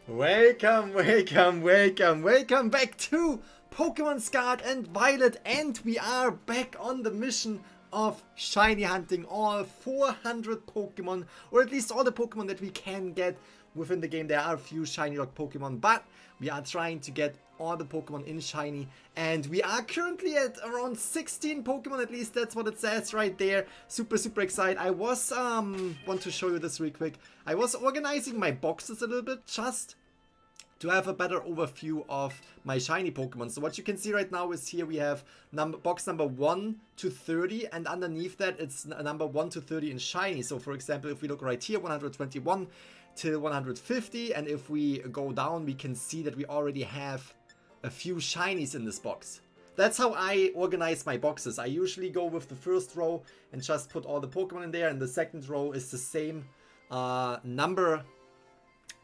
Welcome back to Pokemon Scarlet and Violet, and we are back on the mission of shiny hunting all 400 Pokemon, or at least all the Pokemon that we can get within the game. There are a few shiny rock Pokemon, but we are trying to get all the Pokemon in shiny, and we are currently at around 16 Pokemon, at least that's what it says right there. Super excited. I was want to show you this real quick. I was organizing my boxes a little bit just to have a better overview of my shiny Pokemon. So what you can see right now is here we have box number 1 to 30, and underneath that it's number 1 to 30 in shiny. So for example, if we look right here, 121 till 150, and if we go down, we can see that we already have a few shinies in this box. That's how I organize my boxes. I usually go with the first row and just put all the Pokemon in there, and the second row is the same number,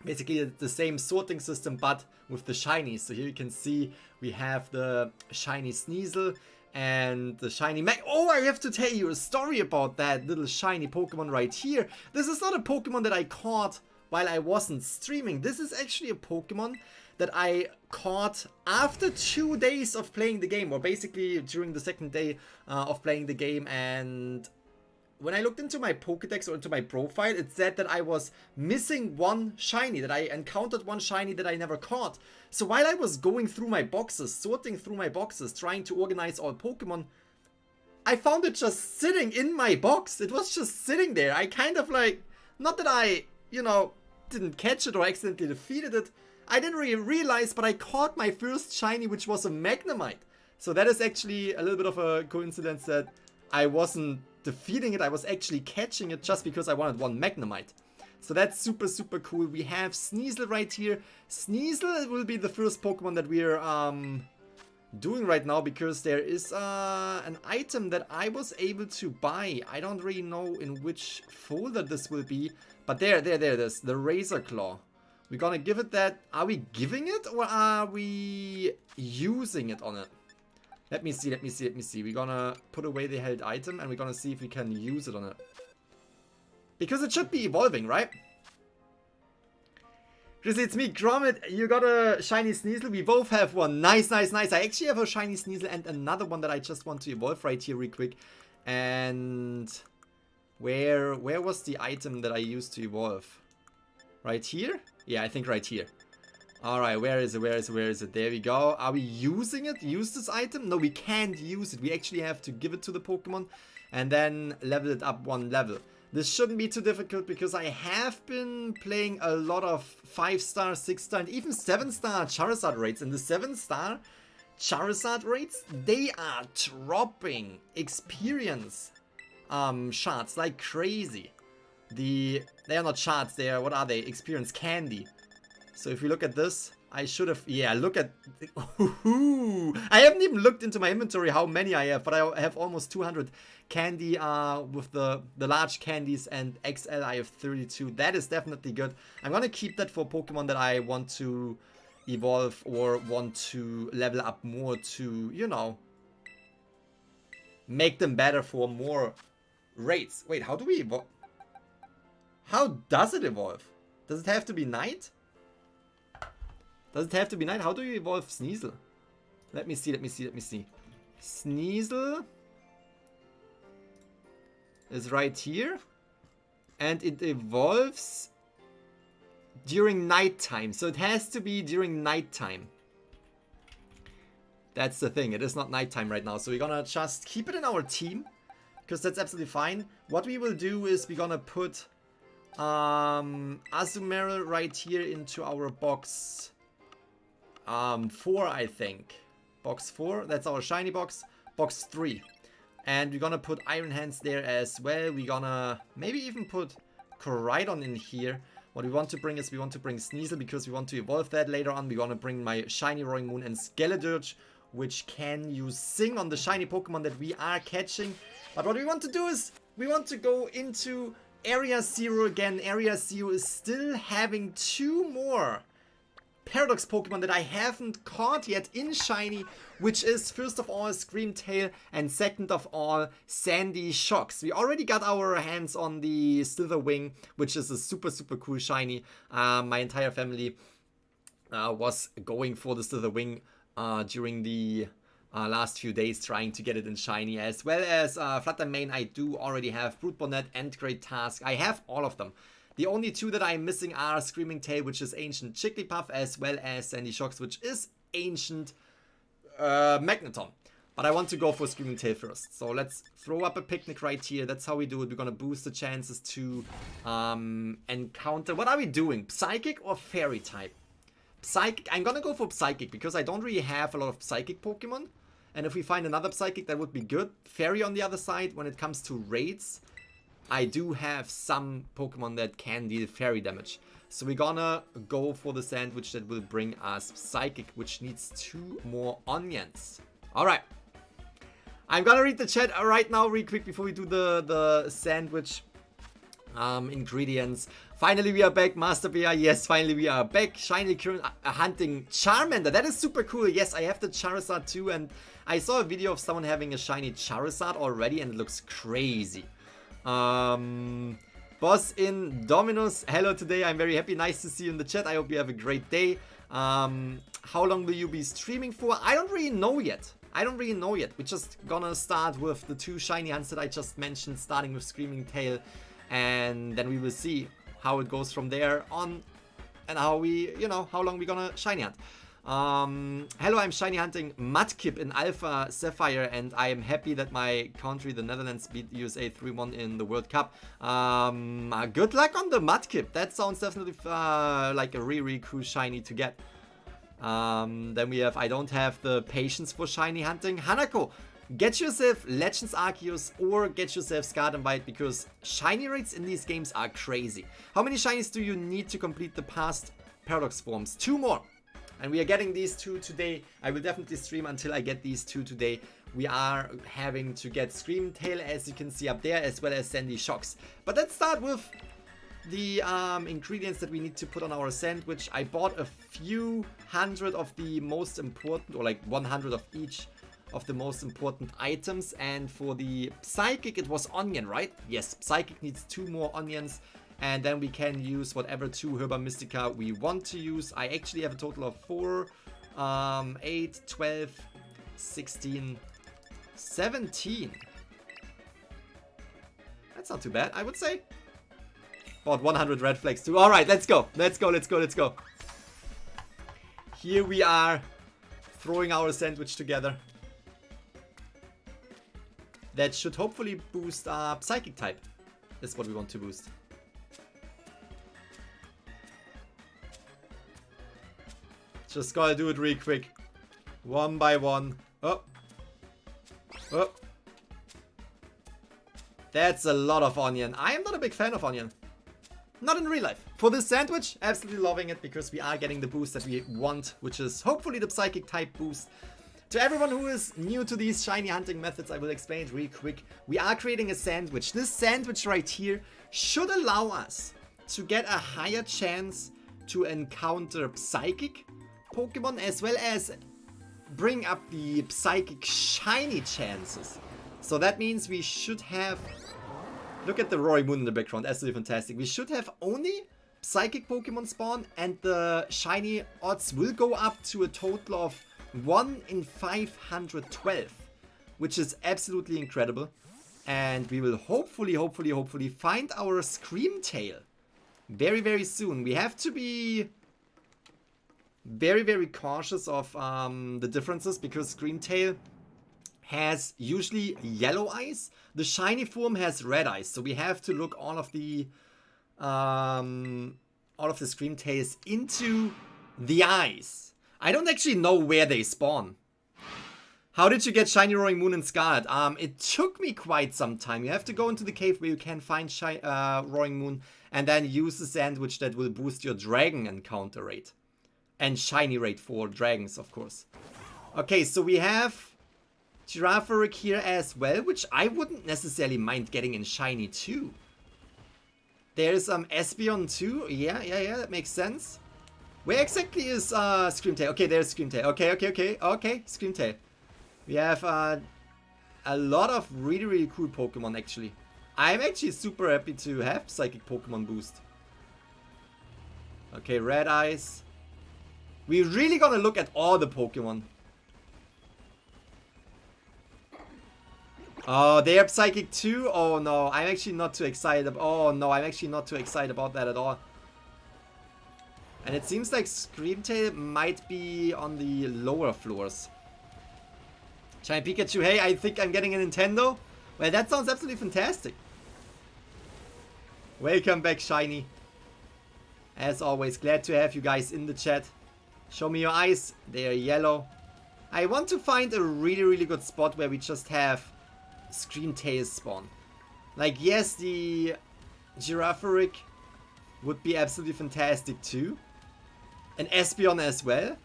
basically the same sorting system, but with the shinies. So here you can see we have the shiny Sneasel and the shiny Oh, I have to tell you a story about that little shiny Pokemon right here. This is not a Pokemon that I caught while I wasn't streaming. This is actually a Pokemon that I caught after 2 days of playing the game, or basically during the second day of playing the game. And when I looked into my Pokédex or into my profile, it said that I was missing one shiny, that I encountered one shiny that I never caught. So while I was going through my boxes, sorting through my boxes, trying to organize all Pokemon, I found it just sitting in my box. It was just sitting there. I kind of like, not that I, you know, didn't catch it or accidentally defeated it. I didn't really realize, but I caught my first shiny, which was a Magnemite. So that is actually a little bit of a coincidence that I wasn't defeating it, I was actually catching it just because I wanted one Magnemite. So that's super cool. We have Sneasel right here. Sneasel will be the first Pokemon that we're doing right now, because there is an item that I was able to buy. I don't really know in which folder this will be, but there's the Razor Claw. We're gonna give it that. Are we giving it, or are we using it on it? Let me see. We're gonna put away the held item, and we're gonna see if we can use it on it. Because it should be evolving, right? Chrissy, it's me, Gromit. You got a shiny Sneasel. We both have one. Nice. I actually have a shiny Sneasel and another one that I just want to evolve right here real quick. And where was the item that I used to evolve? Right here? Yeah, I think right here. Alright, where is it? There we go. Are we using it? Use this item? No, we can't use it. We actually have to give it to the Pokemon and then level it up 1 level. This shouldn't be too difficult, because I have been playing a lot of 5-star, 6-star, and even 7-star Charizard raids. And the 7-star Charizard raids, they are dropping experience shards like crazy. They are not shards, they are, what are they? Experience candy. So if we look at this, I should have, yeah, look at, I haven't even looked into my inventory how many I have, but I have almost 200 candy with the large candies, and XL I have 32. That is definitely good. I'm gonna keep that for Pokemon that I want to evolve or want to level up more to, you know, make them better for more raids. Wait, how do we evolve? How does it evolve? Does it have to be night? Does it have to be night? How do you evolve Sneasel? Let me see. Sneasel is right here. And it evolves during nighttime. So it has to be during nighttime. That's the thing. It is not nighttime right now. So we're gonna just keep it in our team, because that's absolutely fine. What we will do is we're gonna put Azumarill right here into our box 4, I think. Box 4, that's our shiny box. Box 3. And we're gonna put Iron Hands there as well. We're gonna maybe even put Koraidon in here. What we want to bring is we want to bring Sneasel, because we want to evolve that later on. We're gonna bring my shiny Roaring Moon and Skeledirge, which can use Sing on the shiny Pokemon that we are catching. But what we want to do is we want to go into Area 0 again. Area 0 is still having 2 more Paradox Pokemon that I haven't caught yet in shiny, which is first of all Screamtail and second of all Sandy Shocks. We already got our hands on the Slither Wing, which is a super cool shiny. My entire family was going for the Slither Wing during the last few days, trying to get it in shiny, as well as Flutter main. I do already have Brute Bonnet and Great Tusk. I have all of them. The only two that I'm missing are Screaming Tail, which is Ancient Jigglypuff, as well as Sandy Shocks, which is Ancient Magneton. But I want to go for Screaming Tail first. So let's throw up a picnic right here. That's how we do it. We're gonna boost the chances to encounter. What are we doing? Psychic or Fairy type? Psychic. I'm gonna go for Psychic because I don't really have a lot of Psychic Pokemon. And if we find another Psychic, that would be good. Fairy on the other side, when it comes to raids, I do have some Pokemon that can deal Fairy damage. So we're gonna go for the sandwich that will bring us Psychic, which needs 2 more onions. Alright. I'm gonna read the chat right now real quick before we do the sandwich ingredients. Finally we are back, Master Bear. Yes, finally we are back. Shiny current hunting Charmander. That is super cool. Yes, I have the Charizard too, and I saw a video of someone having a shiny Charizard already, and it looks crazy. Boss in Dominus, hello today. I'm very happy. Nice to see you in the chat. I hope you have a great day. How long will you be streaming for? I don't really know yet. We're just gonna start with the 2 shiny hunts that I just mentioned, starting with Screaming Tail, and then we will see how it goes from there on, and how we, how long we're gonna shiny hunt. Hello, I'm shiny hunting Mudkip in Alpha Sapphire, and I am happy that my country, the Netherlands, beat USA 3-1 in the World Cup. Good luck on the Mudkip. That sounds definitely like a really cool shiny to get. Then we have, I don't have the patience for shiny hunting. Hanako, get yourself Legends Arceus or get yourself Scarlet and White, because shiny rates in these games are crazy. How many shinies do you need to complete the past Paradox forms? 2 more. And we are getting these 2 today. I will definitely stream until I get these 2 today. We are having to get Scream Tail, as you can see up there, as well as Sandy Shocks. But let's start with the ingredients that we need to put on our sandwich. I bought a few hundred of the most important, or like 100 of each of the most important items. And for the Psychic, it was onion, right? Yes, Psychic needs 2 more onions. And then we can use whatever 2 Herba Mystica we want to use. I actually have a total of 4, 8, 12, 16, 17. That's not too bad, I would say. Bought 100 red flags too. Alright, let's go. Let's go. Here we are, throwing our sandwich together. That should hopefully boost Psychic type. That's what we want to boost. Just gotta do it real quick. 1 by 1. Oh. That's a lot of onion. I am not a big fan of onion. Not in real life. For this sandwich, absolutely loving it, because we are getting the boost that we want, which is hopefully the Psychic type boost. To everyone who is new to these shiny hunting methods, I will explain it real quick. We are creating a sandwich. This sandwich right here should allow us to get a higher chance to encounter Psychic Pokemon, as well as bring up the Psychic shiny chances. So that means we should have, look at the Roaring Moon in the background, absolutely fantastic. We should have only Psychic Pokemon spawn, and the shiny odds will go up to a total of 1 in 512, which is absolutely incredible. And we will hopefully find our Scream Tail very, very soon. We have to be very, very cautious of the differences, because Scream Tail has usually yellow eyes. The shiny form has red eyes, so we have to look all of the Scream Tails into the eyes. I don't actually know where they spawn. How did you get shiny Roaring Moon and Scarlet? It took me quite some time. You have to go into the cave where you can find Roaring Moon, and then use the sandwich that will boost your dragon encounter rate. And shiny rate for dragons, of course. Okay, so we have Girafarig here as well, which I wouldn't necessarily mind getting in shiny too. There's Espeon too. Yeah, that makes sense. Where exactly is Scream Tail? Okay, there's Scream Tail. Okay, Scream Tail. We have a lot of really, really cool Pokemon actually. I'm actually super happy to have Psychic Pokemon boost. Okay, Red Eyes. We're really gonna look at all the Pokemon. Oh, they are Psychic too? Oh no, I'm actually not too excited. Oh no, I'm actually not too excited about that at all. And it seems like Screamtail might be on the lower floors. Shiny Pikachu, hey, I think I'm getting a Nintendo. Well, that sounds absolutely fantastic. Welcome back, Shiny. As always, glad to have you guys in the chat. Show me your eyes. They are yellow. I want to find a really, really good spot where we just have Screamtails spawn. Like, yes, the Girafarig would be absolutely fantastic too. And Espeon as well.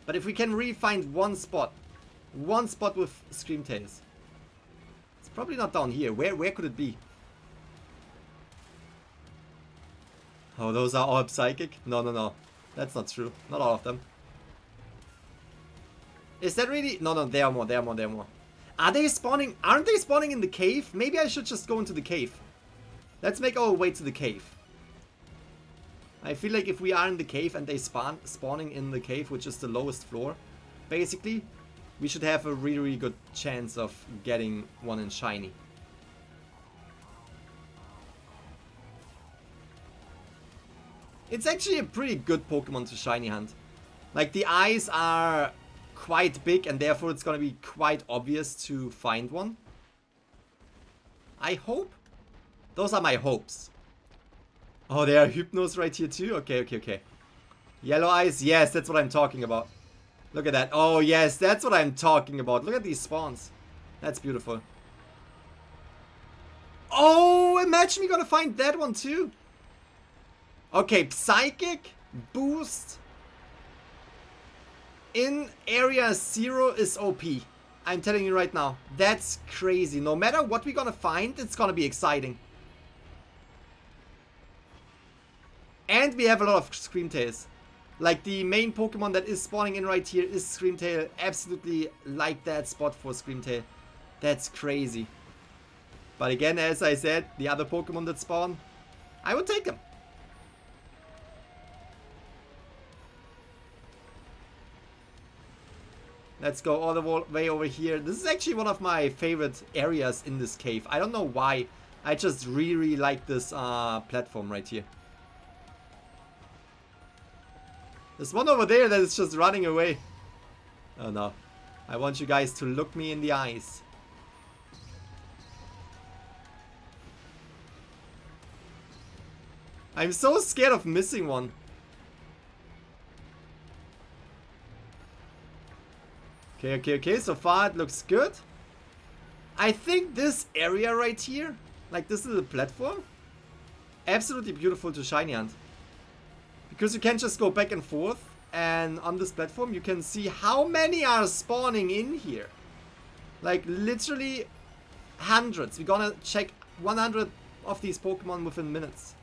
But if we can really find one spot with Screamtails. It's probably not down here. Where could it be? Oh, those are all Psychic? No. That's not true. Not all of them. Is that really? No, there are more. Are they spawning? Aren't they spawning in the cave? Maybe I should just go into the cave. Let's make our way to the cave. I feel like if we are in the cave and they spawning in the cave, which is the lowest floor, basically, we should have a really, really good chance of getting one in shiny. It's actually a pretty good Pokemon to shiny hunt. Like, the eyes are quite big and therefore it's gonna be quite obvious to find one. I hope. Those are my hopes. Oh, there are Hypnos right here too? Okay. Yellow eyes? Yes, that's what I'm talking about. Look at that. Oh, yes, that's what I'm talking about. Look at these spawns. That's beautiful. Oh, imagine we're gonna find that one too. Okay, Psychic boost in area 0 is OP. I'm telling you right now. That's crazy. No matter what we're gonna find, it's gonna be exciting. And we have a lot of Screamtails. Like, the main Pokemon that is spawning in right here is Screamtail. Absolutely like that spot for Screamtail. That's crazy. But again, as I said, the other Pokemon that spawn, I would take them. Let's go all the way over here. This is actually one of my favorite areas in this cave. I don't know why. I just really like this platform right here. There's one over there that is just running away. Oh no. I want you guys to look me in the eyes. I'm so scared of missing one. Okay. So far it looks good. I think this area right here, like this little platform, absolutely beautiful to shiny hunt. Because you can just go back and forth, and on this platform you can see how many are spawning in here. Like literally hundreds. We're gonna check 100 of these Pokemon within minutes.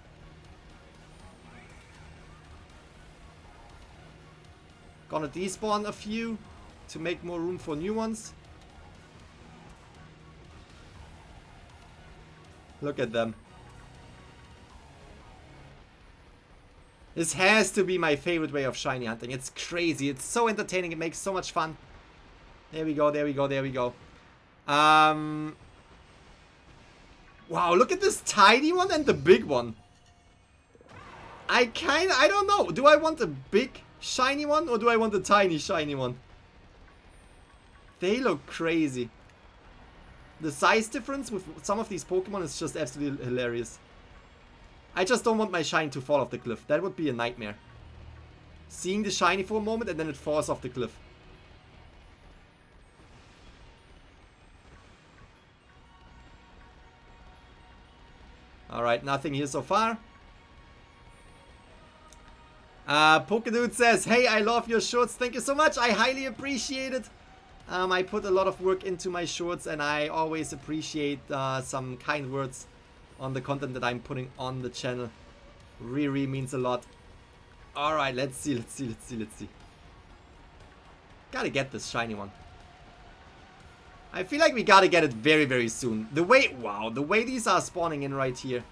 Gonna despawn a few to make more room for new ones. Look at them. This has to be my favorite way of shiny hunting. It's crazy. It's so entertaining. It makes so much fun. There we go. Wow, look at this tiny one and the big one. I don't know. Do I want a big shiny one or do I want a tiny shiny one? They look crazy. The size difference with some of these Pokemon is just absolutely hilarious. I just don't want my shiny to fall off the cliff. That would be a nightmare. Seeing the shiny for a moment and then it falls off the cliff. Alright, nothing here so far. Pokedude says, hey, I love your shorts. Thank you so much. I highly appreciate it. I put a lot of work into my shorts and I always appreciate some kind words on the content that I'm putting on the channel. Really means a lot. Alright, let's see. Gotta get this shiny one. I feel like we gotta get it very soon. The way, wow, the way these are spawning in right here.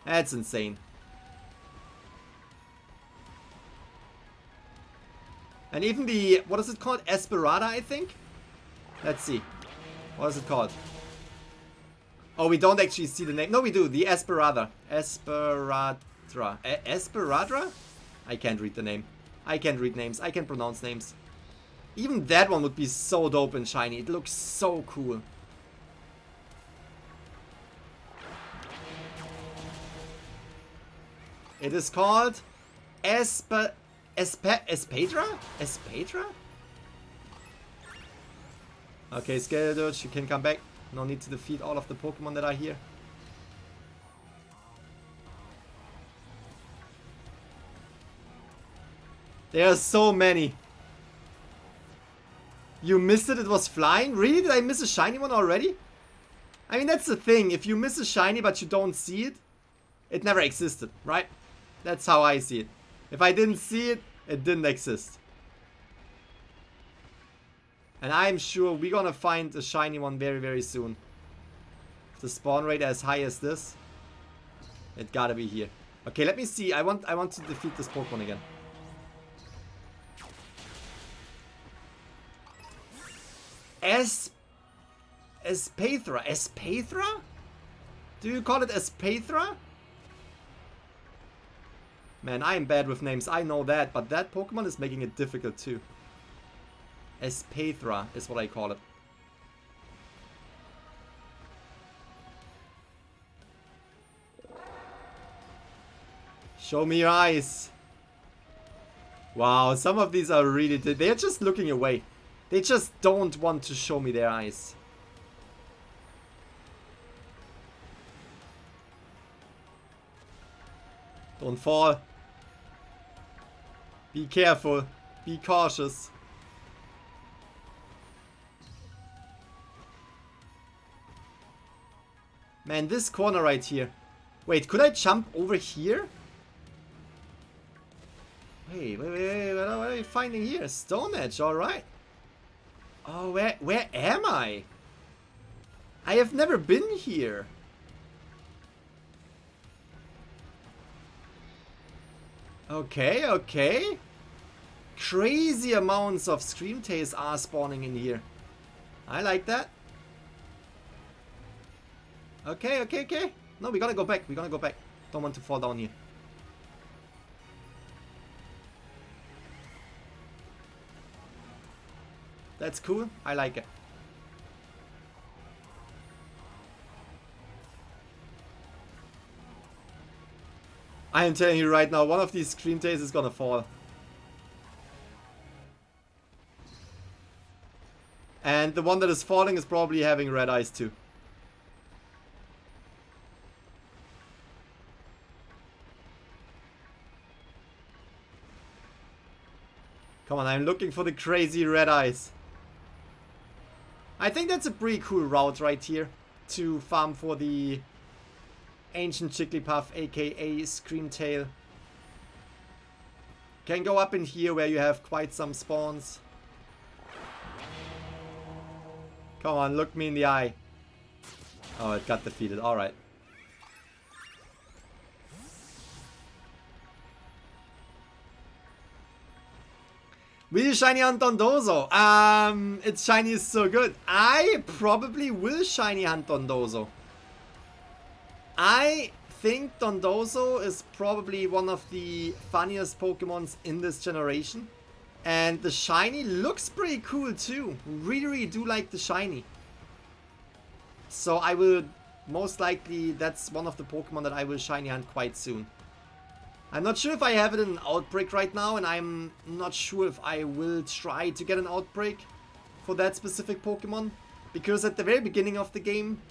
That's insane. And even the, what is it called? Esperada, I think? Let's see. What is it called? Oh, we don't actually see the name. No, we do. The Esperada. Esperadra. Esperadra? I can't read the name. I can't read names. I can pronounce names. Even that one would be so dope and shiny. It looks so cool. It is called Espadra? Espadra? Okay, Scarlet, you can come back. No need to defeat all of the Pokemon that are here. There are so many. You missed it, it was flying? Really? Did I miss a shiny one already? I mean, that's the thing. If you miss a shiny but you don't see it, it never existed, right? That's how I see it. If I didn't see it, it didn't exist. And I'm sure we're gonna find a shiny one very, very soon. The spawn rate as high as this, it gotta be here. Okay, let me see. I want to defeat this Pokemon again. Espathra. Espathra? Do you call it Espathra? Man, I am bad with names. I know that, but that Pokemon is making it difficult too. Espathra is what I call it. Show me your eyes. Wow, some of these are really... They're just looking away. They just don't want to show me their eyes. Don't fall. Be careful. Be cautious. Man, this corner right here. Wait, could I jump over here? Wait, what are you finding here? Stone Edge, alright. Oh, where am I? I have never been here. Okay, okay. Crazy amounts of Screamtails are spawning in here. I like that. Okay, okay, okay. No, we gotta go back. We gotta go back. Don't want to fall down here. That's cool. I like it. I am telling you right now, one of these Screamtails is gonna fall. And the one that is falling is probably having red eyes too. Come on, I'm looking for the crazy red eyes. I think that's a pretty cool route right here to farm for the Ancient Jigglypuff, aka Screamtail. Can go up in here where you have quite some spawns. Come on, look me in the eye. Oh, it got defeated. Alright. Will you shiny hunt Dondozo? Its shiny is so good. I probably will shiny hunt Dondozo. I think Dondozo is probably one of the funniest Pokemons in this generation. And the shiny looks pretty cool too. Really, really do like the shiny. So I will most likely, that's one of the Pokemon that I will shiny hunt quite soon. I'm not sure if I have it in an Outbreak right now, and I'm not sure if I will try to get an Outbreak for that specific Pokemon. Because at the very beginning of the game,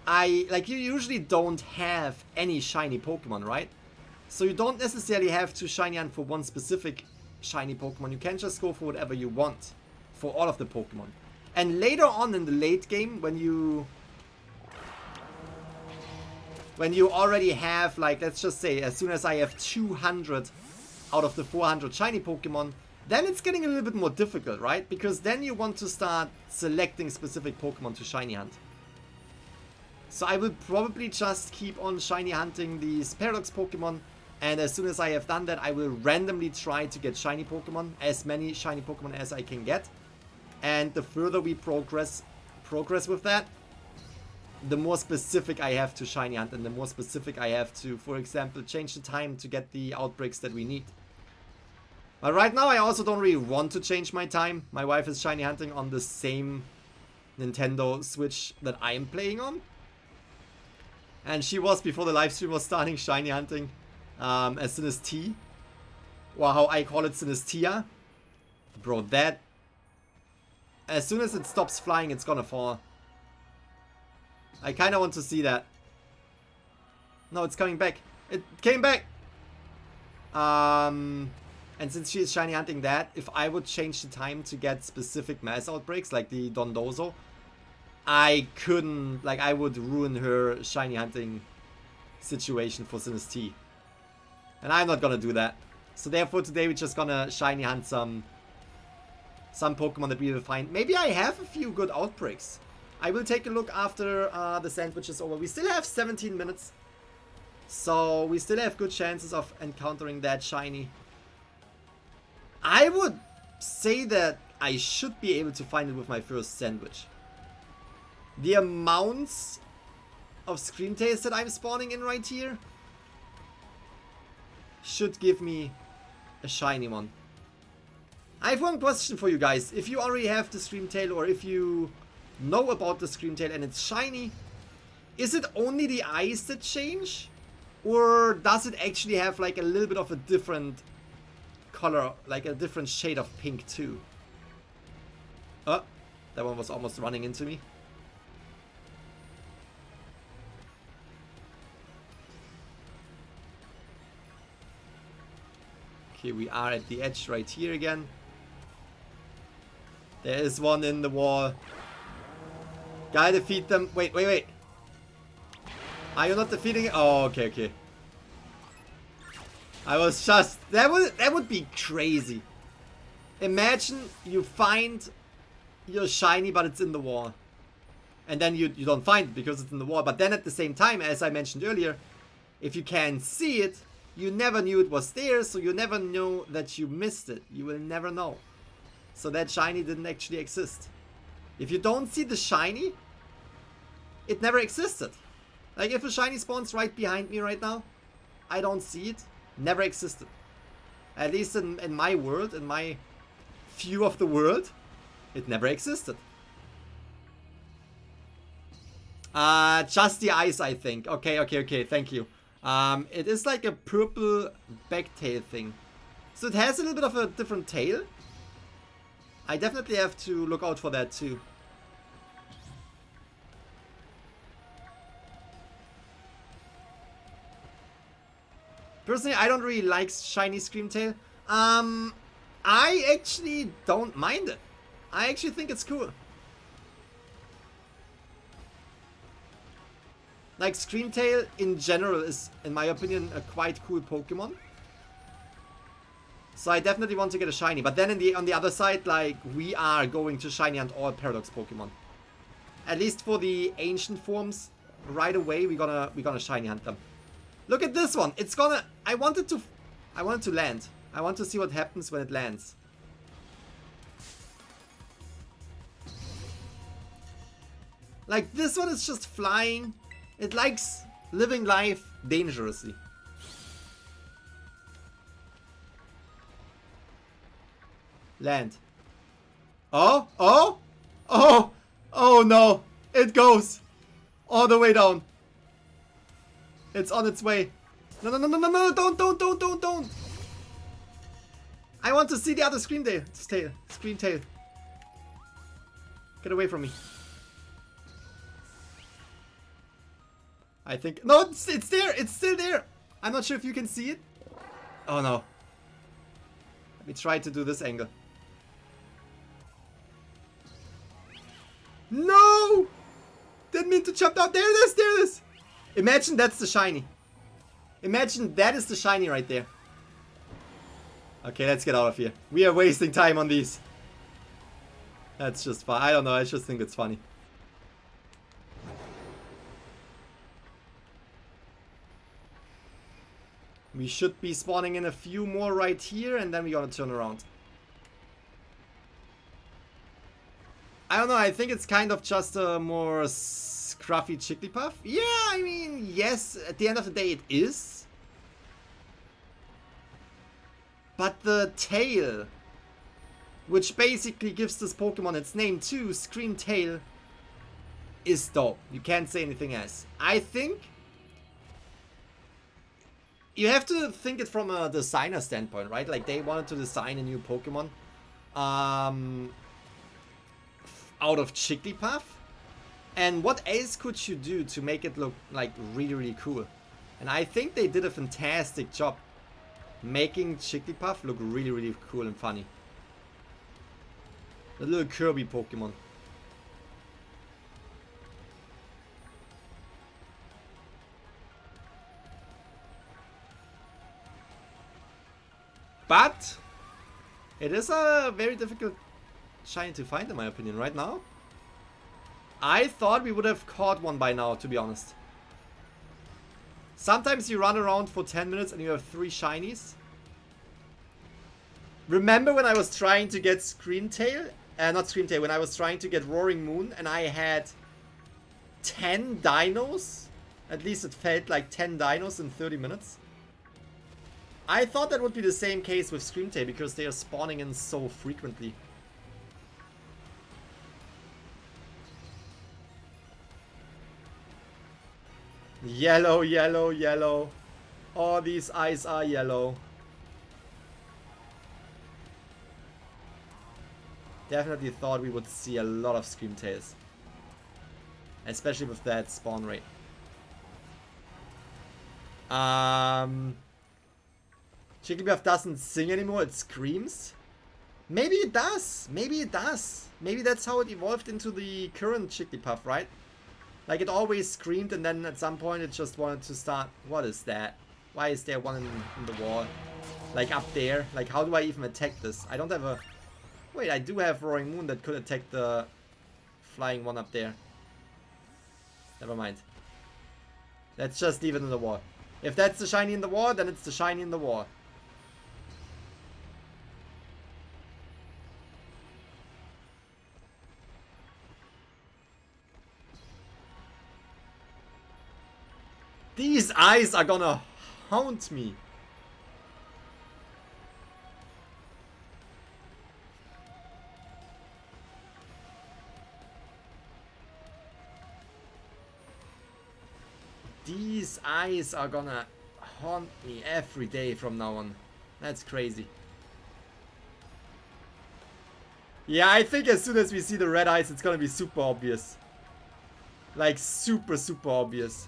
you usually don't have any shiny Pokemon, right? So you don't necessarily have to shiny hunt for one specific shiny Pokemon. You can just go for whatever you want for all of the Pokemon. And later on in the late game, when you already have, like, let's just say, as soon as I have 200 out of the 400 shiny Pokemon, then it's getting a little bit more difficult, right? Because then you want to start selecting specific Pokemon to shiny hunt. So I will probably just keep on shiny hunting these Paradox Pokemon And as soon as I have done that, I will randomly try to get shiny Pokemon, as many shiny Pokemon as I can get. And the further we progress with that, the more specific I have to shiny hunt, and the more specific I have to, for example, change the time to get the outbreaks that we need. But right now I also don't really want to change my time. My wife is shiny hunting on the same Nintendo Switch that I'm playing on. And she was, before the live stream was starting, shiny hunting as Sinistee. Or how I call it, Sinistea. Bro, that... as soon as it stops flying, it's gonna fall. I kinda want to see that. No, it's coming back. It came back! And since she is shiny hunting that, if I would change the time to get specific mass outbreaks, like the Dondozo, I couldn't, like, I would ruin her shiny hunting situation for Sinistee. And I'm not gonna do that. So therefore today we're just gonna shiny hunt some Pokemon that we will find. Maybe I have a few good outbreaks. I will take a look after the sandwich is over. We still have 17 minutes. So we still have good chances of encountering that shiny. I would say that I should be able to find it with my first sandwich. The amounts of Screamtails that I'm spawning in right here should give me a shiny one. I have one question for you guys. If you already have the Screamtail, or if you know about the Screamtail and it's shiny, is it only the eyes that change? Or does it actually have like a little bit of a different color, like a different shade of pink too? Oh, that one was almost running into me. Okay, we are at the edge right here again. There is one in the wall. Gotta defeat them. Wait, wait, wait. Are you not defeating it? Oh, okay, okay. I was just... That would be crazy. Imagine you find your shiny, but it's in the wall. And then you don't find it because it's in the wall. But then at the same time, as I mentioned earlier, if you can't see it, you never knew it was there, so you never know that you missed it. You will never know. So that shiny didn't actually exist. If you don't see the shiny, it never existed. Like if a shiny spawns right behind me right now, I don't see it. Never existed. At least in my world, in my view of the world, it never existed. Just the eyes, I think. Okay, okay, okay, thank you. It is like a purple backtail thing. So it has a little bit of a different tail. I definitely have to look out for that too. Personally, I don't really like shiny Screamtail. I actually don't mind it. I actually think it's cool. Like, Screamtail in general is, in my opinion, a quite cool Pokemon. So I definitely want to get a shiny. But then on the other side, like, we are going to shiny hunt all Paradox Pokemon. At least for the ancient forms, right away we're gonna shiny hunt them. Look at this one. It's gonna... I want it to land. I want to see what happens when it lands. Like, this one is just flying. It likes living life dangerously. Land. Oh, oh, oh, oh no. It goes all the way down. It's on its way. No, no, no, no, no, no, don't. I want to see the other Screamtail. Get away from me. I think... No, it's there. It's still there. I'm not sure if you can see it. Oh, no. Let me try to do this angle. No! Didn't mean to jump down. There it is. There it is. Imagine that's the shiny. Imagine that is the shiny right there. Okay, let's get out of here. We are wasting time on these. That's just fun. I don't know. I just think it's funny. We should be spawning in a few more right here, and then we gotta turn around. I don't know, I think it's kind of just a more scruffy Jigglypuff. Yeah, I mean, yes, at the end of the day it is. But the tail, which basically gives this Pokemon its name too, Scream Tail, is dope. You can't say anything else. I think you have to think it from a designer standpoint, right? Like, they wanted to design a new Pokemon out of Jigglypuff. And what else could you do to make it look like really, really cool? And I think they did a fantastic job making Jigglypuff look really, really cool and funny. The little Kirby Pokemon. But it is a very difficult shiny to find, in my opinion, right now. I thought we would have caught one by now, to be honest. Sometimes you run around for 10 minutes and you have 3 shinies. Remember when I was trying to get Screamtail? Not Screamtail, when I was trying to get Roaring Moon and I had 10 dinos? At least it felt like 10 dinos in 30 minutes. I thought that would be the same case with Screamtail because they are spawning in so frequently. Yellow, yellow, yellow. All these eyes are yellow. Definitely thought we would see a lot of Screamtails. Especially with that spawn rate. Jigglypuff doesn't sing anymore, it screams. Maybe it does. Maybe it does. Maybe that's how it evolved into the current Jigglypuff, right? Like, it always screamed and then at some point it just wanted to start. What is that? Why is there one in the wall? Like, up there? Like, how do I even attack this? I don't have a... Wait, I do have Roaring Moon that could attack the flying one up there. Never mind. Let's just leave it in the wall. If that's the shiny in the wall, then it's the shiny in the wall. These eyes are gonna haunt me. These eyes are gonna haunt me every day from now on. That's crazy. Yeah, I think as soon as we see the red eyes, it's gonna be super obvious. Like, super, super obvious.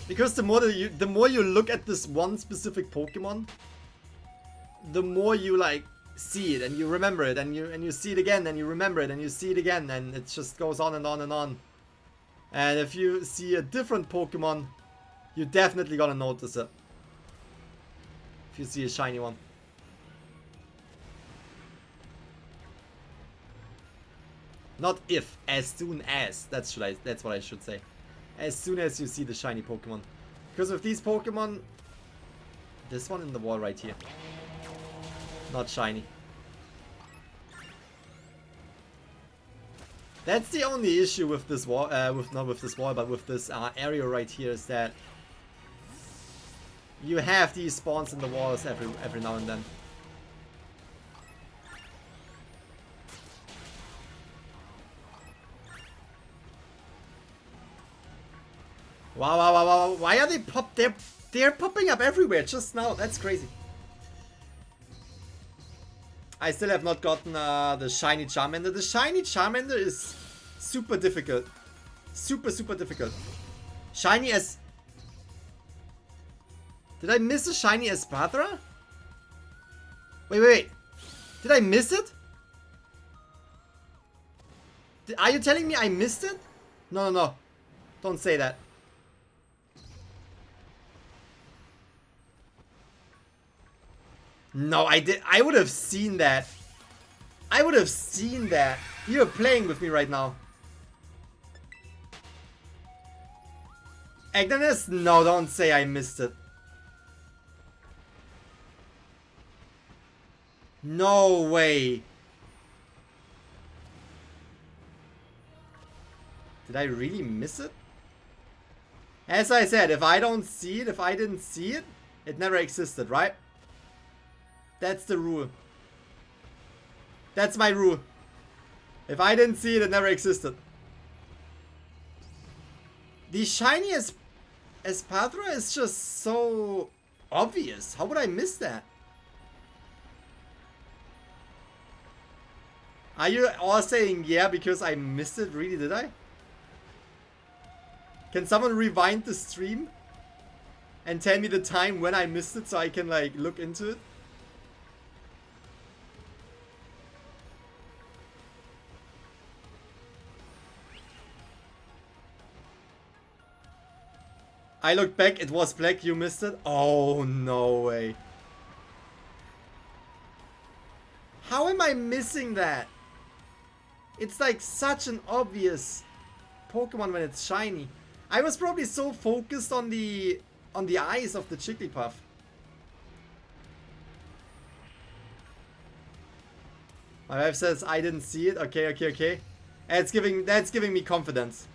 Because the more you look at this one specific Pokemon, the more you like see it and you remember it and you see it again and you remember it and you see it again, and it just goes on and on and on. And if you see a different Pokemon, you're definitely gonna notice it. If you see a shiny one. Not if, as soon as. That's what I should say. As soon as you see the shiny Pokemon. Because with these Pokemon, this one in the wall right here, not shiny. That's the only issue with this wall, not with this wall, but with this area right here, is that you have these spawns in the walls every now and then. Wow, wow, wow, wow. Why are they they're popping up everywhere just now. That's crazy. I still have not gotten the shiny Charmander. The shiny Charmander is super difficult. Super, super difficult. Shiny as... Did I miss a shiny Espadra? Wait, wait, wait. Did I miss it? Are you telling me I missed it? No, no, no. Don't say that. No, I did. I would have seen that. I would have seen that. You're playing with me right now. Agnes? No, don't say I missed it. No way. Did I really miss it? As I said, if I don't see it, if I didn't see it, it never existed, right? That's the rule. That's my rule. If I didn't see it, it never existed. The shiny Espadra is just so obvious. How would I miss that? Are you all saying yeah because I missed it? Really, did I? Can someone rewind the stream and tell me the time when I missed it so I can like look into it? I looked back, it was black, you missed it? Oh, no way. How am I missing that? It's like such an obvious Pokemon when it's shiny. I was probably so focused on the eyes of the Jigglypuff. My wife says I didn't see it. Okay, okay, okay. That's giving me confidence.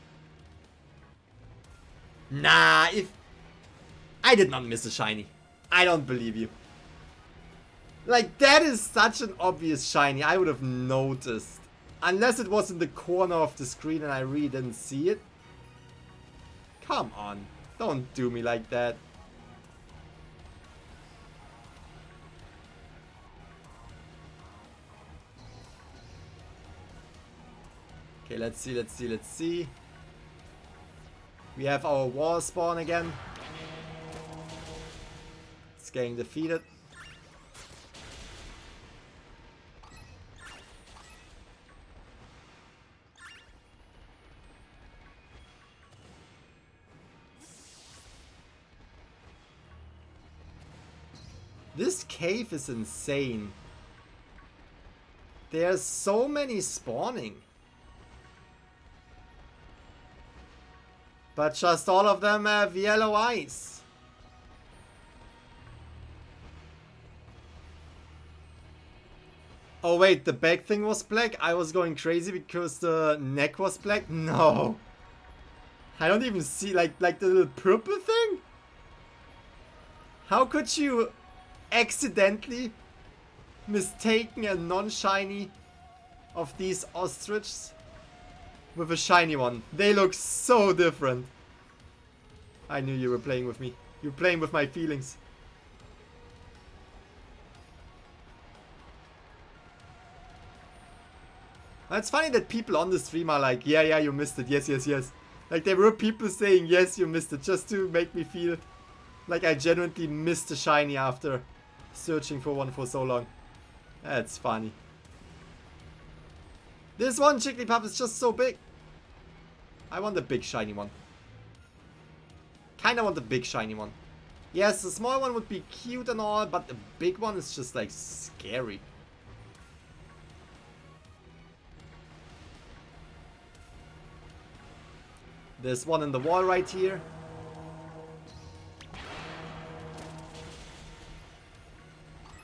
Nah, if I did not miss a shiny. I don't believe you. Like, that is such an obvious shiny. I would have noticed. Unless it was in the corner of the screen and I really didn't see it. Come on. Don't do me like that. Okay, let's see, let's see, let's see. We have our wall spawn again. It's getting defeated. This cave is insane. There's so many spawning. But just all of them have yellow eyes. Oh wait, the back thing was black? I was going crazy because the neck was black? No. I don't even see like the little purple thing? How could you accidentally mistaken a non-shiny of these ostriches with a shiny one? They look so different. I knew you were playing with me. You're playing with my feelings. It's funny that people on the stream are like, yeah, yeah, you missed it. Yes, yes, yes. Like, there were people saying, yes, you missed it, just to make me feel like I genuinely missed a shiny after searching for one for so long. That's funny. This one Jigglypuff is just so big. I want the big shiny one. Kinda want the big shiny one. Yes, the small one would be cute and all, but the big one is just like scary. There's one in the wall right here.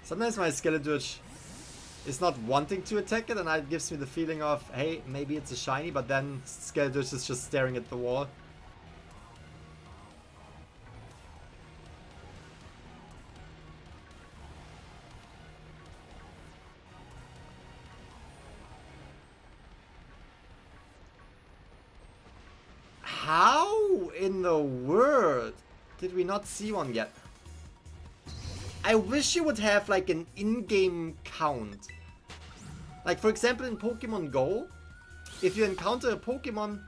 Sometimes my Skeleturge is not wanting to attack it, and that gives me the feeling of, hey, maybe it's a shiny, but then Skeleturge is just staring at the wall. How in the world did we not see one yet? I wish you would have like an in-game count. Like for example in Pokemon Go, if you encounter a Pokemon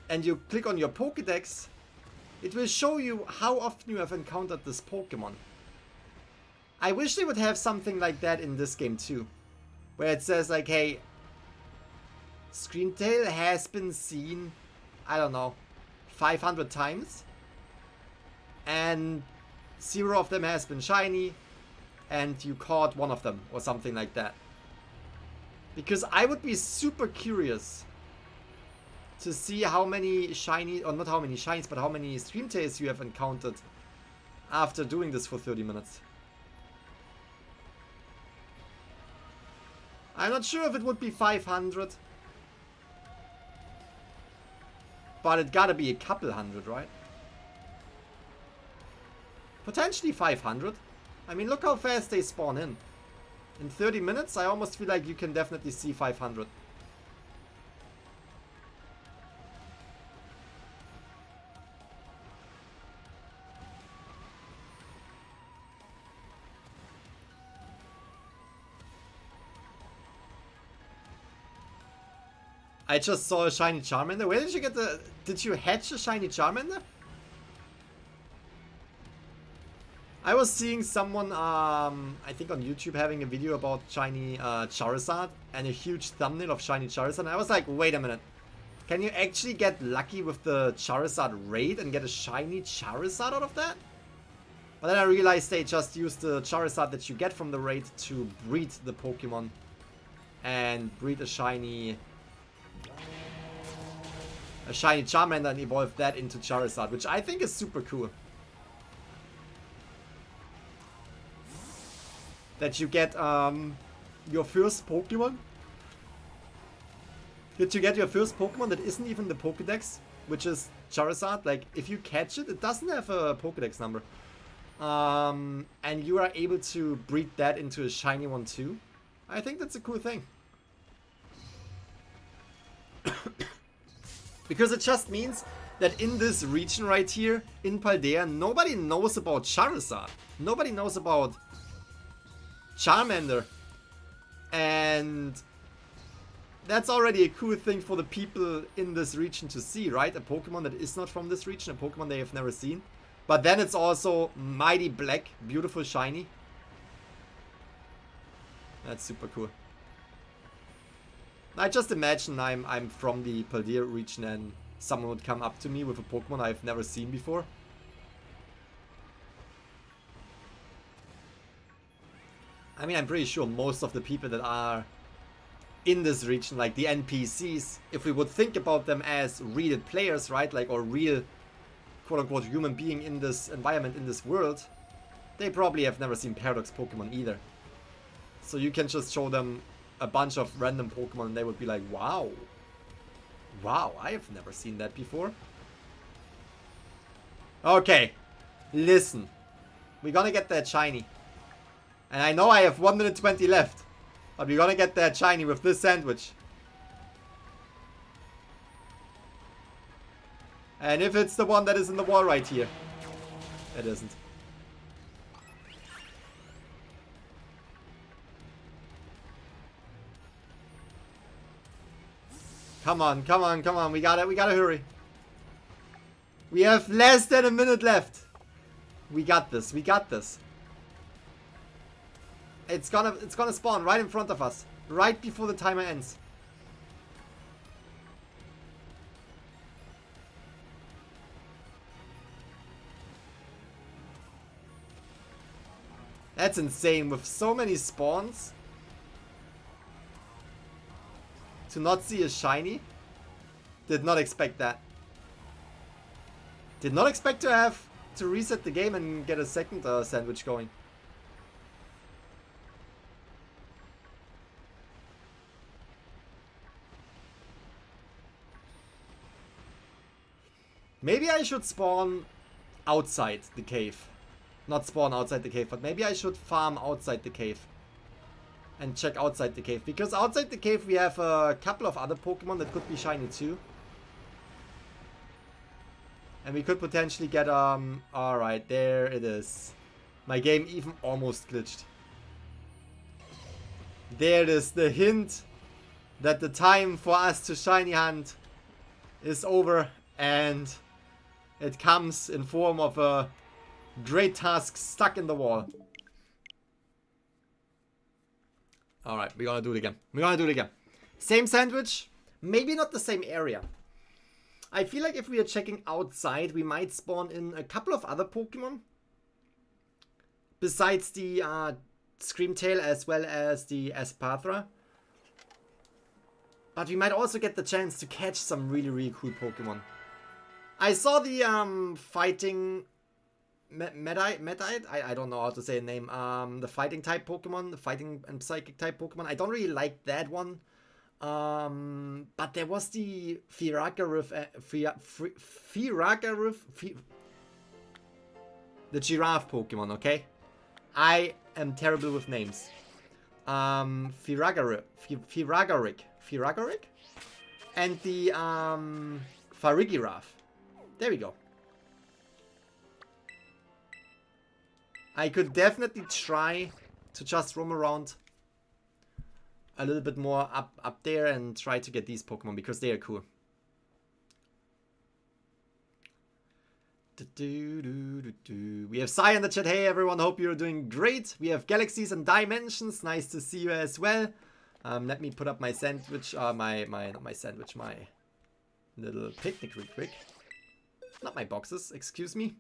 and you click on your Pokédex, it will show you how often you have encountered this Pokemon. I wish they would have something like that in this game too. Where it says like, hey, Screamtail has been seen, I don't know, 500 times. And 0 of them has been shiny, and you caught 1 of them, or something like that. Because I would be super curious to see how many shiny, or not how many shinies, but how many Screamtails you have encountered after doing this for 30 minutes. I'm not sure if it would be 500. But it gotta be a couple hundred, right? Potentially 500. I mean, look how fast they spawn in. In 30 minutes, I almost feel like you can definitely see 500. I just saw a shiny Charmander. Where did you get the... Did you hatch a shiny Charmander? I was seeing someone, I think on YouTube, having a video about shiny Charizard and a huge thumbnail of shiny Charizard. And I was like, wait a minute. Can you actually get lucky with the Charizard raid and get a shiny Charizard out of that? But then I realized they just used the Charizard that you get from the raid to breed the Pokemon. And breed a shiny Charmander and evolve that into Charizard, which I think is super cool. That you get your first Pokemon. That you get your first Pokemon that isn't even the Pokédex, which is Charizard. Like, if you catch it, it doesn't have a Pokédex number. And you are able to breed that into a shiny one too. I think that's a cool thing. Because it just means that in this region right here, in Paldea, nobody knows about Charizard. Nobody knows about Charmander. And that's already a cool thing for the people in this region to see, right? A Pokemon that is not from this region, a Pokemon they have never seen. But then it's also mighty black, beautiful shiny. That's super cool. I just imagine I'm from the Paldea region and someone would come up to me with a Pokemon I've never seen before. I mean, I'm pretty sure most of the people that are in this region, like the NPCs, if we would think about them as real players, right? Like, or real, quote-unquote, human being in this environment, in this world, they probably have never seen Paradox Pokemon either. So you can just show them a bunch of random Pokemon and they would be like, wow. Wow, I have never seen that before. Okay, listen. We're gonna get that shiny. And I know I have 1 minute 20 left. But we're gonna get that shiny with this sandwich. And if it's the one that is in the wall right here. It isn't. Come on, come on, come on. We gotta hurry. We have less than a minute left. We got this, we got this. It's gonna spawn right in front of us. Right before the timer ends. That's insane, with so many spawns. To not see a shiny. Did not expect that. Did not expect to have to reset the game and get a second sandwich going. Maybe I should spawn outside the cave. Not spawn outside the cave, but maybe I should farm outside the cave. And check outside the cave. Because outside the cave we have a couple of other Pokemon that could be shiny too. And we could potentially get, alright, there it is. My game even almost glitched. There it is, the hint that the time for us to shiny hunt is over. And it comes in form of a great Tusk stuck in the wall. Alright, we're gonna do it again. We're gonna do it again. Same sandwich, maybe not the same area. I feel like if we are checking outside, we might spawn in a couple of other Pokemon. Besides the Screamtail as well as the Espathra. But we might also get the chance to catch some really, really cool Pokemon. I saw the fighting Medite? I don't know how to say the name. The fighting type Pokemon, the fighting and psychic type Pokemon. I don't really like that one. But there was the Firagarif, the giraffe Pokemon, okay? I am terrible with names. Firagaric, and the Farigiraf. There we go. I could definitely try to just roam around a little bit more up there and try to get these Pokemon because they are cool. We have Sai in the chat. Hey everyone, hope you're doing great. We have Galaxies and Dimensions. Nice to see you as well. Let me put up my sandwich, not my sandwich, my little picnic real quick. Not my boxes, excuse me.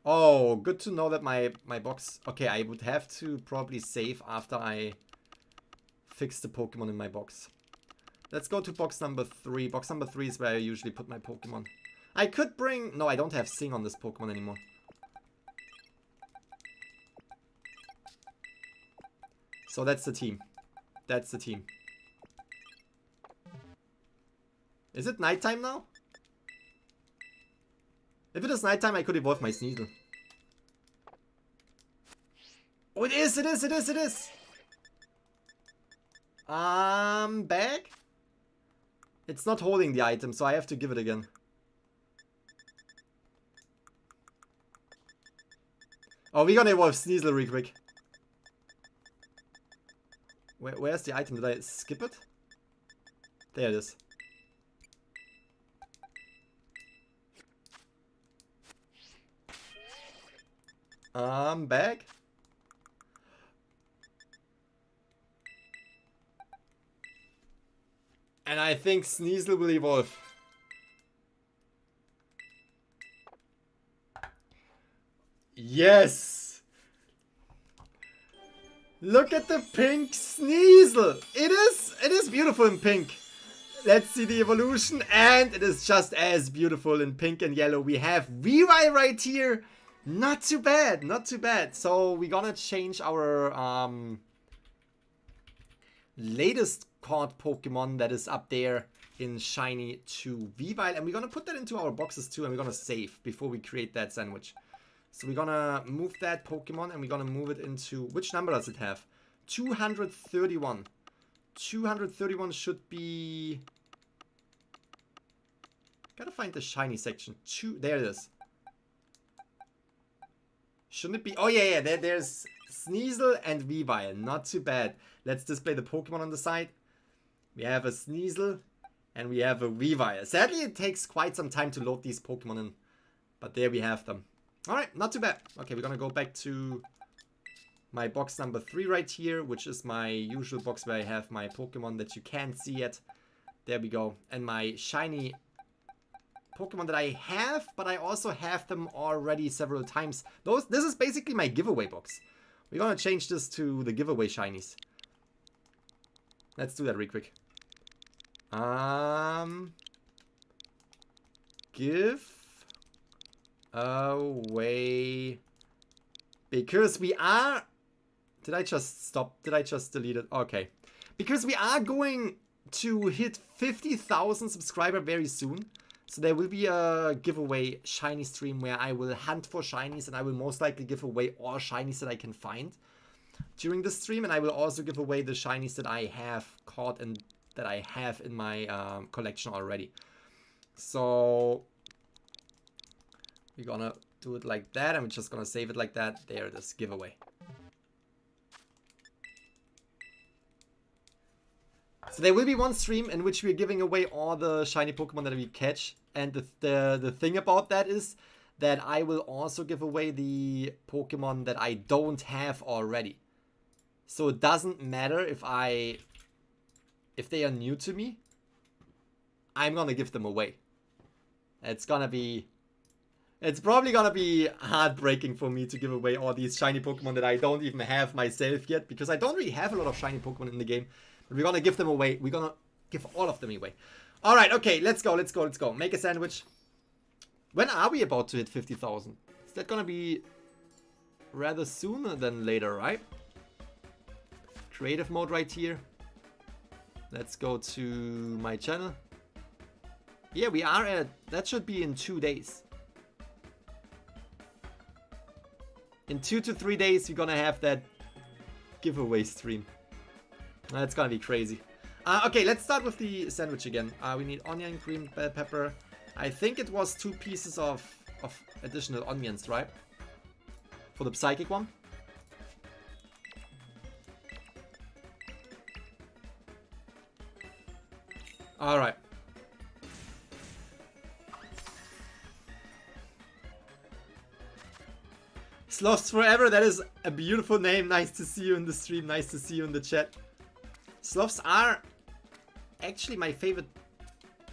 Oh, good to know that my box... Okay, I would have to probably save after I fix the Pokemon in my box. Let's go to box number 3. Box number 3 is where I usually put my Pokemon. I could bring... No, I don't have Sing on this Pokemon anymore. So that's the team. That's the team. Is it nighttime now? If it is nighttime, I could evolve my Sneasel. Oh, it is! It is! It is! It is! Bag? It's not holding the item, so I have to give it again. Oh, we're gonna evolve Sneasel real quick. Where's the item? Did I skip it? There it is. Bag. And I think Sneasel will evolve. Yes! Look at the pink Sneasel! It is beautiful in pink. Let's see the evolution, and it is just as beautiful in pink and yellow. We have Weavile right here. Not too bad, not too bad. So we're gonna change our latest caught Pokemon that is up there in Shiny to Weavile, and we're gonna put that into our boxes too, and we're gonna save before we create that sandwich. So we're gonna move that Pokemon and we're gonna move it into... Which number does it have? 231. 231 should be... Gotta find the shiny section. There it is. Shouldn't it be... Oh yeah, there's Sneasel and Weavile. Not too bad. Let's display the Pokemon on the side. We have a Sneasel and we have a Weavile. Sadly, it takes quite some time to load these Pokemon in. But there we have them. Alright, not too bad. Okay, we're gonna go back to my box number 3 right here, which is my usual box where I have my Pokemon that you can't see yet. There we go. And my shiny Pokemon that I have, but I also have them already several times. This is basically my giveaway box. We're gonna change this to the giveaway shinies. Let's do that real quick. Give away, because we are... Did I just stop? Did I just delete it? Okay. Because we are going to hit 50,000 subscribers very soon. So there will be a giveaway shiny stream where I will hunt for shinies, and I will most likely give away all shinies that I can find during the stream. And I will also give away the shinies that I have caught and that I have in my collection already. So we're gonna do it like that, and we're just gonna save it like that. There it is, giveaway. So there will be one stream in which we're giving away all the shiny Pokemon that we catch. And the thing about that is that I will also give away the Pokemon that I don't have already. So it doesn't matter if they are new to me. I'm gonna give them away. It's probably gonna be heartbreaking for me to give away all these shiny Pokemon that I don't even have myself yet, because I don't really have a lot of shiny Pokemon in the game. But we're gonna give them away. We're gonna Give all of them away. Alright, okay, let's go, let's go, let's go. Make a sandwich. When are we about to hit 50,000? Is that gonna be rather sooner than later, right? Creative mode right here. Let's go to my channel. Yeah, we are at... That should be in 2 days. In 2 to 3 days, we're gonna have that giveaway stream. That's gonna be crazy. Okay, let's start with the sandwich again. We need onion, green bell pepper. I think it was 2 pieces of additional onions, right? For the psychic one. Alright. Sloths Forever, that is a beautiful name. Nice to see you in the stream. Nice to see you in the chat. Sloths are actually my favorite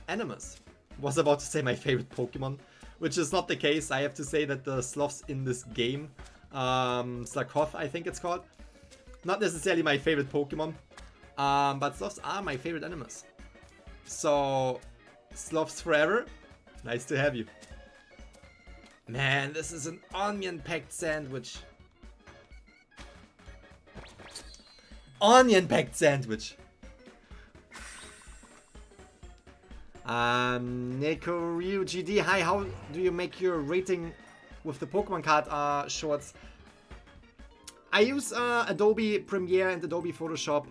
animals. Was about to say my favorite Pokemon, which is not the case. I have to say that the sloths in this game, Slakoth I think it's called, not necessarily my favorite Pokemon, but sloths are my favorite animals. So, Sloths Forever, nice to have you. Man, this is an onion-packed sandwich. Onion-packed sandwich. Neko Ryu GD, hi, how do you make your rating with the Pokemon card shorts? I use Adobe Premiere and Adobe Photoshop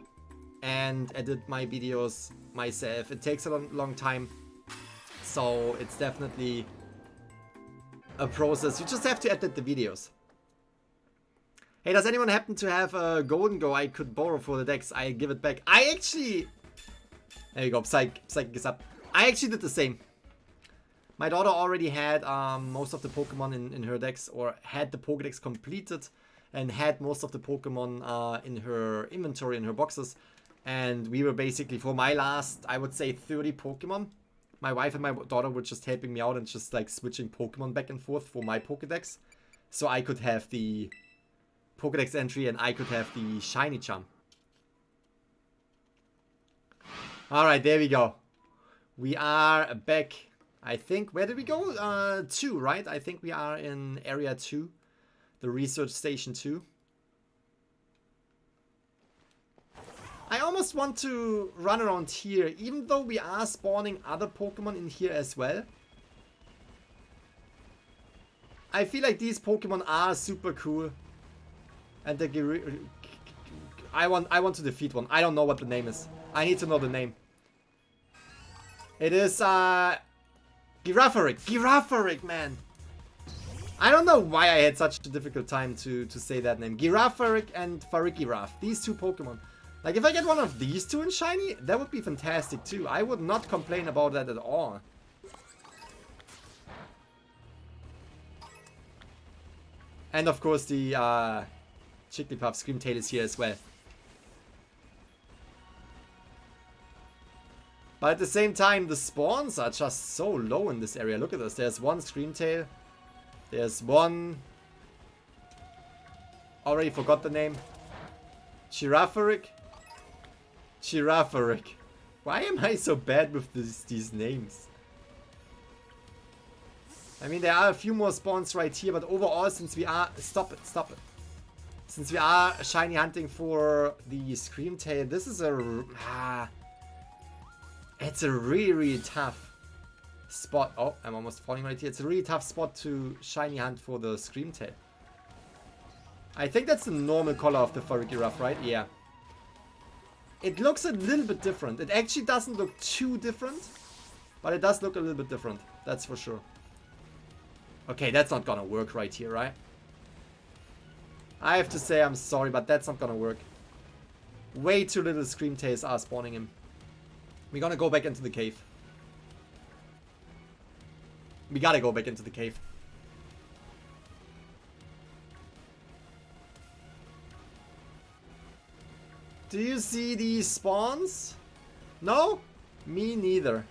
and edit my videos myself. It takes a long time, so it's definitely a process. You just have to edit the videos. Hey, does anyone happen to have a Golden Go I could borrow for the decks? I give it back. I actually... There you go, Psychic is up. I actually did the same. My daughter already had most of the Pokemon in her decks, or had the Pokédex completed and had most of the Pokemon in her inventory, in her boxes. And we were basically, for my last, I would say 30 Pokemon, my wife and my daughter were just helping me out and just like switching Pokemon back and forth for my Pokédex. So I could have the Pokédex entry and I could have the Shiny Charm. Alright, there we go. We are back. I think, where did we go? 2, right? I think we are in area 2. The research station 2. I almost want to run around here, even though we are spawning other Pokemon in here as well. I feel like these Pokemon are super cool. And I want to defeat one. I don't know what the name is. I need to know the name. It is Girafarig. Girafarig, man. I don't know why I had such a difficult time to say that name. Girafarig and Farigiraf. These 2 Pokemon. Like, if I get one of these 2 in shiny, that would be fantastic too. I would not complain about that at all. And of course the Jigglypuff Screamtail is here as well. But at the same time, the spawns are just so low in this area. Look at this. There's one Screamtail. There's one... Already forgot the name. Girafarig. Girafarig. Why am I so bad with these names? I mean, there are a few more spawns right here, but overall, since we are... Stop it, stop it. Since we are shiny hunting for the Screamtail, this is a... it's a really, really tough spot. Oh, I'm almost falling right here. It's a really tough spot to shiny hunt for the Screamtail. I think that's the normal color of the Farigiraf, right? Yeah. It looks a little bit different. It actually doesn't look too different, but it does look a little bit different. That's for sure. Okay, that's not gonna work right here, right? I have to say I'm sorry, but that's not gonna work. Way too little Screamtails are spawning him. We're gonna go back into the cave. We gotta go back into the cave. Do you see these spawns? No? Me neither.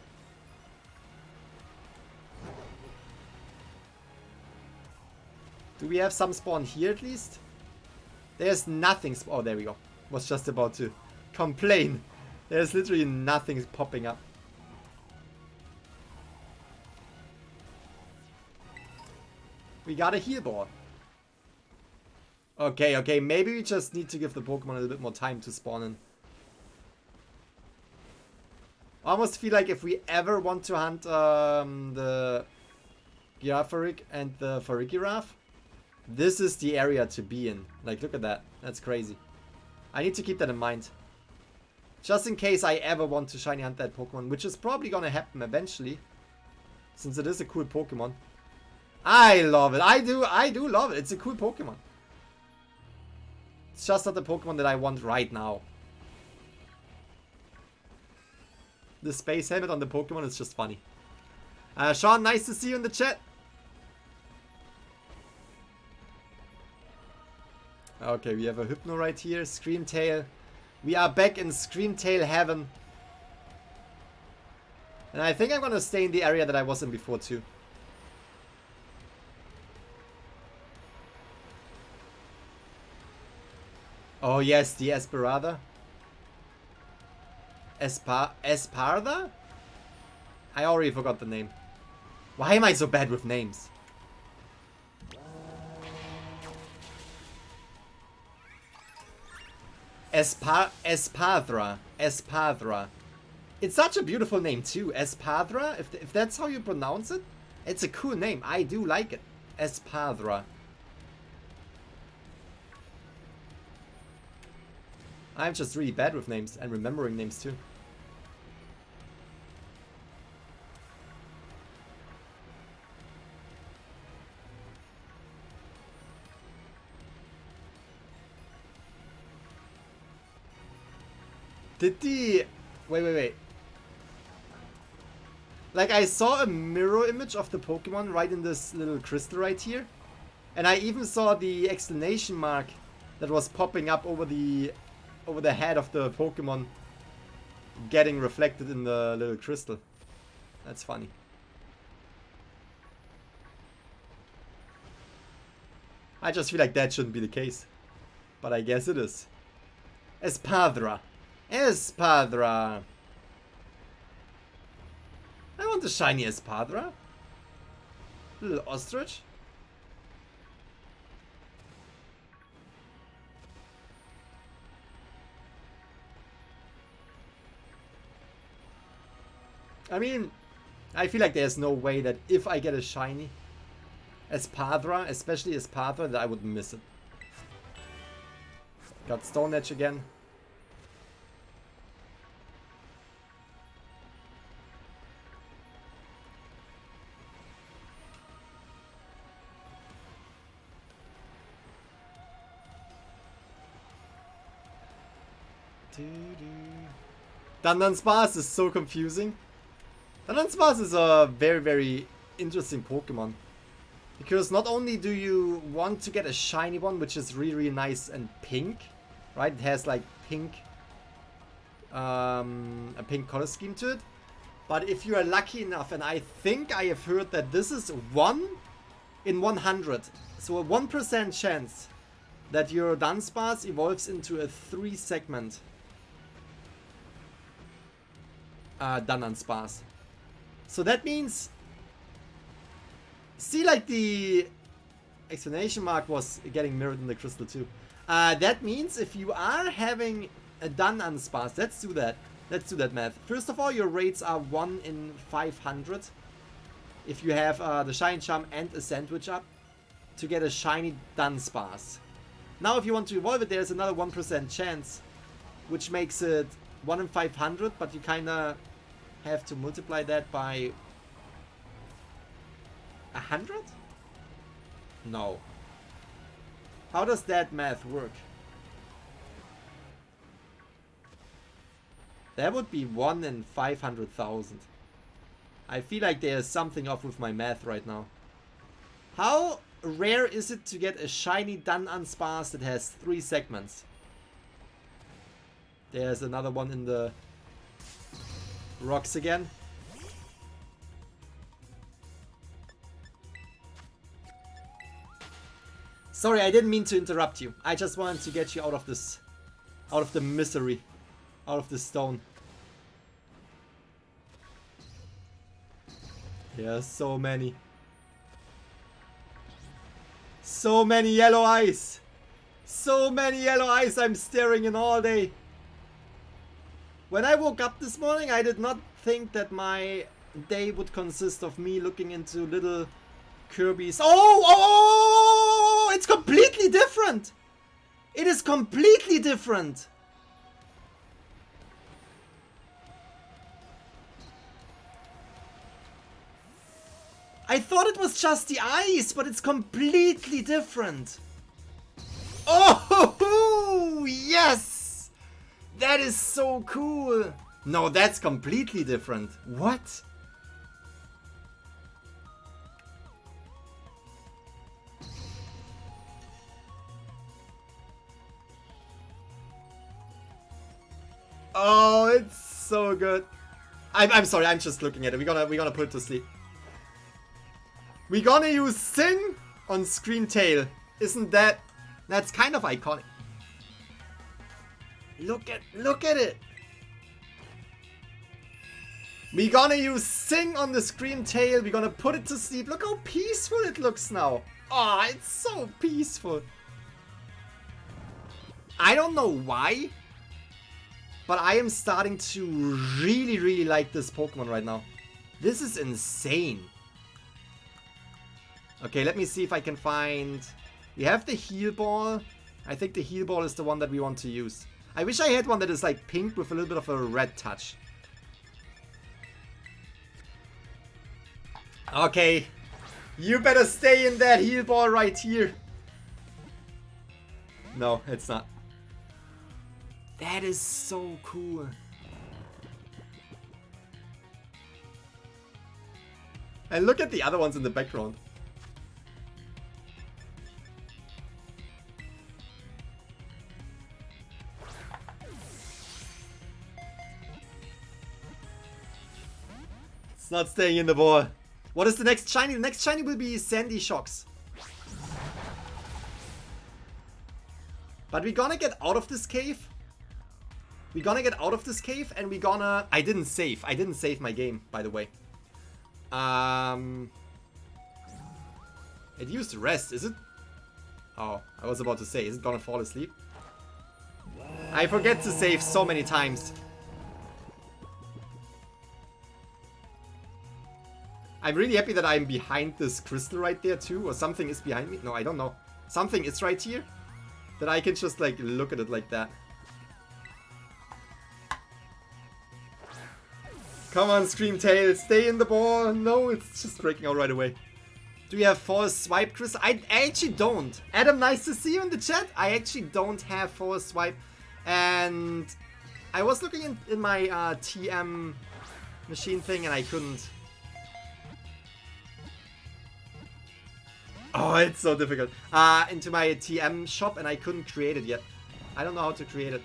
Do we have some spawn here at least? There's nothing. Oh, there we go. Was just about to complain. There's literally nothing popping up. We got a heal ball. Okay, maybe we just need to give the Pokemon a little bit more time to spawn in. I almost feel like if we ever want to hunt the Girafarig and the Farigiraf, this is the area to be in. Like, look at that. That's crazy. I need to keep that in mind. Just in case I ever want to shiny hunt that Pokemon, which is probably gonna happen eventually. Since it is a cool Pokemon. I love it. I do love it. It's a cool Pokemon. It's just not the Pokemon that I want right now. The space helmet on the Pokemon is just funny. Sean, nice to see you in the chat. Okay, we have a Hypno right here. Screamtail. We are back in Screamtail heaven. And I think I'm gonna stay in the area that I was in before too. Oh yes, the Esperada. Esparda? I already forgot the name. Why am I so bad with names? Espadra. Espadra. It's such a beautiful name too. Espadra, if that's how you pronounce it. It's a cool name. I do like it. Espadra. I'm just really bad with names and remembering names too. Did the... Wait. Like, I saw a mirror image of the Pokemon right in this little crystal right here. And I even saw the exclamation mark that was popping up over the head of the Pokemon getting reflected in the little crystal. That's funny. I just feel like that shouldn't be the case. But I guess it is. Espadra. Espadra. I want a shiny Espadra. Little ostrich. I mean, I feel like there's no way that if I get a shiny Espadra, especially Espadra, that I would miss it. Got Stone Edge again. Dunsparce is so confusing. Dunsparce is a very, very interesting Pokemon. Because not only do you want to get a shiny one, which is really, really nice and pink, right? It has like pink, a pink color scheme to it. But if you are lucky enough, and I think I have heard that this is 1 in 100. So a 1% chance that your Dunsparce evolves into a 3-segment Dunsparce. So that means, see, like the exclamation mark was getting mirrored in the crystal too. That means if you are having a Dunsparce, let's do that. Let's do that math. First of all, your rates are 1 in 500. If you have the Shiny Charm and a Sandwich up to get a shiny Dunsparce. Now if you want to evolve it, there's another 1% chance, which makes it 1 in 500, but you kinda have to multiply that by 100? No. How does that math work? That would be 1 in 500,000. I feel like there's something off with my math right now. How rare is it to get a shiny Dunsparce that has 3 segments? There's another one in the rocks again. Sorry, I didn't mean to interrupt you. I just wanted to get you out of this, out of the misery, out of the stone. Yeah, so many. So many yellow eyes. So many yellow eyes I'm staring in all day. When I woke up this morning, I did not think that my day would consist of me looking into little Kirby's. Oh, it's completely different. It is completely different. I thought it was just the eyes, but it's completely different. Oh, yes! That is so cool. No, that's completely different. What? Oh, it's so good. I'm sorry, I'm just looking at it. We're gonna put it to sleep. We're gonna use Sing on Scream Tail. Isn't that's kind of iconic. Look at it. We're gonna use Sing on the Scream Tail. We're gonna put it to sleep. Look how peaceful it looks now. Oh, it's so peaceful. I don't know why, but I am starting to really like this Pokemon right now. This is insane. Okay, let me see if I can find... We have the Heal Ball. I think the Heal Ball is the one that we want to use. I wish I had one that is like pink with a little bit of a red touch. Okay. You better stay in that Heal Ball right here. No, it's not. That is so cool. And look at the other ones in the background. It's not staying in the ball. What is the next shiny? The next shiny will be Sandy Shocks. But we're gonna get out of this cave. We're gonna get out of this cave and we're gonna... I didn't save my game, by the way. It used rest, is it? Oh, I was about to say, is it gonna fall asleep? I forget to save so many times. I'm really happy that I'm behind this crystal right there too, or something is behind me. No, I don't know. Something is right here that I can just like look at it like that. Come on, Scream Tail, stay in the ball. No, it's just breaking out right away. Do we have Force Swipe, Chris? I actually don't. Adam, nice to see you in the chat. I actually don't have Force Swipe. And I was looking in my TM machine thing and I couldn't. Oh, it's so difficult. Into my TM shop and I couldn't create it yet. I don't know how to create it.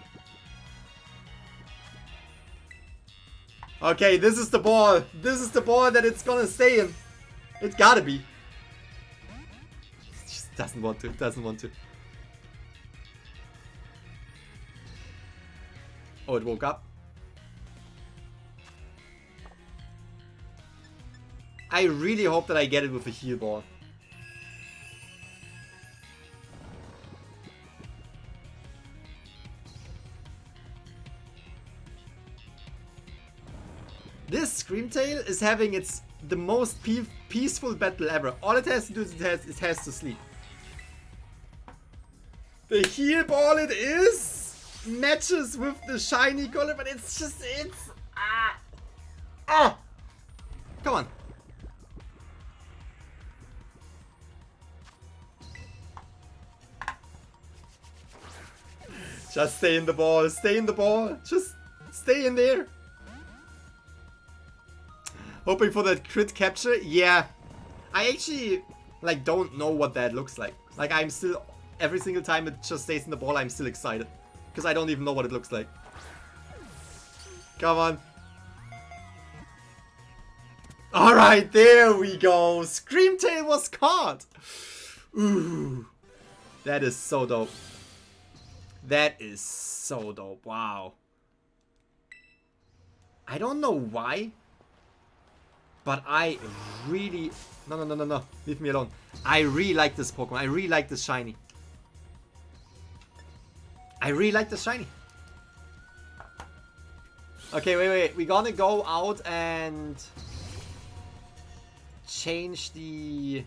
Okay, this is the ball. This is the ball that it's gonna stay in. It gotta be. It just doesn't want to. It doesn't want to. Oh, it woke up. I really hope that I get it with a heal ball. This Scream Tail is having the most peaceful battle ever. All it has to do is it has to sleep. The heal ball it is matches with the shiny color, but it's just come on. Just stay in the ball. Stay in the ball. Just stay in there. Hoping for that crit capture? Yeah. I actually, like, don't know what that looks like. Like, I'm still, every single time it just stays in the ball, I'm still excited. Because I don't even know what it looks like. Come on. Alright, there we go. Scream Tail was caught. Ooh. That is so dope. That is so dope. Wow. I don't know why. But I really... No, no, no, no, no. Leave me alone. I really like this Pokemon. I really like this shiny. I really like this shiny. Okay, wait, wait. We're gonna go out and change the...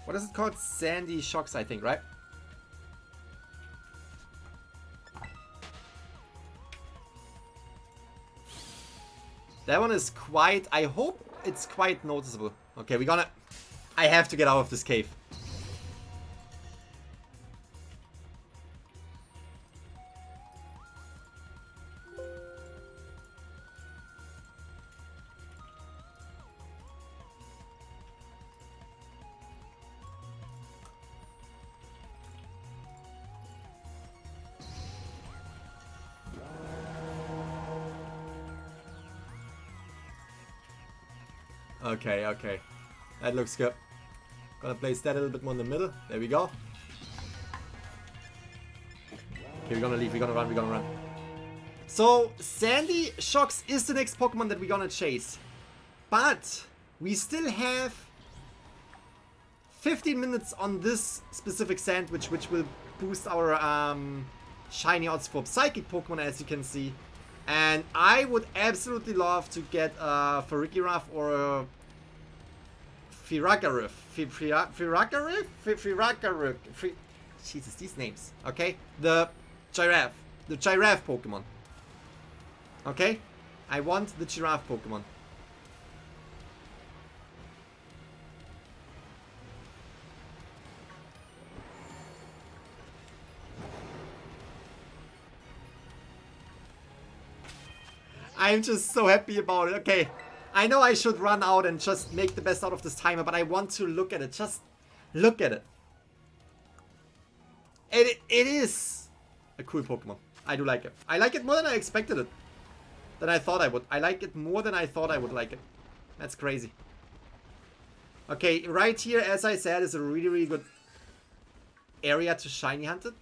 What is it called? Sandy Shocks, I think, right? That one is quite... I hope it's quite noticeable. Okay, we're gonna... I have to get out of this cave. Okay, okay. That looks good. Gonna place that a little bit more in the middle. There we go. Okay, we're gonna leave. We're gonna run. We're gonna run. So, Sandy Shocks is the next Pokemon that we're gonna chase. But we still have 15 minutes on this specific sandwich, which will boost our shiny odds for Psychic Pokemon, as you can see. And I would absolutely love to get a Farigiraf or a Firagarif. Firagarif? Jesus, these names. Okay? The Giraffe. The Giraffe Pokemon. Okay? I want the Giraffe Pokemon. I'm just so happy about it. Okay, I know I should run out and just make the best out of this timer, but I want to look at it. Just look at it. It is a cool Pokemon. I do like it. I like it more than I expected it. Than I thought I would. I like it more than I thought I would like it. That's crazy. Okay, right here, as I said, is a really, really good area to shiny hunt it.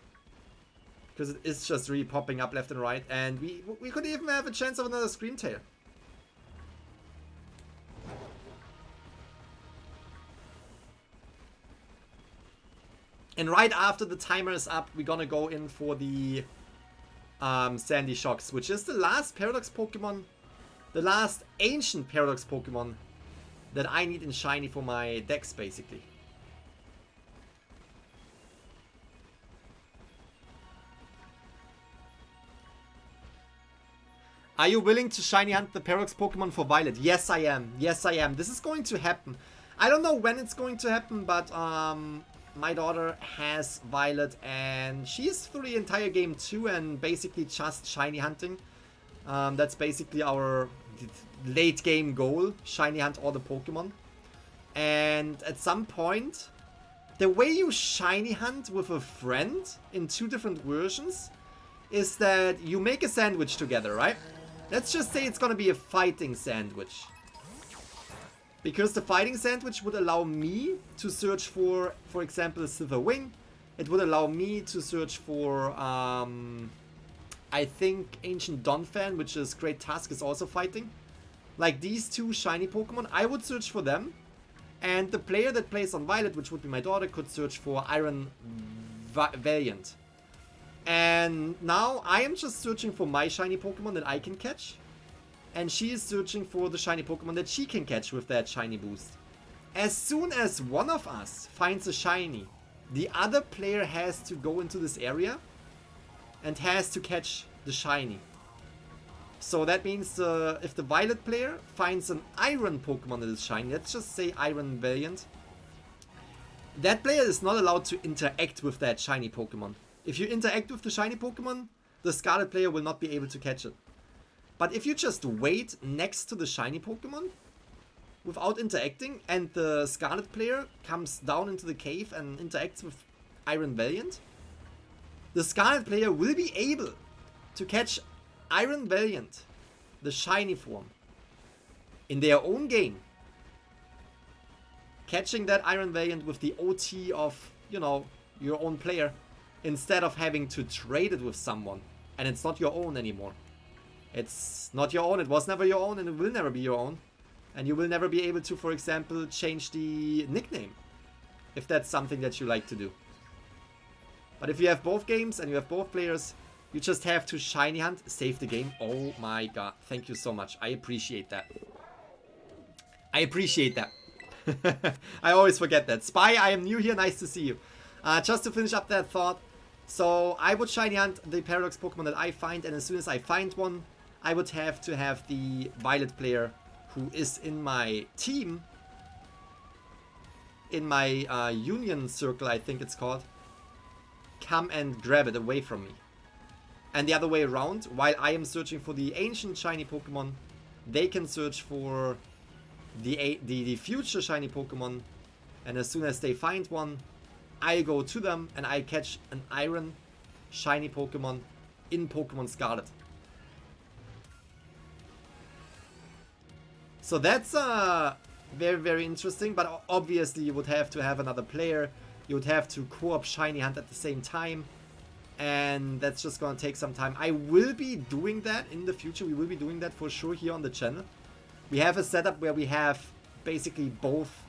Because it is just really popping up left and right. And we could even have a chance of another Screamtail. And right after the timer is up, we're gonna go in for the Sandy Shocks, which is the last Paradox Pokemon, the last ancient Paradox Pokemon that I need in shiny for my decks, basically. Are you willing to shiny hunt the Paradox Pokemon for Violet? Yes, I am. Yes, I am. This is going to happen. I don't know when it's going to happen, but my daughter has Violet and she's through the entire game too and basically just shiny hunting. That's basically our late game goal. Shiny hunt all the Pokemon. And at some point, the way you shiny hunt with a friend in two different versions is that you make a sandwich together, right? Let's just say it's gonna be a fighting sandwich. Because the fighting sandwich would allow me to search for example, a Slither Wing. It would allow me to search for, I think, Ancient Donphan, which is Great Tusk, is also fighting. Like these two shiny Pokemon, I would search for them. And the player that plays on Violet, which would be my daughter, could search for Iron Valiant. And now I am just searching for my shiny Pokemon that I can catch. And she is searching for the shiny Pokemon that she can catch with that shiny boost. As soon as one of us finds a shiny, the other player has to go into this area and has to catch the shiny. So that means if the Violet player finds an Iron Pokemon that is shiny, let's just say Iron Valiant, that player is not allowed to interact with that shiny Pokemon. If you interact with the shiny Pokemon, the Scarlet player will not be able to catch it. But if you just wait next to the shiny Pokemon without interacting and the Scarlet player comes down into the cave and interacts with Iron Valiant, the Scarlet player will be able to catch Iron Valiant, the shiny form, in their own game. Catching that Iron Valiant with the OT of, you know, your own player, instead of having to trade it with someone. And it's not your own anymore. It's not your own, it was never your own, and it will never be your own. And you will never be able to, for example, change the nickname. If that's something that you like to do. But if you have both games and you have both players, you just have to shiny hunt, save the game. Oh my god. Thank you so much. I appreciate that. I appreciate that. I always forget that. Spy, I am new here. Nice to see you. Just to finish up that thought. So I would shiny hunt the Paradox Pokemon that I find. And as soon as I find one, I would have to have the Violet player who is in my team. In my Union Circle, I think it's called. Come and grab it away from me. And the other way around, while I am searching for the ancient shiny Pokemon, they can search for the future shiny Pokemon. And as soon as they find one, I go to them and I catch an iron shiny Pokemon in Pokemon Scarlet. So that's very, very interesting, but obviously you would have to have another player. You would have to co-op shiny hunt at the same time. And that's just gonna take some time. I will be doing that in the future. We will be doing that for sure here on the channel. We have a setup where we have basically both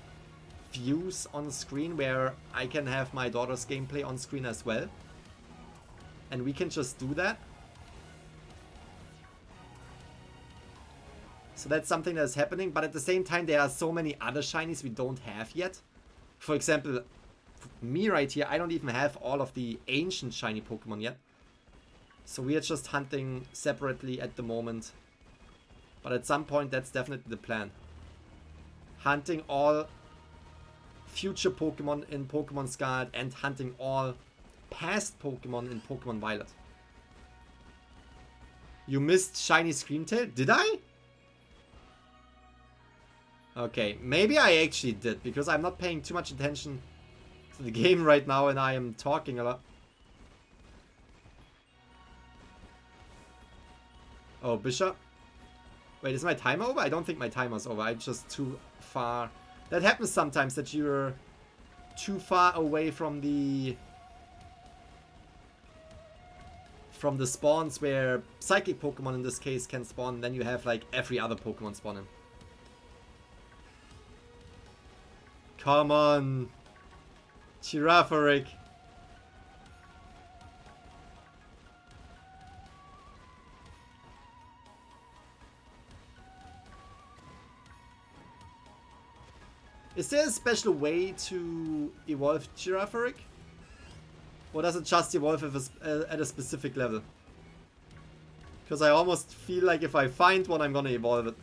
views on screen, where I can have my daughter's gameplay on screen as well. And we can just do that. So that's something that's happening. But at the same time, there are so many other shinies we don't have yet. For example, me right here, I don't even have all of the ancient shiny Pokemon yet. So we are just hunting separately at the moment. But at some point, that's definitely the plan. Hunting all future Pokemon in Pokemon Scarlet and hunting all past Pokemon in Pokemon Violet. You missed shiny Screamtail? Did I? Okay, maybe I actually did, because I'm not paying too much attention to the game right now and I am talking a lot. Oh, Bishop. Wait, is my timer over? I don't think my timer's over. I'm just too far. That happens sometimes, that you're too far away from the spawns where Psychic Pokemon in this case can spawn. Then you have like every other Pokemon spawning. Come on. Girafarig. Is there a special way to evolve Girafarig? Or does it just evolve if at a specific level? Because I almost feel like if I find one, I'm gonna evolve it.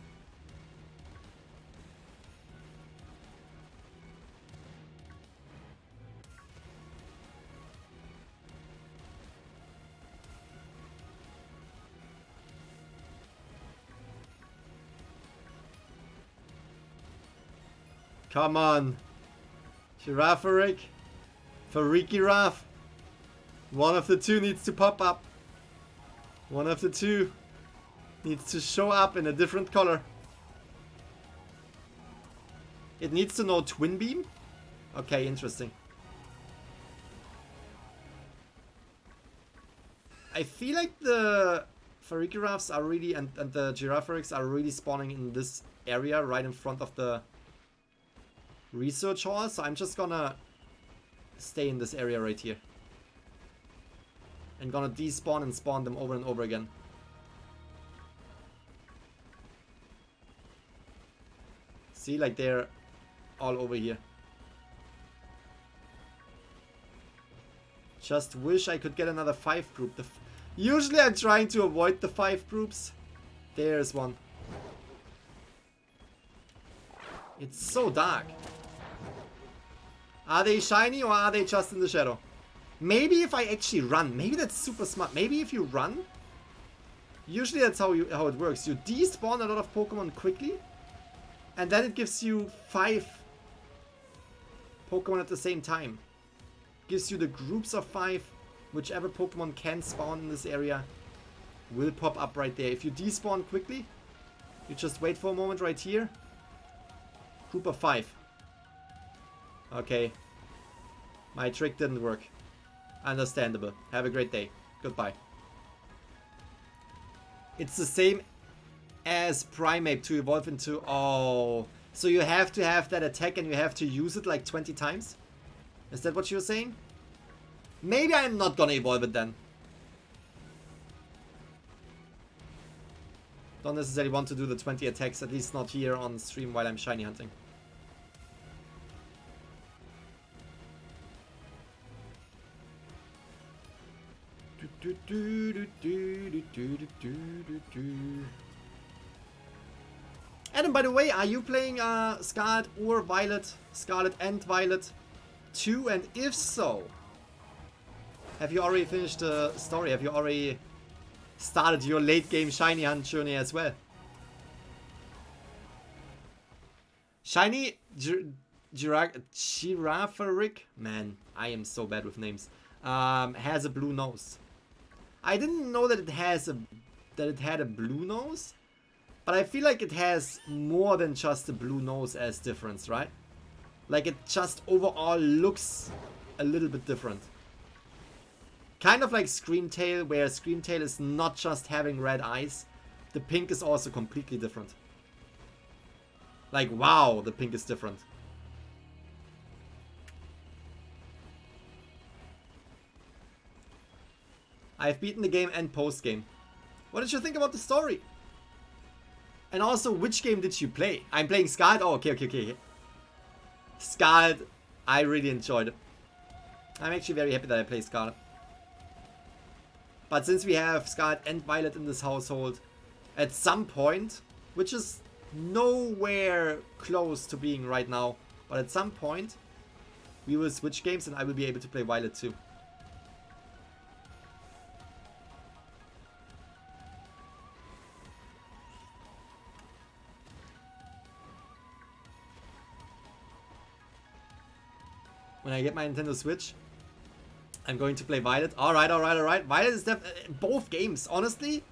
Come on. Girafarig. Farigiraf. One of the two needs to pop up. One of the two needs to show up in a different color. It needs to know Twin Beam? Okay, interesting. I feel like the Farigirafs are really, and the Girafarigs are really spawning in this area right in front of the research hall, so I'm just gonna stay in this area right here. And gonna despawn and spawn them over and over again. See, like they're all over here. Just wish I could get another 5 group. Usually I'm trying to avoid the 5 groups. There's one. It's so dark. Are they shiny or are they just in the shadow? Maybe if I actually run. Maybe that's super smart. Maybe if you run. Usually that's how it works. You despawn a lot of Pokemon quickly. And then it gives you 5 Pokemon at the same time. Gives you the groups of 5. Whichever Pokemon can spawn in this area will pop up right there. If you despawn quickly, you just wait for a moment right here. Group of 5. Okay. My trick didn't work. Understandable. Have a great day. Goodbye. It's the same as Primeape to evolve into... Oh, so you have to have that attack and you have to use it like 20 times? Is that what you're saying? Maybe I'm not gonna evolve it then. Don't necessarily want to do the 20 attacks, at least not here on stream while I'm shiny hunting. Adam, by the way, are you playing Scarlet or Violet? Scarlet and Violet 2? And if so, have you already finished the story? Have you already started your late game shiny hunt journey as well? Shiny Giraffaric? Man, I am so bad with names. Has a blue nose. I didn't know that it had a blue nose, but I feel like it has more than just a blue nose as difference, right? Like it just overall looks a little bit different. Kind of like Screamtail, where Screamtail is not just having red eyes. The pink is also completely different. Like, wow, the pink is different. I've beaten the game and post-game. What did you think about the story? And also, which game did you play? I'm playing Scarlet. Oh, okay. Scarlet, I really enjoyed it. I'm actually very happy that I play Scarlet. But since we have Scarlet and Violet in this household, at some point, which is nowhere close to being right now, but at some point, we will switch games and I will be able to play Violet too. When I get my Nintendo Switch, I'm going to play Violet. Alright. Violet is both games, honestly.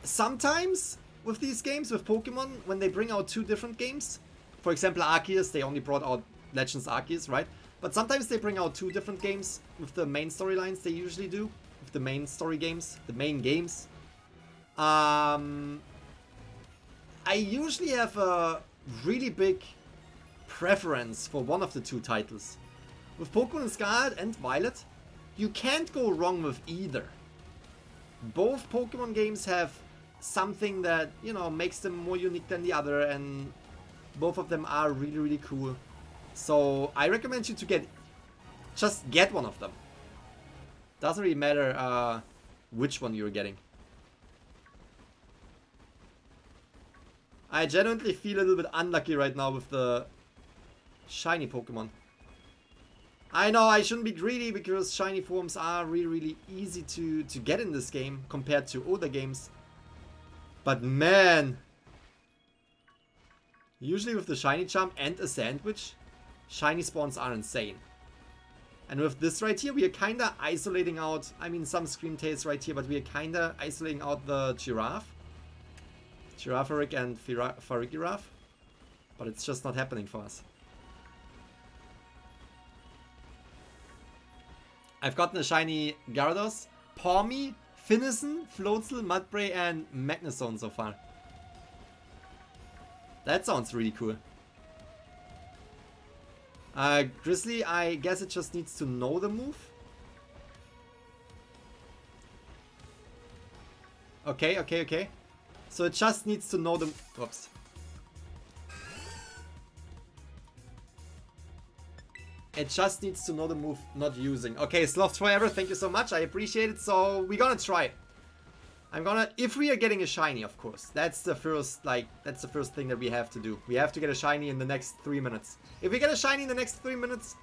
Sometimes with these games, with Pokemon, when they bring out two different games, for example Arceus, they only brought out Legends Arceus, right? But sometimes they bring out two different games with the main storylines they usually do. With the main story games, the main games. I usually have a really big preference for one of the two titles. With Pokemon Scarlet and Violet, you can't go wrong with either. Both Pokemon games have something that, you know, makes them more unique than the other, and both of them are really, really cool. So I recommend you to just get one of them. Doesn't really matter which one you're getting. I genuinely feel a little bit unlucky right now with the shiny Pokemon. I know I shouldn't be greedy because shiny forms are really, really easy to get in this game compared to older games. But man, usually with the shiny jump and a sandwich, shiny spawns are insane. And with this right here, we are kinda isolating out, I mean some Screamtails right here, but we are kinda isolating out the Giraffe. Giraffaric and Farigiraf. But it's just not happening for us. I've gotten a shiny Gyarados, Pawmi, Finnison, Floatzel, Mudbray, and Magnezone so far. That sounds really cool. Grizzly, I guess it just needs to know the move. Okay. So it just needs to know the... Whoops. It just needs to know the move not using. Okay, Sloth Forever, thank you so much. I appreciate it. So we're gonna try it. If we are getting a shiny, of course. That's the first thing that we have to do. We have to get a shiny in the next 3 minutes. If we get a shiny in the next 3 minutes,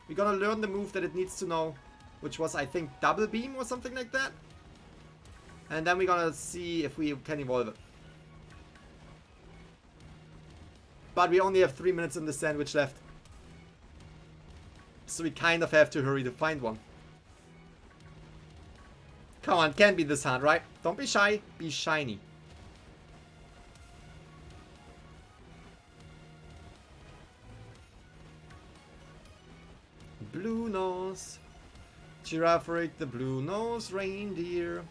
we're gonna learn the move that it needs to know, which was, I think, Double Beam or something like that. And then we're gonna see if we can evolve it. But we only have 3 minutes in the sandwich left. So we kind of have to hurry to find one. Come on, can't be this hard, right? Don't be shy, be shiny. Blue nose. Giraffaric, the blue nose reindeer.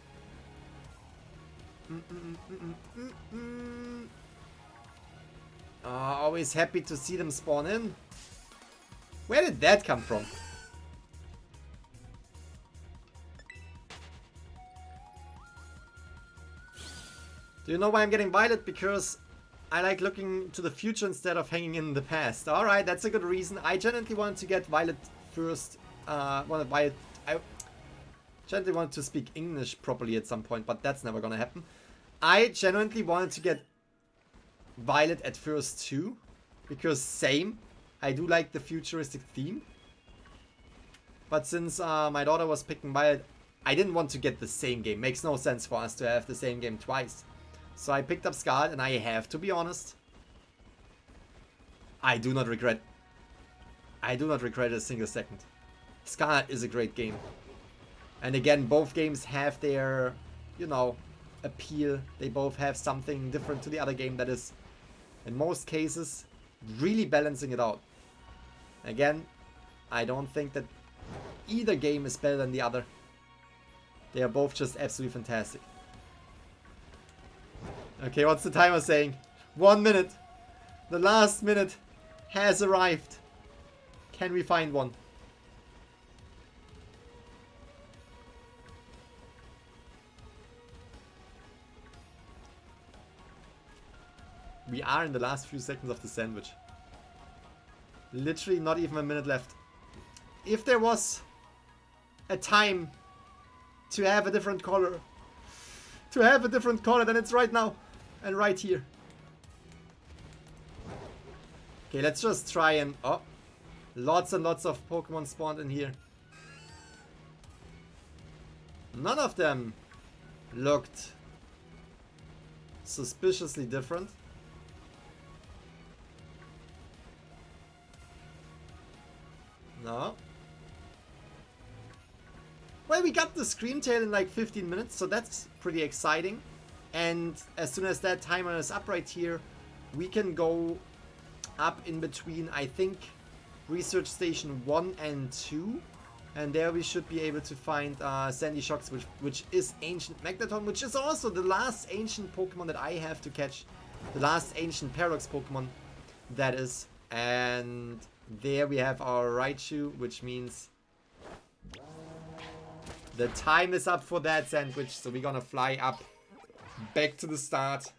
Always happy to see them spawn in. Where did that come from? Do you know why I'm getting Violet? Because I like looking to the future instead of hanging in the past. Alright, that's a good reason. I genuinely wanted to get Violet first. I genuinely wanted to speak English properly at some point, but that's never gonna happen. I genuinely wanted to get Violet at first too. Because same, I do like the futuristic theme. But since my daughter was picking Violet, I didn't want to get the same game. Makes no sense for us to have the same game twice. So I picked up Scarlet, and I have to be honest, I do not regret it a single second. Scarlet is a great game. And again, both games have their, you know, appeal. They both have something different to the other game that is, in most cases, really balancing it out. Again, I don't think that either game is better than the other. They are both just absolutely fantastic. Okay, what's the timer saying? 1 minute. The last minute has arrived. Can we find one? We are in the last few seconds of the sandwich. Literally not even a minute left. If there was a time to have a different color, then it's right now. And right here. Okay, let's just try and... Oh. Lots and lots of Pokemon spawned in here. None of them looked suspiciously different. No. Well, we got the Screamtail in like 15 minutes, so that's pretty exciting. And as soon as that timer is up right here, we can go up in between, I think, Research Station 1 and 2. And there we should be able to find Sandy Shocks, which is Ancient Magneton, which is also the last ancient Pokemon that I have to catch. The last ancient Paradox Pokemon, that is. And there we have our Raichu, which means the time is up for that sandwich. So we're gonna fly up. Back to the start.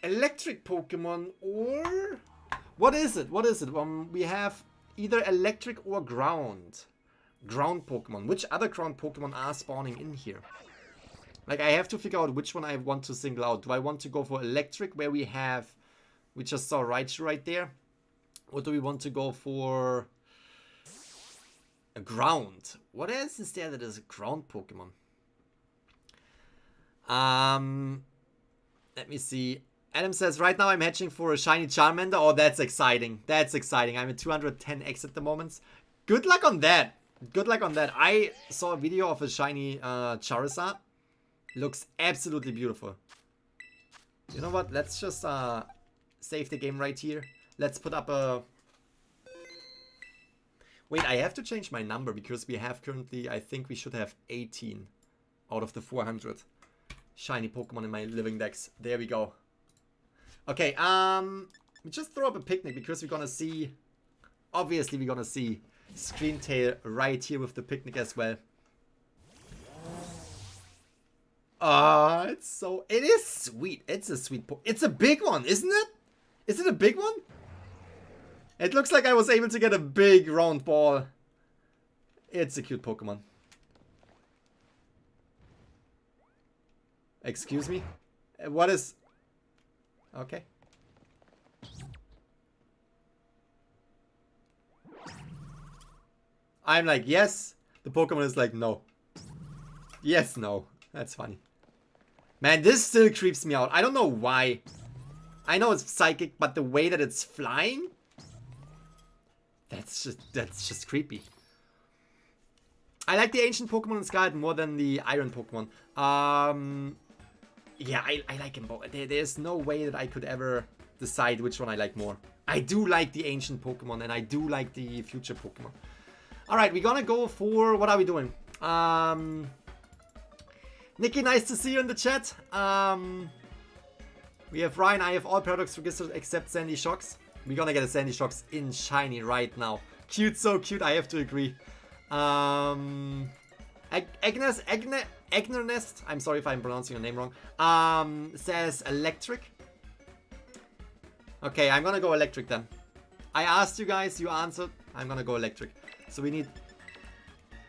Electric Pokemon or... What is it? What is it? We have either electric or ground. Ground Pokemon. Which other ground Pokemon are spawning in here? Like, I have to figure out which one I want to single out. Do I want to go for electric, where we just saw Raichu right there? Or do we want to go for a ground? What else is there that is a ground Pokemon? Let me see. Adam says, right now I'm hatching for a shiny Charmander. Oh, that's exciting. That's exciting. I'm at 210x at the moment. Good luck on that. Good luck on that. I saw a video of a shiny Charizard. Looks absolutely beautiful. You know what? Let's just save the game right here. Let's put up a... Wait, I have to change my number because we have currently, I think we should have 18 out of the 400. Shiny Pokemon in my living decks. There we go. Okay, we just throw up a picnic because we're gonna see... Obviously, we're gonna see Screamtail right here with the picnic as well. Ah, it's so... It is sweet. It's a sweet... It's a big one, isn't it? Is it a big one? It looks like I was able to get a big round ball. It's a cute Pokemon. Excuse me? What is... Okay. I'm like, yes. The Pokemon is like, no. Yes, no. That's funny. Man, this still creeps me out. I don't know why. I know it's psychic, but the way that it's flying... That's just creepy. I like the ancient Pokemon in Scarlet more than the iron Pokemon. Yeah, I like them both. There's no way that I could ever decide which one I like more. I do like the ancient Pokemon and I do like the future Pokemon. Alright, we're gonna go for... What are we doing? We're Nikki, nice to see you in the chat. We have Ryan. I have all products registered except Sandy Shocks. We're gonna get a Sandy Shocks in shiny right now. Cute, so cute. I have to agree. Agnernest, I'm sorry if I'm pronouncing your name wrong, says electric. Okay, I'm gonna go electric then. I asked you guys, you answered. I'm gonna go electric. So we need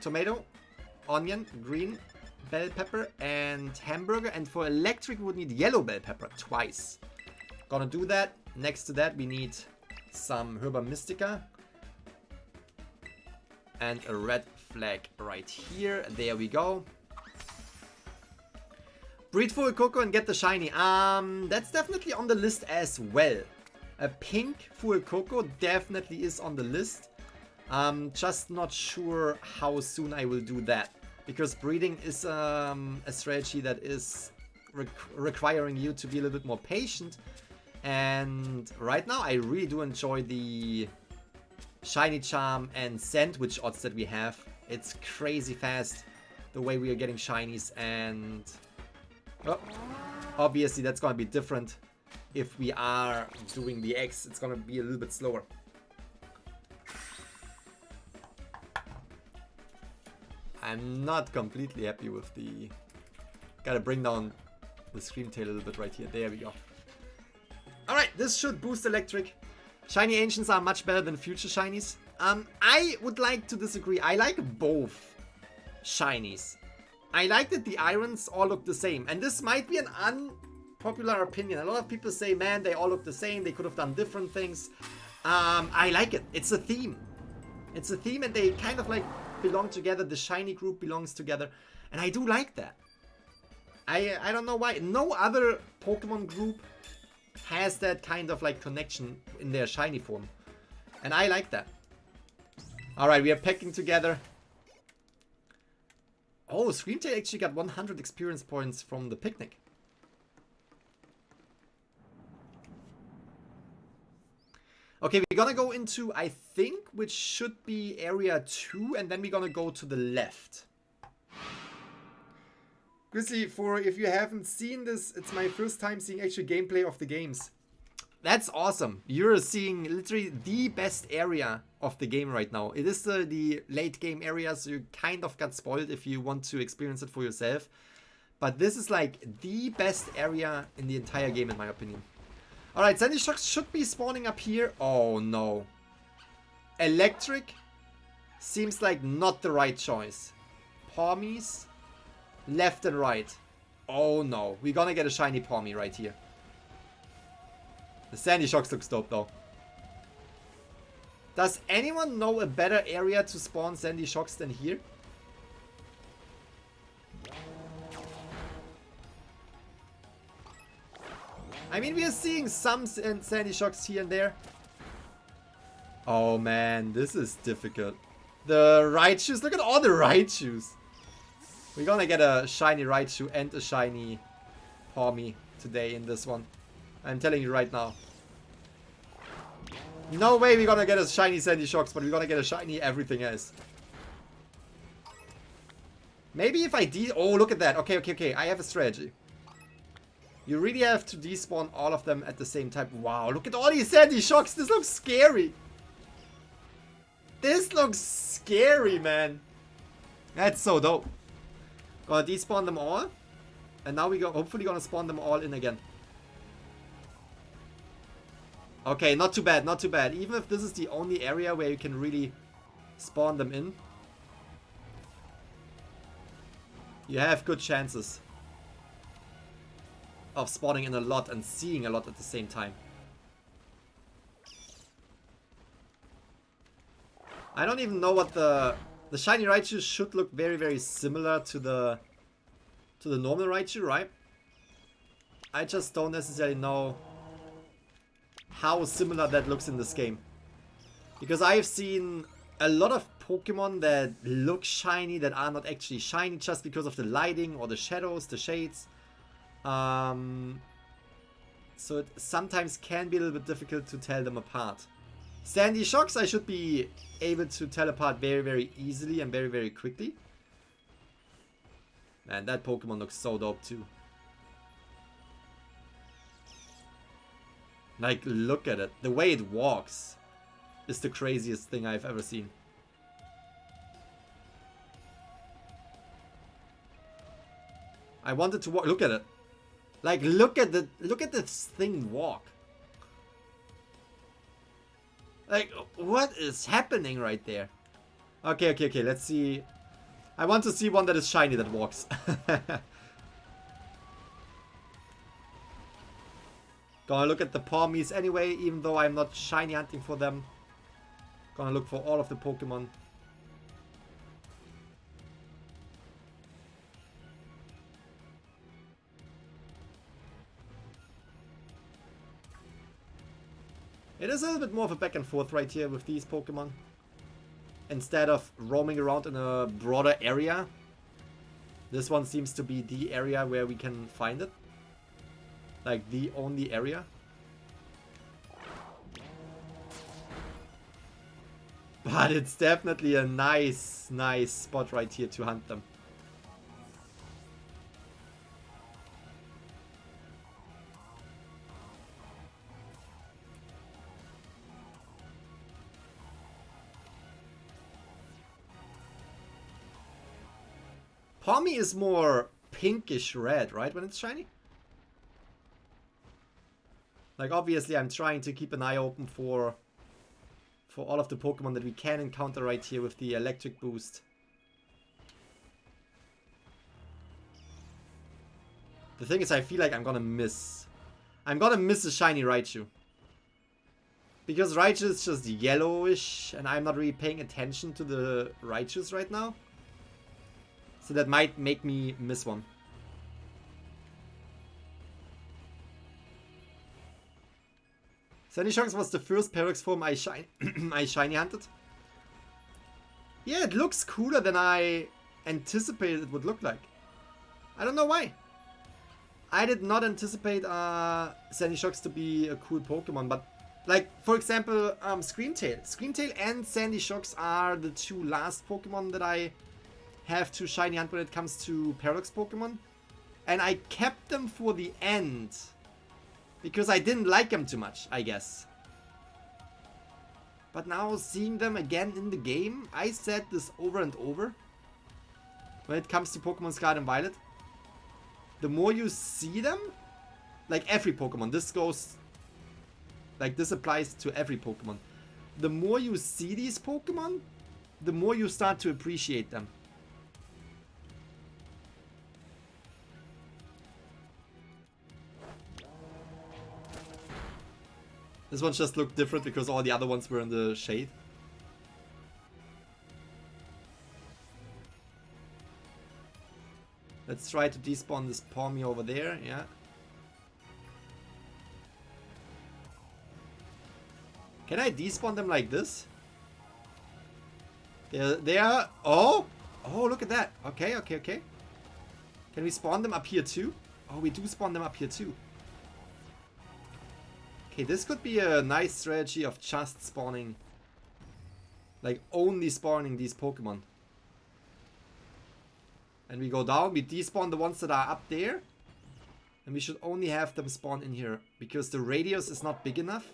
tomato, onion, green bell pepper, and hamburger. And for electric, we would need yellow bell pepper twice. Gonna do that. Next to that, we need some Herba Mystica. And a red flag right here. There we go. Breed full cocoa and get the shiny. That's definitely on the list as well. A pink full cocoa definitely is on the list. Just not sure how soon I will do that. Because breeding is a strategy that is requiring you to be a little bit more patient. And right now I really do enjoy the shiny charm and sandwich odds that we have. It's crazy fast the way we are getting shinies, and obviously that's gonna be different if we are doing the X. It's gonna be a little bit slower. I'm not completely happy with the... Gotta bring down the screen tail a little bit right here. There we go. Alright, this should boost electric. Shiny Ancients are much better than future shinies. I would like to disagree. I like both shinies. I like that the irons all look the same. And this might be an unpopular opinion. A lot of people say, man, they all look the same. They could have done different things. I like it. It's a theme. It's a theme, and they kind of like belong together. The shiny group belongs together. And I do like that. I don't know why. No other Pokemon group has that kind of like connection in their shiny form. And I like that. Alright, we are packing together. Oh, Screamtail actually got 100 experience points from the picnic. Okay, we're gonna go into, I think, which should be area 2, and then we're gonna go to the left. Grizzly, if you haven't seen this, it's my first time seeing actual gameplay of the games. That's awesome. You're seeing literally the best area of the game right now. It is the late game area, so you kind of got spoiled if you want to experience it for yourself. But this is like the best area in the entire game, in my opinion. Alright, Sandy Shocks should be spawning up here. Oh no. Electric seems like not the right choice. Pawmies, left and right. Oh no, we're gonna get a shiny Pawmi right here. The Sandy Shocks looks dope though. Does anyone know a better area to spawn Sandy Shocks than here? I mean, we are seeing some Sandy Shocks here and there. Oh man, this is difficult. The Raichus, look at all the Raichus. We're gonna get a shiny Raichu and a shiny Pawmi today in this one. I'm telling you right now. No way we're gonna get a shiny Sandy Shocks, but we're gonna get a shiny everything else. Maybe if I oh, look at that. Okay. I have a strategy. You really have to despawn all of them at the same time. Wow, look at all these Sandy Shocks. This looks scary. This looks scary, man. That's so dope. Gonna despawn them all. And now we go, hopefully gonna spawn them all in again. Okay, not too bad, not too bad. Even if this is the only area where you can really spawn them in, you have good chances of spawning in a lot and seeing a lot at the same time. I don't even know what the shiny Raichu should look very, very similar to the normal Raichu, right? I just don't necessarily know how similar that looks in this game. Because I've seen a lot of Pokemon that look shiny that are not actually shiny just because of the lighting or the shadows, the shades. So it sometimes can be a little bit difficult to tell them apart. Sandy Shocks I should be able to tell apart very, very easily and very, very quickly. Man, that Pokemon looks so dope too. Like, look at it. The way it walks is the craziest thing I've ever seen. I wanted to walk. Look at it. Like, look at this thing walk. Like, what is happening right there? Okay, let's see. I want to see one that is shiny that walks. Gonna look at the Pawmies anyway, even though I'm not shiny hunting for them. Gonna look for all of the Pokemon. It is a little bit more of a back and forth right here with these Pokemon. Instead of roaming around in a broader area, this one seems to be the area where we can find it. Like, the only area. But it's definitely a nice spot right here to hunt them. Pawmi is more pinkish red, right, when it's shiny? Like, obviously I'm trying to keep an eye open for all of the Pokemon that we can encounter right here with the electric boost. The thing is, I feel like I'm gonna miss a shiny Raichu. Because Raichu is just yellowish and I'm not really paying attention to the Raichus right now. So that might make me miss one. Sandyshox was the first Paradox form I shiny hunted. Yeah, it looks cooler than I anticipated it would look like. I don't know why. I did not anticipate Sandyshox to be a cool Pokemon, but like, for example, Screamtail. Screamtail and Sandyshox are the two last Pokemon that I have to shiny hunt when it comes to Paradox Pokemon. And I kept them for the end. Because I didn't like them too much, I guess. But now seeing them again in the game, I said this over and over. When it comes to Pokemon Scarlet and Violet. The more you see them, like every Pokemon, this goes, like this applies to every Pokemon. The more you see these Pokemon, the more you start to appreciate them. This one just looked different because all the other ones were in the shade. Let's try to despawn this Pawmi over there, yeah. Can I despawn them like this? They are... Oh! Oh, look at that. Okay. Can we spawn them up here too? Oh, we do spawn them up here too. Okay, this could be a nice strategy of just spawning. Like, only spawning these Pokemon. And we go down, we despawn the ones that are up there. And we should only have them spawn in here. Because the radius is not big enough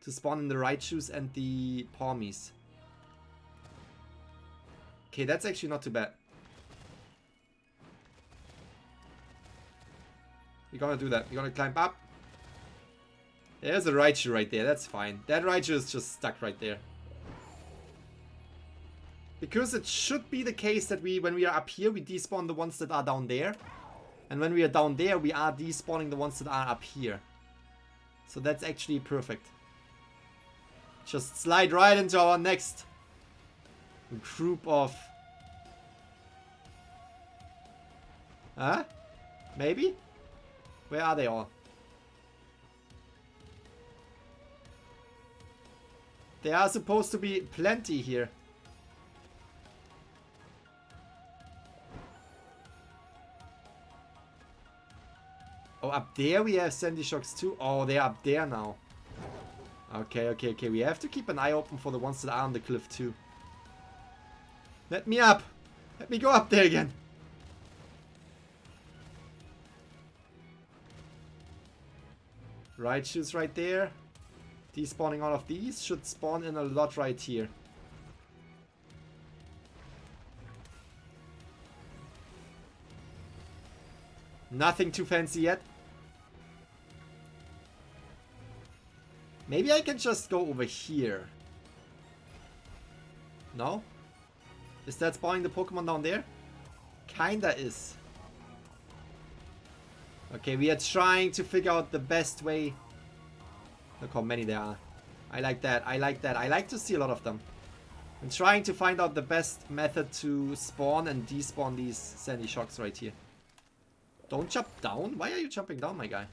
to spawn in the Raichus and the Pawmis. Okay, that's actually not too bad. We're gonna do that. We're gonna climb up. There's a Raichu right there, that's fine. That Raichu is just stuck right there. Because it should be the case that when we are up here, we despawn the ones that are down there. And when we are down there, we are despawning the ones that are up here. So that's actually perfect. Just slide right into our next group of... Huh? Maybe? Where are they all? There are supposed to be plenty here. Oh, up there we have Sandyshox too. Oh, they're up there now. Okay. We have to keep an eye open for the ones that are on the cliff too. Let me up. Let me go up there again. Raichu's right there. Despawning all of these. Should spawn in a lot right here. Nothing too fancy yet. Maybe I can just go over here. No? Is that spawning the Pokemon down there? Kinda is. Okay, we are trying to figure out the best way. Look how many there are. I like that, I like that. I like to see a lot of them. I'm trying to find out the best method to spawn and despawn these Sandy Shocks right here. Don't jump down? Why are you jumping down, my guy?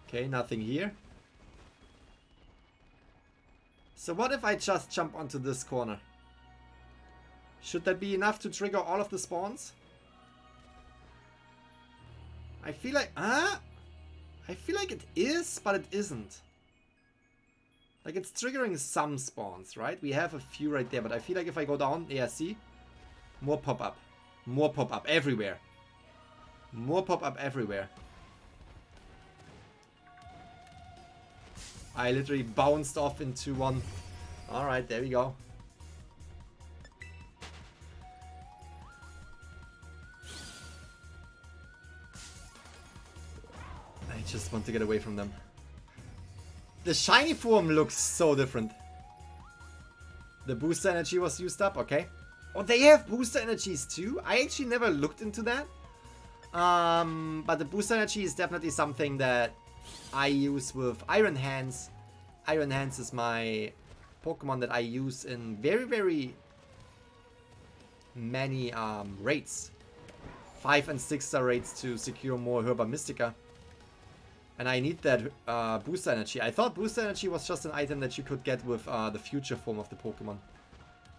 Okay, nothing here. So what if I just jump onto this corner? Should that be enough to trigger all of the spawns? I feel like... I feel like it is, but it isn't. Like, it's triggering some spawns, right? We have a few right there, but I feel like if I go down... Yeah, see? More pop-up. More pop-up everywhere. More pop-up everywhere. I literally bounced off into one. Alright, there we go. I just want to get away from them. The shiny form looks so different. The booster energy was used up, okay. Oh, they have booster energies too? I actually never looked into that. But the booster energy is definitely something that I use with Iron Hands. Iron Hands is my Pokemon that I use in very, very many raids. 5 and 6 star raids to secure more Herba Mystica. And I need that booster energy. I thought booster energy was just an item that you could get with the future form of the Pokemon.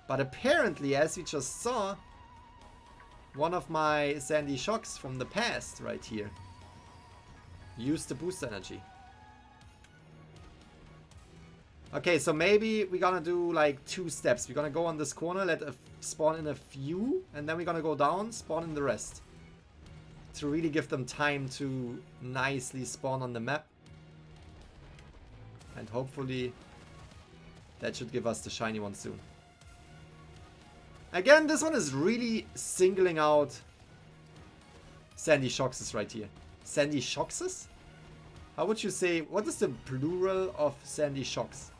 But apparently, as we just saw, one of my Sandy Shocks from the past right here used the booster energy. Okay, so maybe we're gonna do like 2 steps. We're gonna go on this corner, let spawn in a few, and then we're gonna go down, spawn in the rest. To really give them time to nicely spawn on the map. And hopefully that should give us the shiny one soon. Again, this one is really singling out Sandy Shockses right here. Sandy Shockses? How would you say, what is the plural of Sandy Shocks?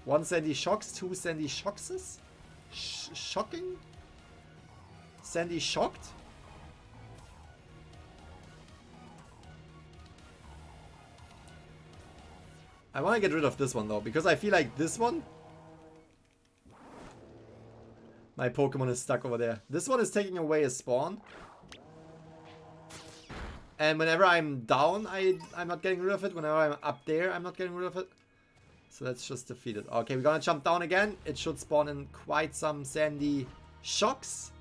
1 Sandy Shocks, 2 Sandy Shockses? Shocking? Sandy Shocked? I want to get rid of this one though, because I feel like this one... My Pokemon is stuck over there. This one is taking away a spawn. And whenever I'm down, I'm not getting rid of it. Whenever I'm up there, I'm not getting rid of it. So let's just defeat it. Okay, we're gonna jump down again. It should spawn in quite some Sandy Shocks.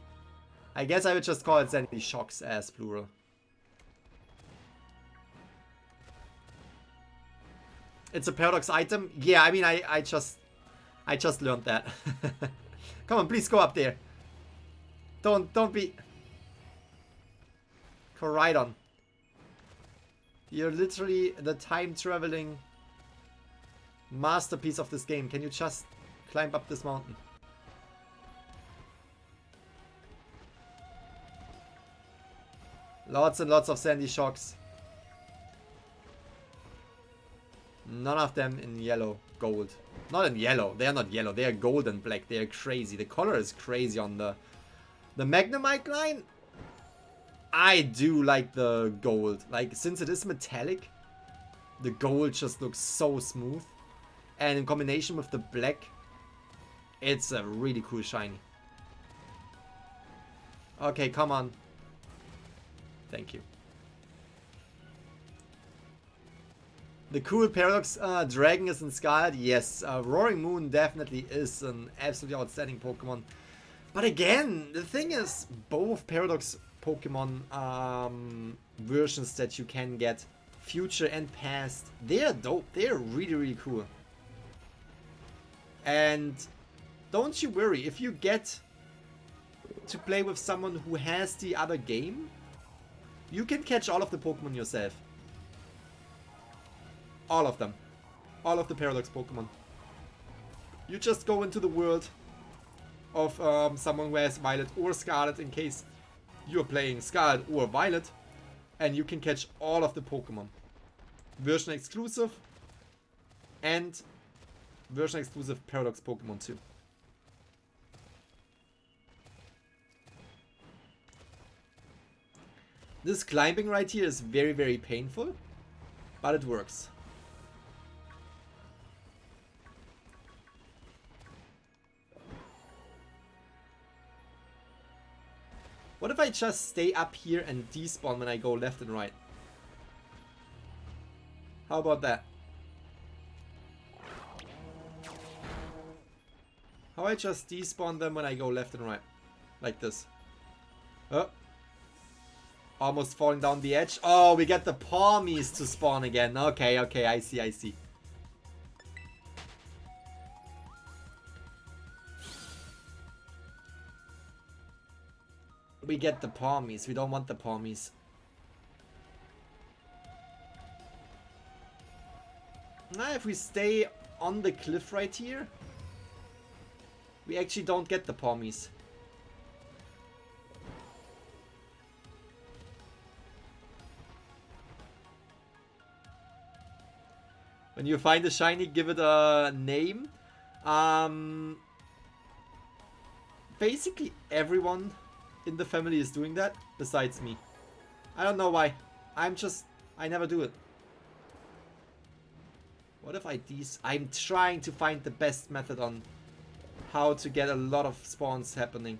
I guess I would just call it Sandy Shocks as plural. It's a Paradox item? Yeah, I mean, I just learned that. Come on, please go up there. Don't be... Coridon. You're literally the time-traveling masterpiece of this game. Can you just climb up this mountain? Lots and lots of Sandy Shocks. None of them in yellow, gold. Not in yellow. They are not yellow. They are gold and black. They are crazy. The color is crazy on the Magnemite line. I do like the gold. Like, since it is metallic, the gold just looks so smooth. And in combination with the black, it's a really cool shiny. Okay, come on. Thank you. The cool Paradox Dragon is in Scarlet. Yes, Roaring Moon definitely is an absolutely outstanding Pokemon. But again, the thing is, both Paradox Pokemon versions that you can get future and past. They're dope. They're really, really cool. And don't you worry, if you get to play with someone who has the other game, you can catch all of the Pokemon yourself. All of them. All of the Paradox Pokemon. You just go into the world of someone who has Violet or Scarlet in case you're playing Scarlet or Violet, and you can catch all of the Pokemon. Version exclusive and version exclusive Paradox Pokemon too. This climbing right here is very, very painful, but it works. What if I just stay up here and despawn when I go left and right? How about that? How I just despawn them when I go left and right? Like this. Oh. Almost falling down the edge. Oh, we get the Palmies to spawn again. Okay, okay, I see, I see. We get the Palmies. We don't want the Palmies. Now, if we stay on the cliff right here, we actually don't get the Palmies. When you find a shiny, give it a name. Basically everyone in the family is doing that, besides me. I don't know why. I never do it. What if I'm trying to find the best method on how to get a lot of spawns happening.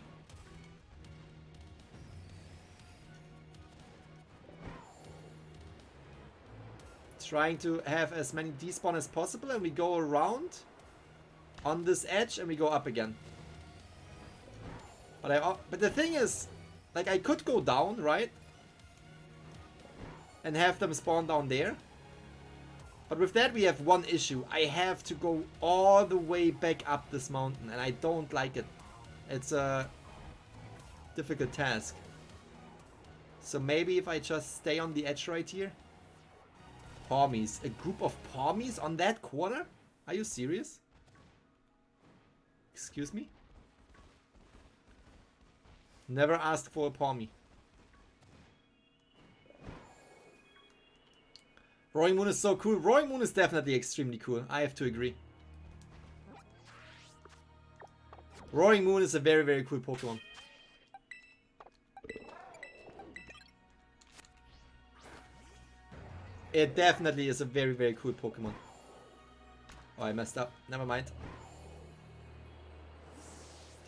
Trying to have as many despawn as possible, and we go around on this edge and we go up again. But the thing is, like, I could go down, right? And have them spawn down there. But with that we have one issue. I have to go all the way back up this mountain, and I don't like it. It's a difficult task. So maybe if I just stay on the edge right here. Palmies. A group of Palmies on that corner? Are you serious? Excuse me? Never asked for a Palmy. Roaring Moon is so cool. Roaring Moon is definitely extremely cool. I have to agree. Roaring Moon is a very, very cool Pokemon. It definitely is a very, very cool Pokemon. Oh, I messed up. Never mind.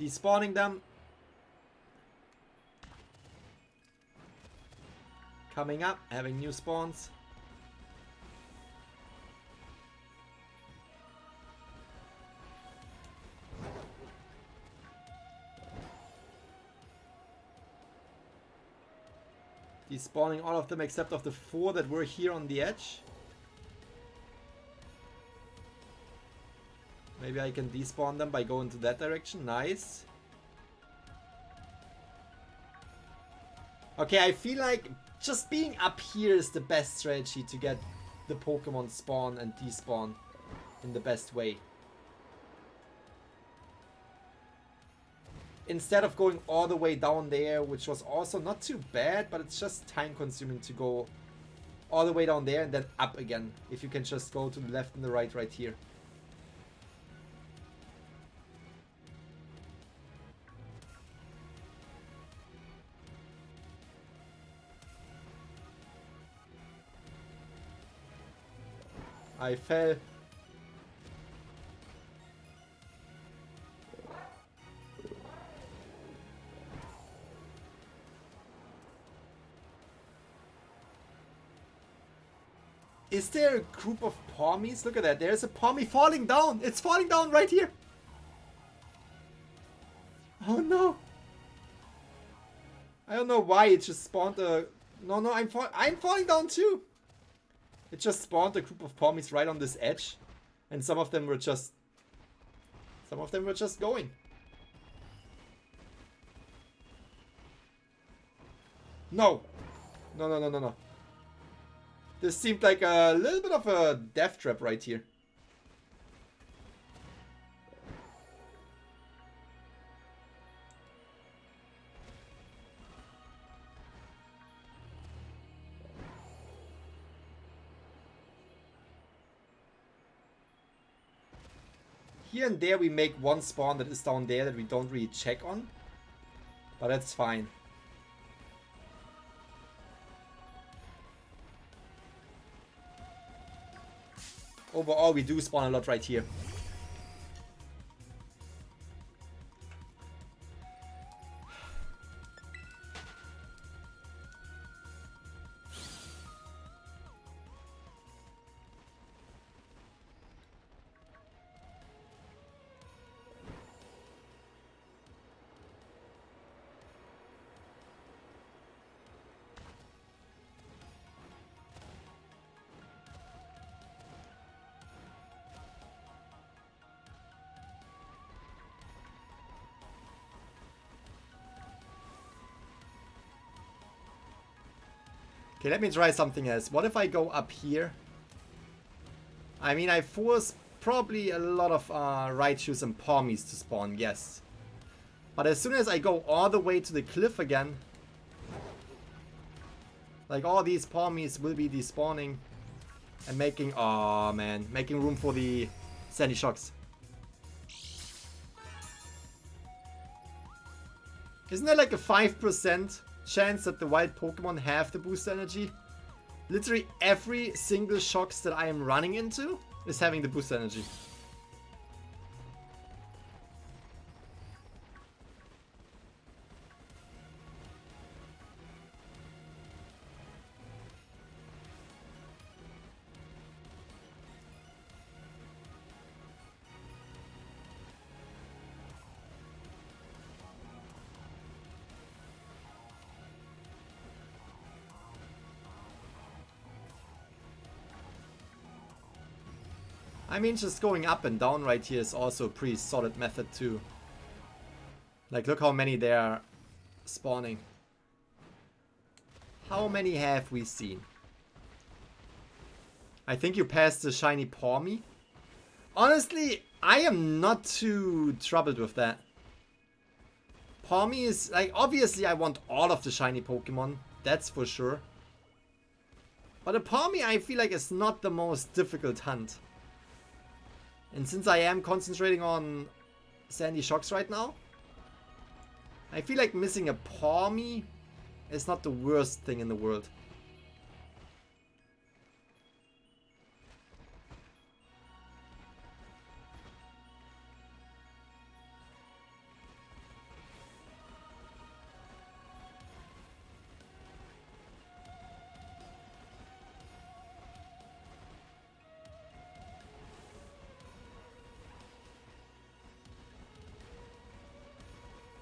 Despawning them. Coming up, having new spawns. Despawning all of them except of the 4 that were here on the edge. Maybe I can despawn them by going to that direction. Nice. Okay, I feel like just being up here is the best strategy to get the Pokemon spawn and despawn in the best way. Instead of going all the way down there, which was also not too bad, but it's just time consuming to go all the way down there and then up again. If you can just go to the left and the right here. I fell. Is there a group of Palmies? Look at that. There's a Palmy falling down. It's falling down right here. Oh no. I don't know why it just spawned a... No, I'm falling down too. It just spawned a group of Pommies right on this edge. And some of them were just going. No. No. This seemed like a little bit of a death trap right here. Here and there we make one spawn that is down there that we don't really check on. But that's fine. Overall, we do spawn a lot right here. Okay, let me try something else. What if I go up here? I mean, I force probably a lot of Raichus and Pommies to spawn, yes. But as soon as I go all the way to the cliff again, like all these Pommies will be despawning and making, oh man, making room for the Sandy Shocks. Isn't there like a 5% chance that the wild Pokemon have the boost energy? Literally every single Shocks that I am running into is having the boost energy. I mean, just going up and down right here is also a pretty solid method too. Like, look how many there are spawning. How many have we seen? I think you passed the shiny Pawmi. Honestly, I am not too troubled with that. Pawmi is, like, obviously I want all of the shiny Pokemon. That's for sure. But a Pawmi I feel like is not the most difficult hunt. And since I am concentrating on Sandy Shocks right now, I feel like missing a Pawmi is not the worst thing in the world.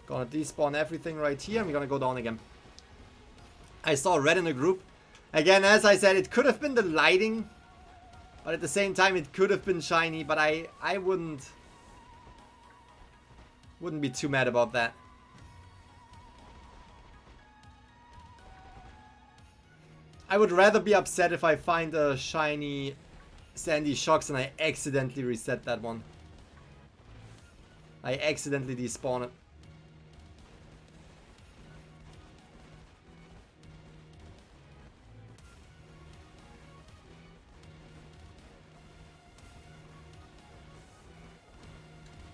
Gonna despawn everything right here and we're gonna go down again. I saw red in the group. Again, as I said, it could have been the lighting. But at the same time, it could have been shiny. But I wouldn't be too mad about that. I would rather be upset if I find a shiny Sandy Shocks and I accidentally reset that one. I accidentally despawn it.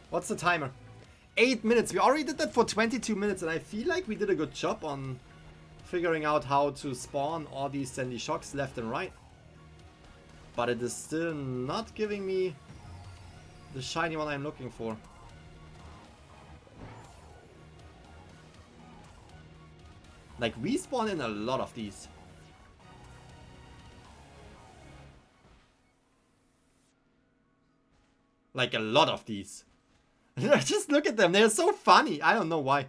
What's the timer? 8 minutes. We already did that for 22 minutes and I feel like we did a good job on figuring out how to spawn all these Sandy Shocks left and right. But it is still not giving me the shiny one I'm looking for. Like, we spawn in a lot of these. Like, a lot of these. Just look at them. They're so funny. I don't know why.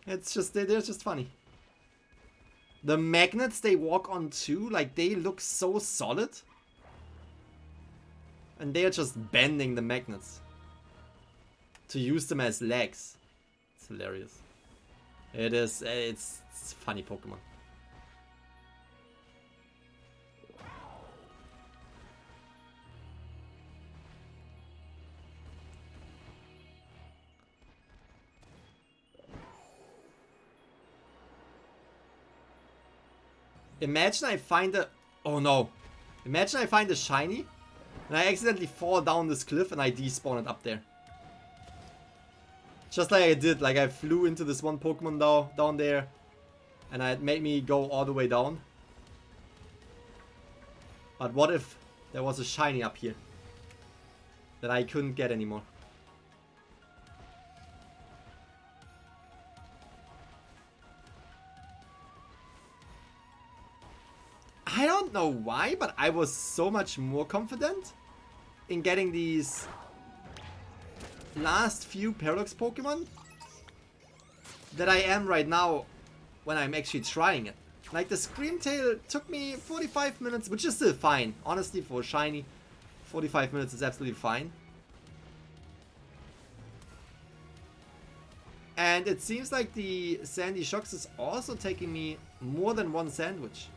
It's just, they're just funny. The magnets they walk on too, like they look so solid. And they are just bending the magnets to use them as legs. It's hilarious. It is, it's funny Pokemon. Imagine I find a... Oh no. Imagine I find a shiny and I accidentally fall down this cliff and I despawn it up there. Just like I did. Like I flew into this one Pokemon down there and it made me go all the way down. But what if there was a shiny up here that I couldn't get anymore? I don't know why, but I was so much more confident in getting these last few Paradox Pokemon that I am right now when I'm actually trying it. Like the Screamtail took me 45 minutes, which is still fine. Honestly, for a shiny, 45 minutes is absolutely fine. And it seems like the Sandy Shocks is also taking me more than one sandwich.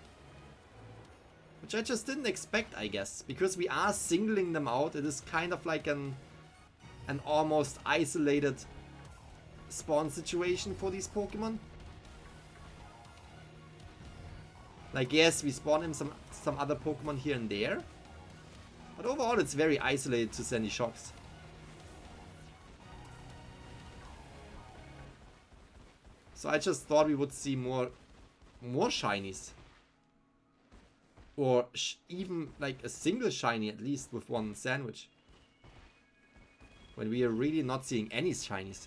Which I just didn't expect, I guess. Because we are singling them out. It is kind of like an almost isolated spawn situation for these Pokemon. Like, yes, we spawn in some other Pokemon here and there. But overall, it's very isolated to Sandy Shocks. So I just thought we would see more shinies. Or even like a single shiny at least with one sandwich. When we are really not seeing any shinies.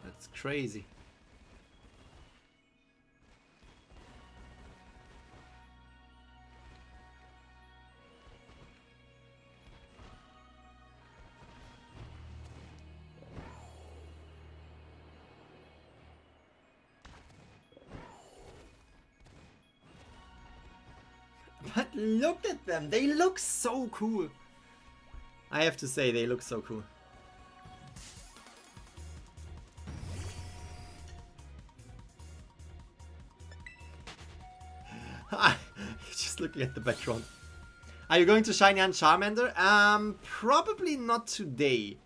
That's crazy. But look at them, they look so cool. I have to say, they look so cool. Just looking at the background. Are you going to Shiny Hunt Charmander? Probably not today.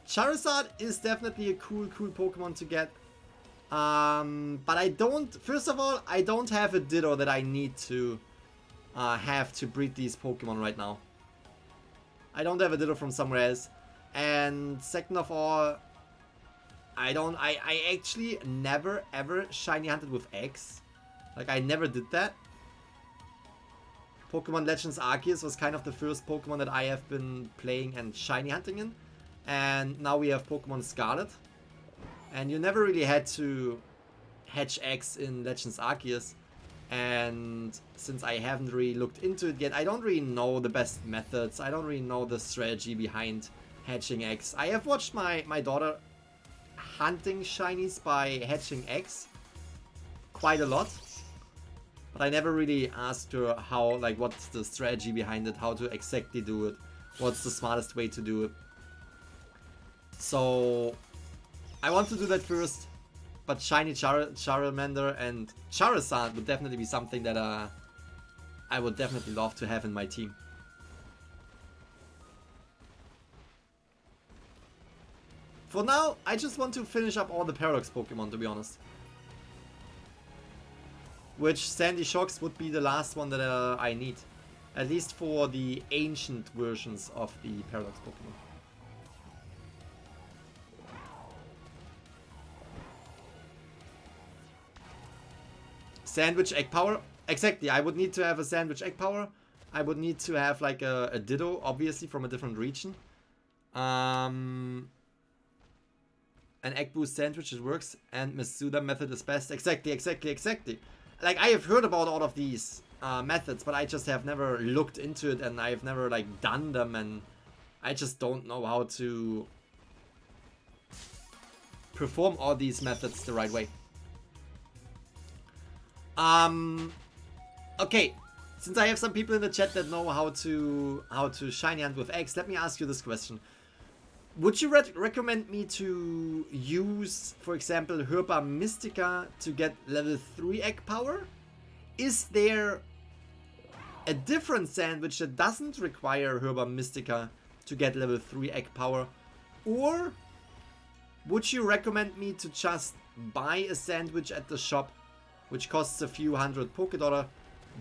Charizard is definitely a cool Pokemon to get. But I don't, first of all, I don't have a Ditto that I need to have to breed these Pokemon right now. I don't have a Ditto from somewhere else. And second of all, I actually never ever shiny hunted with X. Like I never did that. Pokemon Legends Arceus was kind of the first Pokemon that I have been playing and shiny hunting in. And now we have Pokemon Scarlet. And you never really had to hatch X in Legends Arceus. And since I haven't really looked into it yet, I don't really know the best methods. I don't really know the strategy behind hatching X. I have watched my daughter hunting shinies by hatching X quite a lot. But I never really asked her how, like, what's the strategy behind it, how to exactly do it, what's the smartest way to do it. So I want to do that first, but shiny Charmander and Charizard would definitely be something that I would definitely love to have in my team. For now, I just want to finish up all the Paradox Pokemon, to be honest. Which Sandy Shocks would be the last one that I need. At least for the ancient versions of the Paradox Pokemon. Sandwich Egg Power. Exactly, I would need to have a Sandwich Egg Power. I would need to have like a Ditto, obviously, from a different region. An Egg Boost Sandwich, it works. And Masuda method is best. Exactly. Like, I have heard about all of these methods, but I just have never looked into it and I've never, like, done them and I just don't know how to perform all these methods the right way. Okay, since I have some people in the chat that know how to shiny hunt with eggs, let me ask you this question. Would you recommend me to use, for example, Herba Mystica to get level 3 egg power? Is there a different sandwich that doesn't require Herba Mystica to get level 3 egg power? Or would you recommend me to just buy a sandwich at the shop, which costs a few hundred Pokédollar,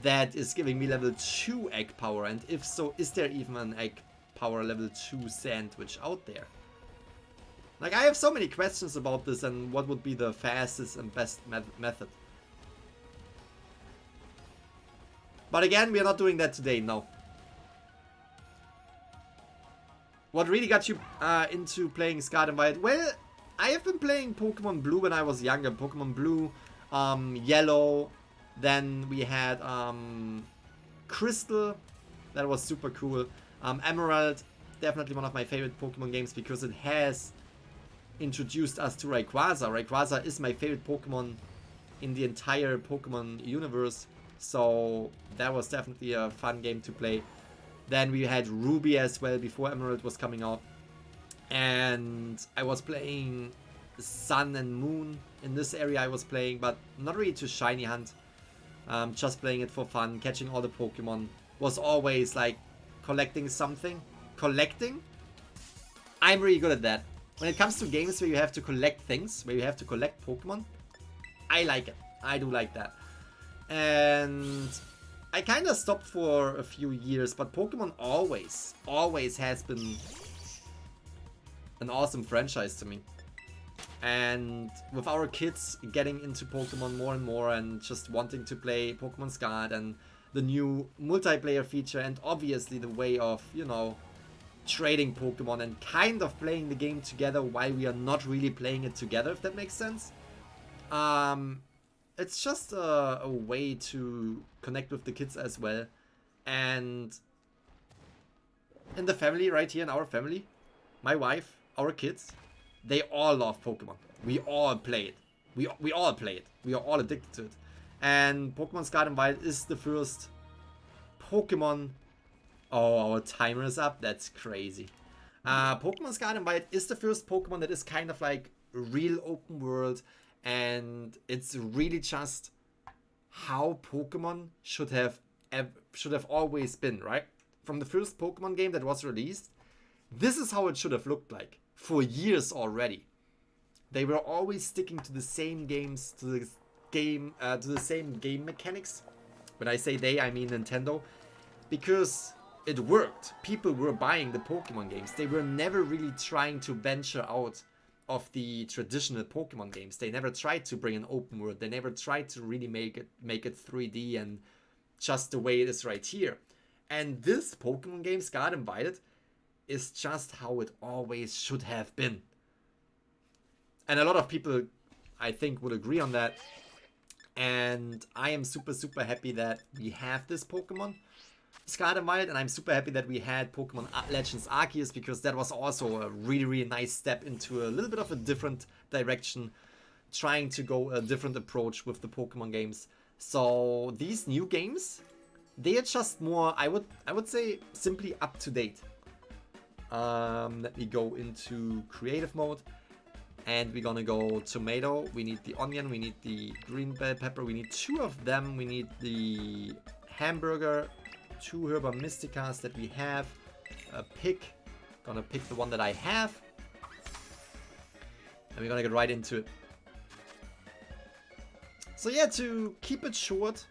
that is giving me level 2 egg power? And if so, is there even an egg power level 2 sandwich out there? Like, I have so many questions about this and what would be the fastest and best method. But again, we are not doing that today, no. What really got you into playing Scarlet and Violet? Well, I have been playing Pokemon Blue when I was younger. Pokemon Blue, Yellow, then we had Crystal, that was super cool. Emerald, definitely one of my favorite Pokemon games because it has introduced us to Rayquaza. Rayquaza is my favorite Pokemon in the entire Pokemon universe, so that was definitely a fun game to play. Then we had Ruby as well before Emerald was coming out, and I was playing Sun and Moon. In this area I was playing, but not really to shiny hunt, just playing it for fun, catching all the Pokemon. Was always like collecting something. Collecting? I'm really good at that. When it comes to games where you have to collect things, where you have to collect Pokemon, I like it. I do like that. And I kind of stopped for a few years, but Pokemon always has been an awesome franchise to me. And with our kids getting into Pokemon more and more and just wanting to play Pokemon Scarlet and the new multiplayer feature and obviously the way of, you know, trading Pokemon and kind of playing the game together while we are not really playing it together, if that makes sense. It's just a way to connect with the kids as well. And in the family, right here in our family, my wife, our kids, they all love Pokemon. We all play it. We all play it. We are all addicted to it. And Pokemon Scarlet and Violet is the first Pokemon. Oh, our timer is up. That's crazy. Pokemon Scarlet and Violet is the first Pokemon that is kind of like real open world. And it's really just how Pokemon should have always been, right? From the first Pokemon game that was released, this is how it should have looked like for years already. They were always sticking to the same games, to the same game mechanics. When I say they, I mean Nintendo, because it worked. People were buying the Pokemon games. They were never really trying to venture out of the traditional Pokemon games. They never tried to bring an open world. They never tried to really make it 3D and just the way it is right here. And this Pokemon game, Scarlet and Violet, is just how it always should have been. And a lot of people, I think, would agree on that. And I am super, super happy that we have this Pokemon, Scarlet and Violet, and I'm super happy that we had Pokemon Legends Arceus, because that was also a really, really nice step into a little bit of a different direction, trying to go a different approach with the Pokemon games. So these new games, they are just more, I would say, simply up to date. Let me go into creative mode, and we're gonna go tomato. We need the onion, we need the green bell pepper, we need 2 of them, we need the hamburger, 2 Herba Mysticas that we have, a pick. Gonna pick the one that I have, and we're gonna get right into it. So yeah, to keep it short,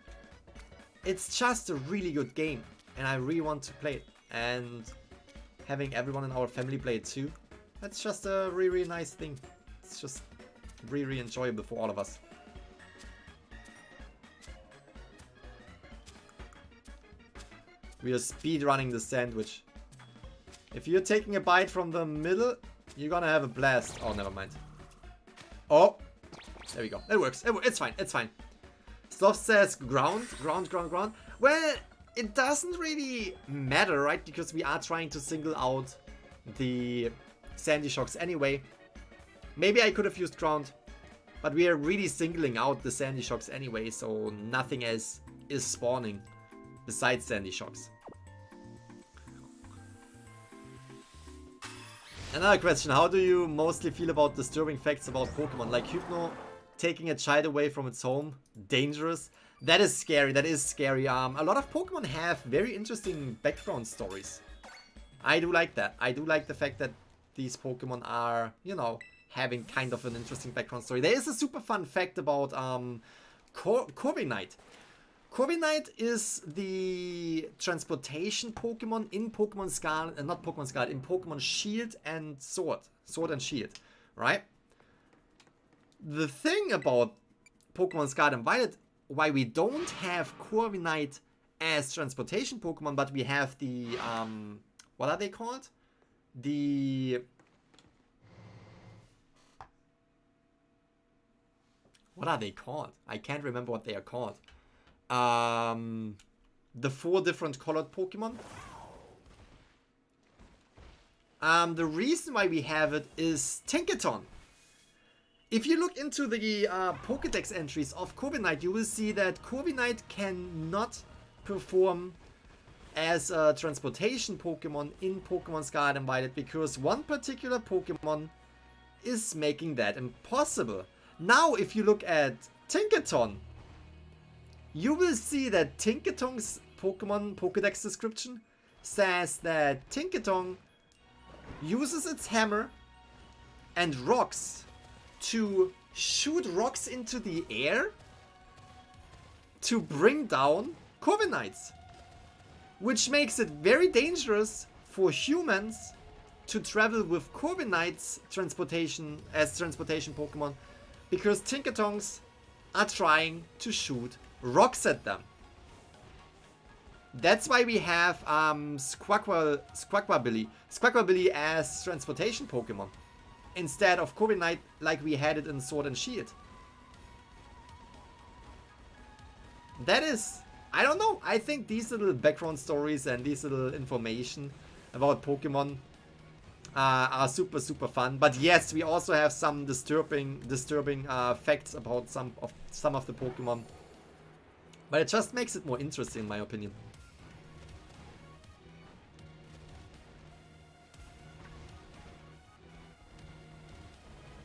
it's just a really good game, and I really want to play it. And having everyone in our family play it too, that's just a really, really nice thing. It's just really, really enjoyable for all of us. We are speed running the sandwich. If you're taking a bite from the middle, you're gonna have a blast. Oh, never mind. Oh, there we go. It works. It's fine. It's fine. Sloth says ground. Well, it doesn't really matter, right? Because we are trying to single out the Sandy Shocks anyway. Maybe I could have used Ground, but we are really singling out the Sandy Shocks anyway, so nothing else is spawning besides Sandy Shocks. Another question, how do you mostly feel about disturbing facts about Pokemon? Like Hypno taking a child away from its home? Dangerous? That is scary, that is scary. A lot of Pokemon have very interesting background stories. I do like that. I do like the fact that these Pokemon are, you know, having kind of an interesting background story. There is a super fun fact about Corviknight. Corviknight is the transportation Pokemon in Pokemon Scarlet, not Pokemon Scarlet, in Pokemon Shield and Sword. Sword and Shield, right? The thing about Pokemon Scarlet and Violet, why we don't have Corviknight as transportation Pokemon, but we have the, what are they called? What are they called? I can't remember what they are called. The 4 different colored Pokemon. The reason why we have it is Tinkaton. If you look into the Pokédex entries of Corviknight, you will see that Corviknight cannot perform as a transportation Pokemon in Pokemon Scarlet and Violet because one particular Pokemon is making that impossible. Now, if you look at Tinkaton, you will see that Tinkaton's Pokemon Pokédex description says that Tinkaton uses its hammer and rocks to shoot rocks into the air to bring down Corviknights, which makes it very dangerous for humans to travel with Corviknights transportation as transportation Pokemon because Tinkatongs are trying to shoot rocks at them. That's why we have Squawkabilly as transportation Pokemon instead of Corviknight like we had it in Sword and Shield. That is, I don't know, I think these little background stories and these little information about Pokemon are super fun. But yes, we also have some disturbing facts about some of the Pokemon. But it just makes it more interesting in my opinion.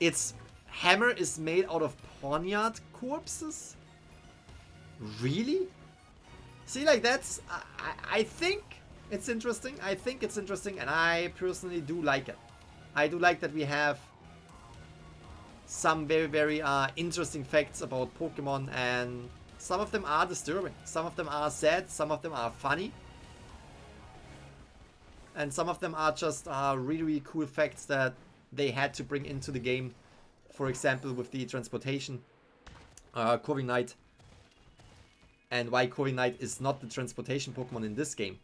Its hammer is made out of poniard corpses? Really? See, like that's... I think it's interesting. I think it's interesting and I personally do like it. I do like that we have some very interesting facts about Pokemon, and some of them are disturbing. Some of them are sad. Some of them are funny. And some of them are just really cool facts that they had to bring into the game. For example, with the transportation Corviknight. And why Corviknight is not the transportation Pokemon in this game.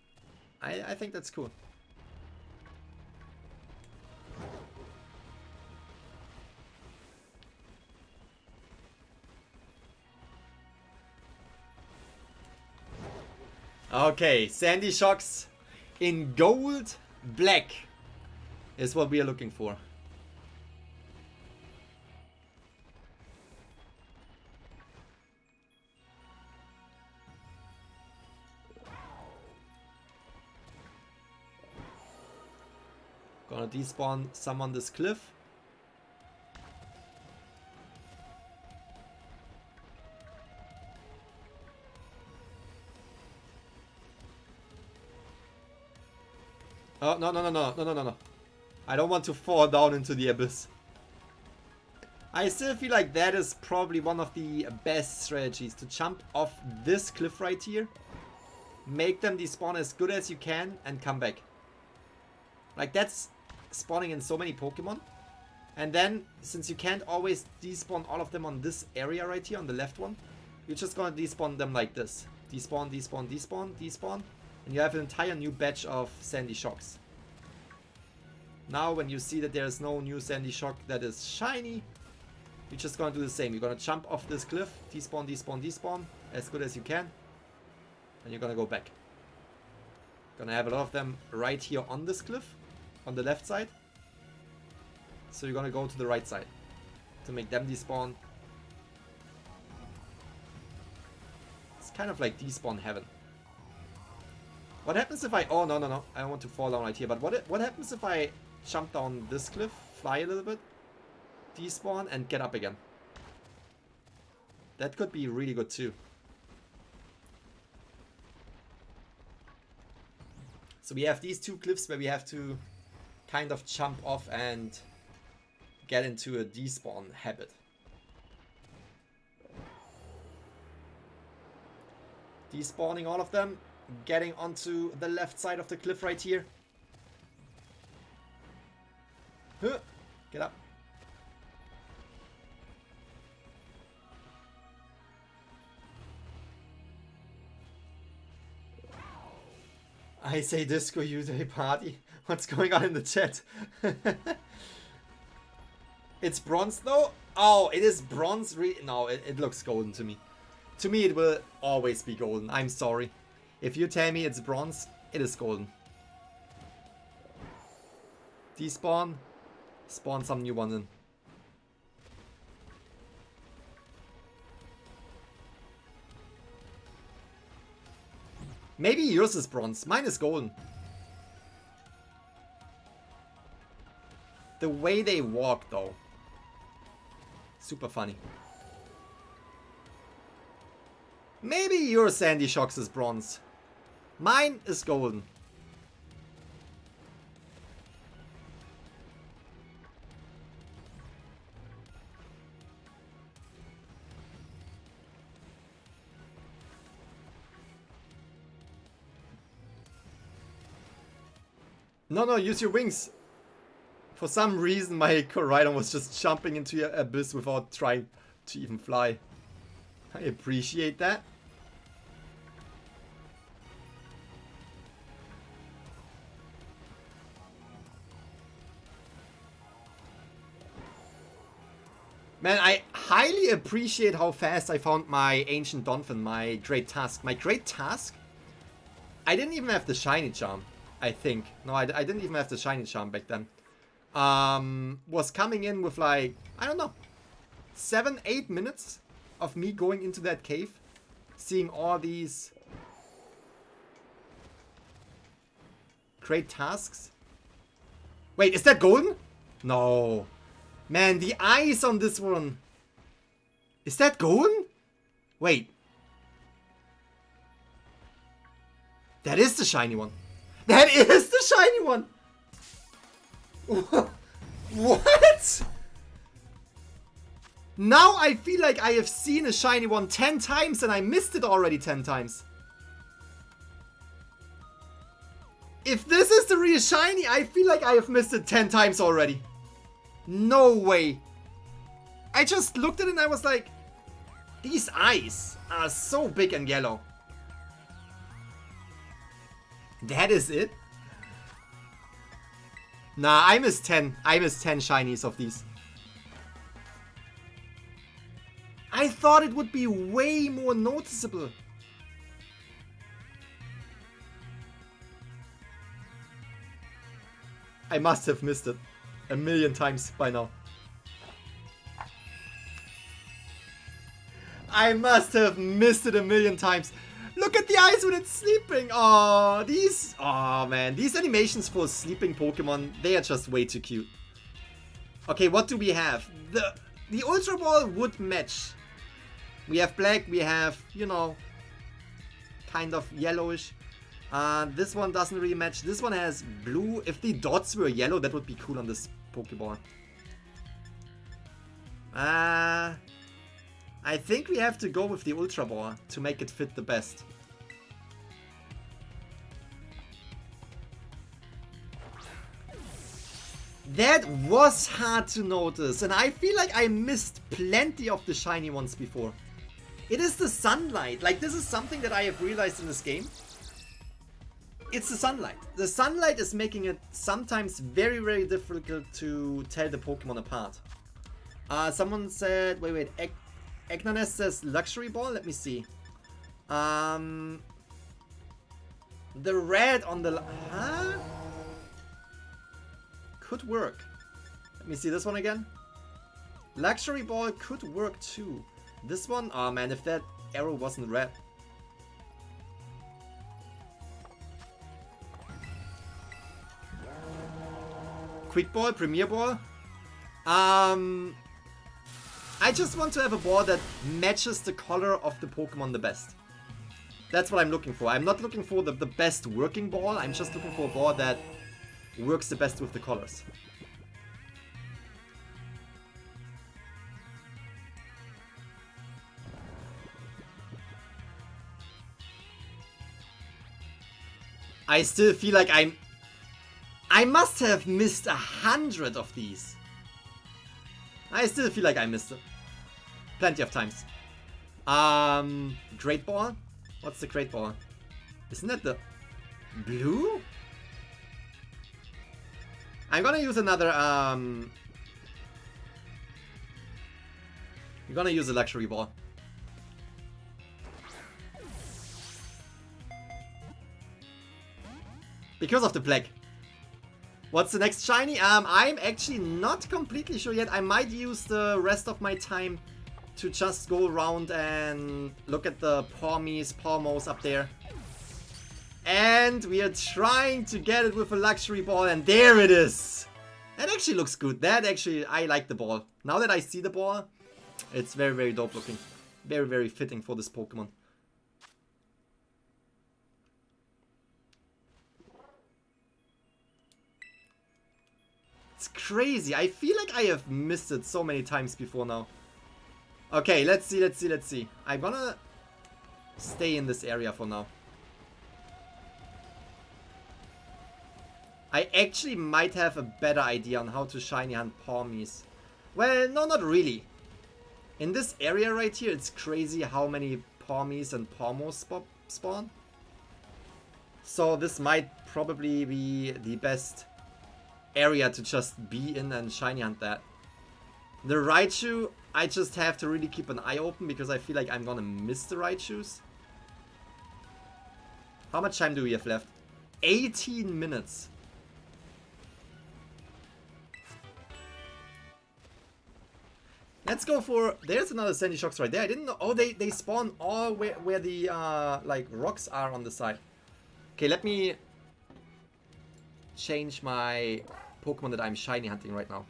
I think that's cool. Okay, Sandy Shocks in gold black is what we are looking for. Gonna despawn some on this cliff. Oh, no. I don't want to fall down into the abyss. I still feel like that is probably one of the best strategies, to jump off this cliff right here, make them despawn as good as you can, and come back. Like, that's spawning in so many Pokemon. And then, since you can't always despawn all of them on this area right here, on the left one, you're just gonna despawn them like this. Despawn, despawn, despawn, despawn. And you have an entire new batch of Sandy Shocks. Now, when you see that there's no new Sandy Shock that is shiny, you're just gonna do the same. You're gonna jump off this cliff, despawn, despawn, despawn, as good as you can. And you're gonna go back. Gonna have a lot of them right here on this cliff. on the left side. So you're gonna go to the right side to make them despawn. It's kind of like despawn heaven. What happens if I... Oh, no, no, no. I don't want to fall down right here. But what happens if I jump down this cliff, fly a little bit, despawn, and get up again? That could be really good too. So we have these two cliffs where we have to kind of jump off and get into a despawn habit. Despawning all of them. Getting onto the left side of the cliff right here. Huh. Get up. I say disco, you say party. What's going on in the chat? It's bronze though? Oh, it is bronze? No, it looks golden to me. To me it will always be golden. I'm sorry. If you tell me it's bronze, it is golden. Despawn. Spawn some new ones in. Maybe yours is bronze. Mine is golden. The way they walk though. Super funny. Maybe your Sandy Shocks is bronze. Mine is golden. No, no, use your wings. For some reason my Koraidon was just jumping into the abyss without trying to even fly. I appreciate that. Man, I highly appreciate how fast I found my Ancient Dolphin, my Great Tusk. My Great Tusk? I didn't even have the Shiny Charm, I think. No, I didn't even have the Shiny Charm back then. Was coming in with like, I don't know, 7-8 minutes of me going into that cave. Seeing all these Great Tusks. Wait, is that golden? No. Man, the eyes on this one. Is that golden? Wait. That is the shiny one. That is the shiny one. What? Now I feel like I have seen a shiny one 10 times and I missed it already 10 times. If this is the real shiny, I feel like I have missed it 10 times already. No way. I just looked at it and I was like, these eyes are so big and yellow. That is it? Nah, I missed 10. I missed 10 shinies of these. I thought it would be way more noticeable. I must have missed it a million times by now. I must have missed it a million times. Look at the eyes when it's sleeping. Oh, these... Oh, man. These animations for sleeping Pokemon, they are just way too cute. Okay, what do we have? The Ultra Ball would match. We have black, we have, you know, kind of yellowish. This one doesn't really match. This one has blue. If the dots were yellow, that would be cool on this Pokeball. I think we have to go with the Ultra Ball to make it fit the best. That was hard to notice, and I feel like I missed plenty of the shiny ones before. It is the sunlight. Like, this is something that I have realized in this game. It's the sunlight. The sunlight is making it sometimes very, very difficult to tell the Pokemon apart. Someone said, wait, Egnanest says Luxury Ball. Let me see. The red on the... Huh? could work. Let me see this one again. Luxury Ball could work too. This one, oh man, if that arrow wasn't red. Quick Ball, Premier Ball. I just want to have a ball that matches the color of the Pokemon the best. That's what I'm looking for. I'm not looking for the best working ball. I'm just looking for a ball that works the best with the colors. I still feel like I must have missed 100 of these. I still feel like I missed it. Plenty of times. Great Ball? What's the Great Ball? Isn't that the blue? I'm gonna use another, I'm gonna use a Luxury Ball. Because of the black. What's the next shiny? I'm actually not completely sure yet. I might use the rest of my time to just go around and look at the Pawmos up there. And we are trying to get it with a Luxury Ball, and there it is. That actually looks good. That actually, I like the ball. Now that I see the ball, it's very, very dope looking. Very, very fitting for this Pokemon. It's crazy. I feel like I have missed it so many times before now. Okay, let's see. I'm gonna stay in this area for now. I actually might have a better idea on how to shiny hunt Pawmies. Well, no, not really. In this area right here, it's crazy how many Pawmies and Pawmos spawn. So this might probably be the best area to just be in and shiny hunt that. The Raichu, I just have to really keep an eye open because I feel like I'm gonna miss the Raichus. How much time do we have left? 18 minutes. Let's go for... There's another Sandy Shocks right there. I didn't know... Oh, they spawn all where the like rocks are on the side. Okay, let me change my Pokemon that I'm shiny hunting right now.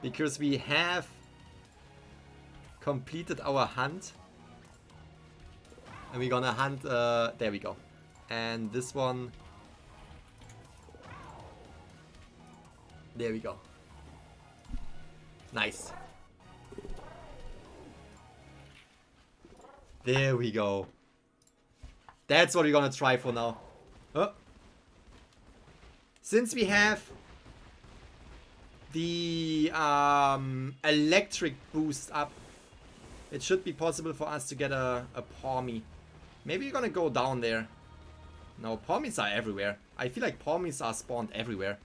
Because we have completed our hunt. And we're gonna hunt, there we go. And this one, there we go. Nice. There we go. That's what we're gonna try for now. Oh. Since we have the electric boost up, it should be possible for us to get a Pawmi. Maybe we're gonna go down there. No, Pawmis are everywhere. I feel like Pawmis are spawned everywhere.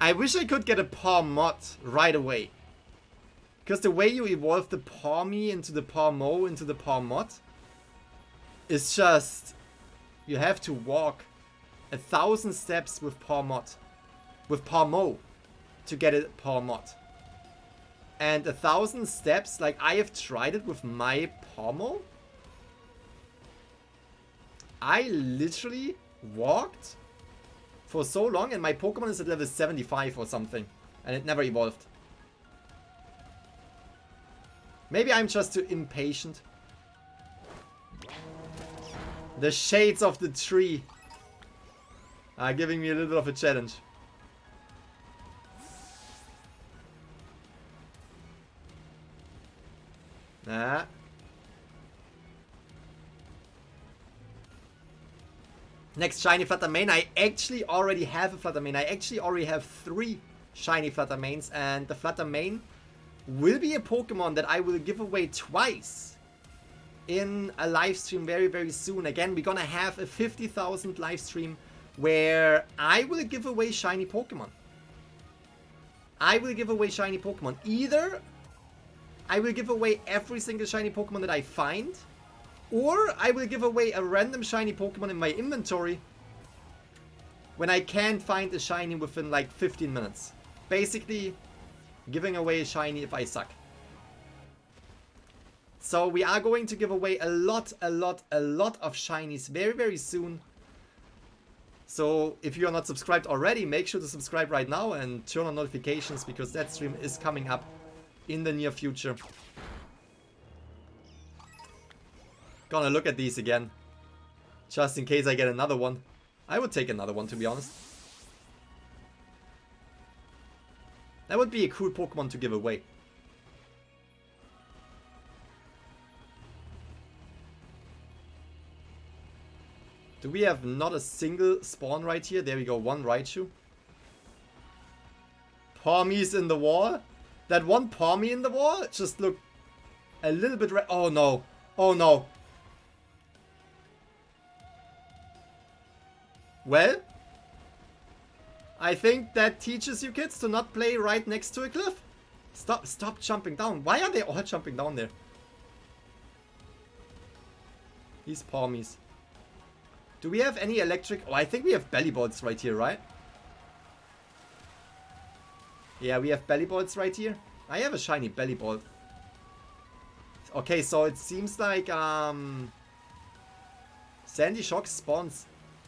I wish I could get a Pawmot right away. Because the way you evolve the Pawmi into the Pawmo into the Pawmot is just... You have to walk 1,000 steps with Pawmot. With Pawmo to get a Pawmot. And 1,000 steps, like I have tried it with my Pawmo. I literally walked for so long and my Pokemon is at level 75 or something. And it never evolved. Maybe I'm just too impatient. The shades of the tree are giving me a little bit of a challenge. Nah. Next shiny Flutter Mane. I actually already have a Flutter Mane. I actually already have 3 shiny Flutter Manes. And the Flutter Mane will be a Pokemon that I will give away twice. in a live stream very, very soon. Again, we're gonna have a 50,000 live stream where I will give away shiny Pokemon. I will give away shiny Pokemon. Either I will give away every single shiny Pokemon that I find, or I will give away a random shiny Pokemon in my inventory when I can't find a shiny within like 15 minutes. Basically, giving away a shiny if I suck. So we are going to give away a lot of shinies very, very soon. So if you are not subscribed already, make sure to subscribe right now and turn on notifications, because that stream is coming up in the near future. Gonna look at these again, just in case I get another one. I would take another one, to be honest. That would be a cool Pokemon to give away. Do we have not a single spawn right here? There we go, one Raichu. Pawmi's in the wall. That one Pawmi in the wall just looked a little bit red. Oh no. Oh no. Well, I think that teaches you kids to not play right next to a cliff. Stop jumping down. Why are they all jumping down there? These Pawmis. Do we have any electric? Oh, I think we have belly bolts right here, right? Yeah, we have belly bolts right here. I have a shiny belly bolt. Okay, so it seems like Sandy Shock spawns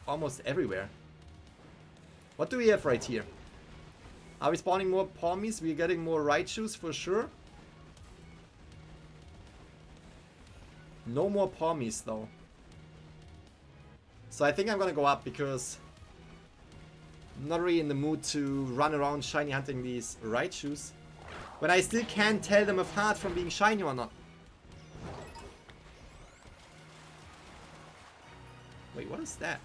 almost everywhere. What do we have right here? Are we spawning more Pawmis? We're getting more Raichus for sure. No more Pawmis though. So I think I'm gonna go up because I'm not really in the mood to run around shiny hunting these Raichus when I still can't tell them apart from being shiny or not. Wait, what is that?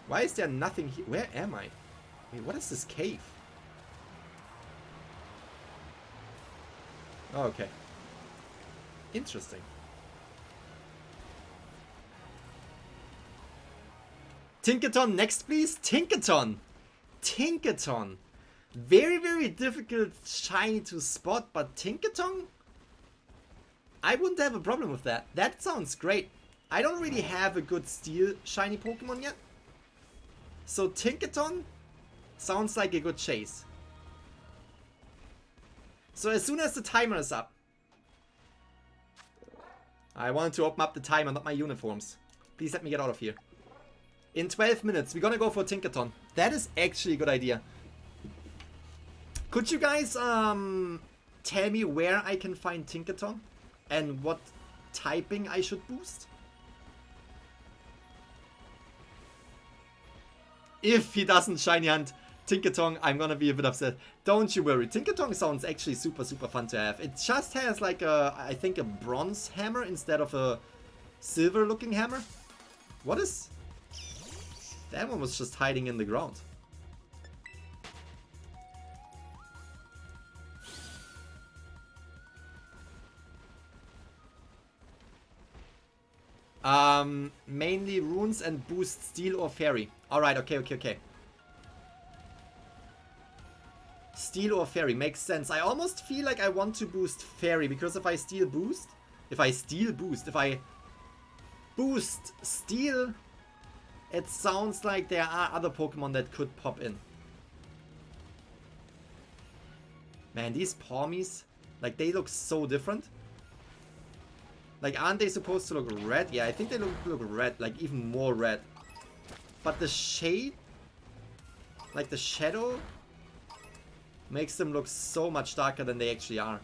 Why is there nothing here? Where am I? Wait, what is this cave? Oh, okay. Interesting. Tinkaton next, please. Tinkaton. Tinkaton. Very, very difficult shiny to spot, but Tinkaton? I wouldn't have a problem with that. That sounds great. I don't really have a good steel shiny Pokemon yet. So Tinkaton sounds like a good chase. So as soon as the timer is up. I wanted to open up the timer, not my uniforms. Please let me get out of here. In 12 minutes, we're gonna go for Tinkaton. That is actually a good idea. Could you guys tell me where I can find Tinkaton? And what typing I should boost? If he doesn't shiny hunt Tinkaton, I'm gonna be a bit upset. Don't you worry. Tinkaton sounds actually super, super fun to have. It just has like a, I think a bronze hammer instead of a silver looking hammer. What is... That one was just hiding in the ground. Mainly runes and boost steel or fairy. Alright, okay. Steel or fairy makes sense. I almost feel like I want to boost fairy, because if I boost steel, it sounds like there are other Pokemon that could pop in. Man, these Pawmis, like, they look so different. Like, aren't they supposed to look red? Yeah, I think they look red, like even more red. But the shade, like the shadow, makes them look so much darker than they actually are.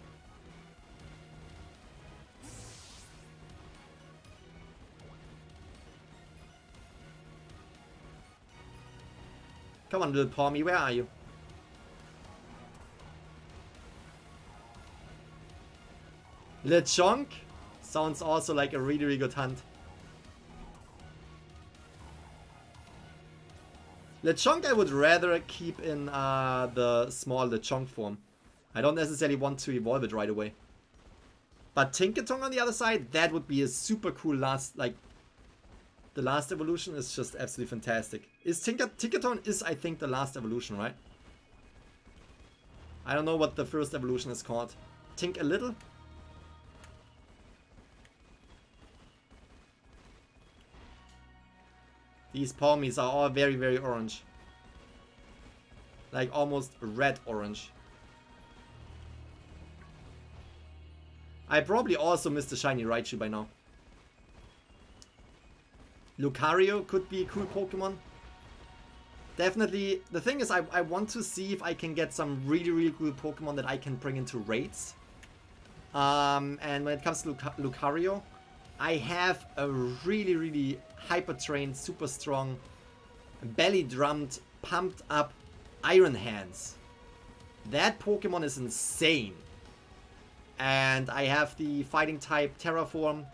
Come on, little Pawmi, where are you? Lechonk sounds also like a really, really good hunt. Lechonk I would rather keep in the small Lechonk form. I don't necessarily want to evolve it right away. But Tinkaton on the other side, that would be a super cool last, like, the last evolution is just absolutely fantastic. Tinkaton is, I think, the last evolution, right? I don't know what the first evolution is called. Tink a little? These palmies are all very, very orange. Like almost red orange. I probably also missed the shiny Raichu by now. Lucario could be a cool Pokemon. Definitely. The thing is, I want to see if I can get some really, really cool Pokemon that I can bring into raids. And when it comes to Lucario, I have a really, really hyper-trained, super strong, belly-drummed, pumped-up Iron Hands. That Pokemon is insane. And I have the fighting type Terraform.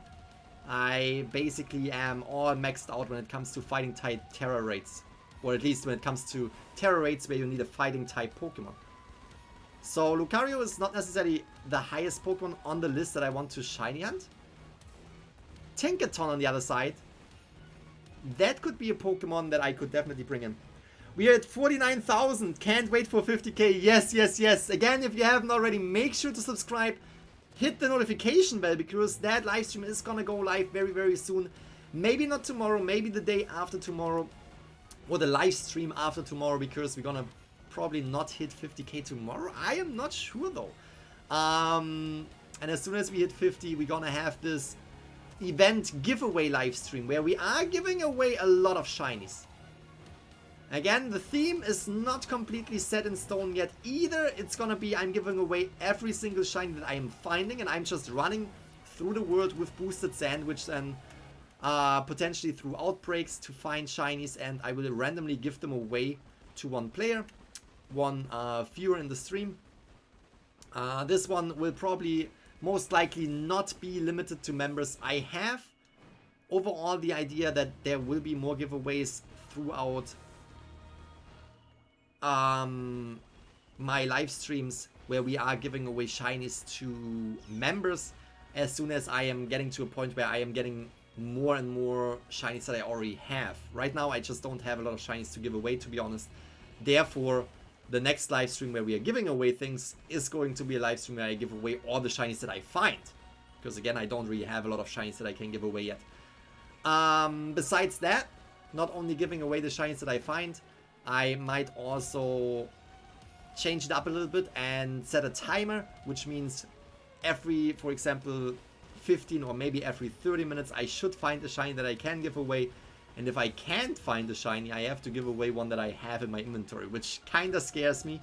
I basically am all maxed out when it comes to fighting type Terra rates. Or at least when it comes to Terra rates where you need a fighting type Pokemon. So Lucario is not necessarily the highest Pokemon on the list that I want to shiny hunt. Tinkaton on the other side, that could be a Pokemon that I could definitely bring in. We are at 49,000. Can't wait for 50k. Yes, yes, yes. Again, if you haven't already, make sure to subscribe. Hit the notification bell because that live stream is gonna go live very, very soon. Maybe not tomorrow, maybe the day after tomorrow. Or the live stream after tomorrow because we're gonna probably not hit 50k tomorrow. I am not sure though. And as soon as we hit 50, we're gonna have this event giveaway live stream where we are giving away a lot of shinies. Again, the theme is not completely set in stone yet either. It's gonna be I'm giving away every single shiny that I am finding and I'm just running through the world with boosted sandwich and potentially through outbreaks to find shinies, and I will randomly give them away to one player, one viewer in the stream. This one will probably most likely not be limited to members. I have overall the idea that there will be more giveaways throughout my live streams where we are giving away shinies to members as soon as I am getting to a point where I am getting more and more shinies that I already have. Right now I just don't have a lot of shinies to give away, to be honest. Therefore, the next live stream where we are giving away things is going to be a live stream where I give away all the shinies that I find. Because again, I don't really have a lot of shinies that I can give away yet. Besides that, not only giving away the shinies that I find, I might also change it up a little bit and set a timer, which means every, for example, 15 or maybe every 30 minutes I should find a shiny that I can give away. And if I can't find a shiny, I have to give away one that I have in my inventory, which kinda scares me.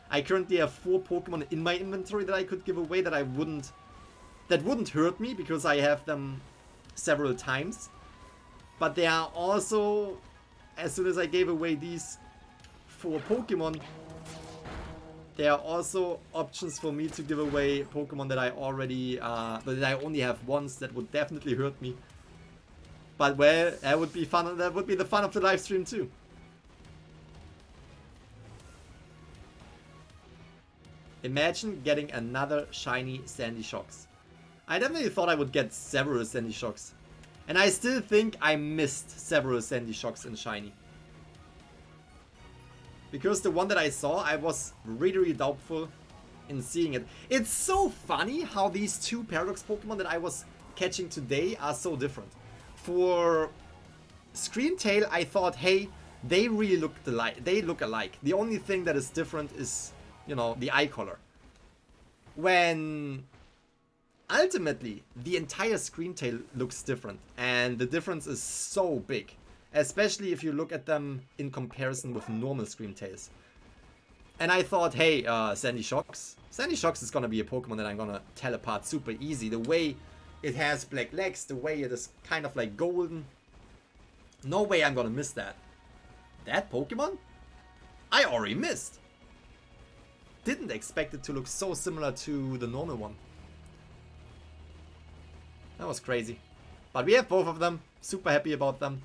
I currently have 4 Pokemon in my inventory that I could give away that wouldn't hurt me because I have them several times. But there are also, as soon as I gave away these 4 Pokemon, there are also options for me to give away Pokemon that I already, that I only have once. That would definitely hurt me. But well, that would be fun. That would be the fun of the live stream too. Imagine getting another shiny Sandy Shocks. I definitely thought I would get several Sandy Shocks. And I still think I missed several Sandy Shocks in shiny. Because the one that I saw, I was really, really doubtful in seeing it. It's so funny how these two Paradox Pokemon that I was catching today are so different. For Screamtail, I thought, hey, they really look alike. They look alike. The only thing that is different is, you know, the eye color. When ultimately the entire Screamtail looks different, and the difference is so big. Especially if you look at them in comparison with normal Screamtails. And I thought, hey, Sandy Shocks. Sandy Shocks is gonna be a Pokemon that I'm gonna tell apart super easy. The way it has black legs, the way it is kind of like golden. No way I'm gonna miss that. That Pokemon? I already missed. Didn't expect it to look so similar to the normal one. That was crazy. But we have both of them. Super happy about them.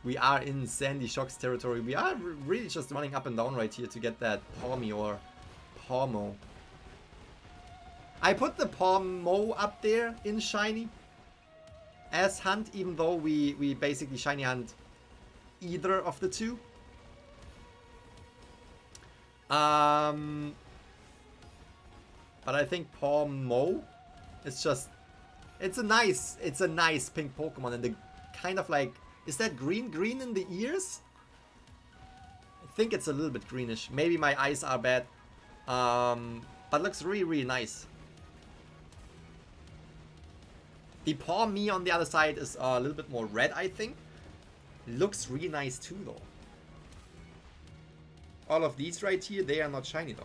We are in Sandy Shocks territory. We are really just running up and down right here to get that Palmy or Palmo. I put the Pomo up there in Shiny as Hunt, even though we basically Shiny Hunt either of the two. But I think Pomo is just... It's a nice pink Pokemon, and the kind of like... Is that green in the ears? I think it's a little bit greenish. Maybe my eyes are bad. But looks really nice. The Pawmi on the other side is a little bit more red, I think. Looks really nice too, though. All of these right here, they are not shiny though.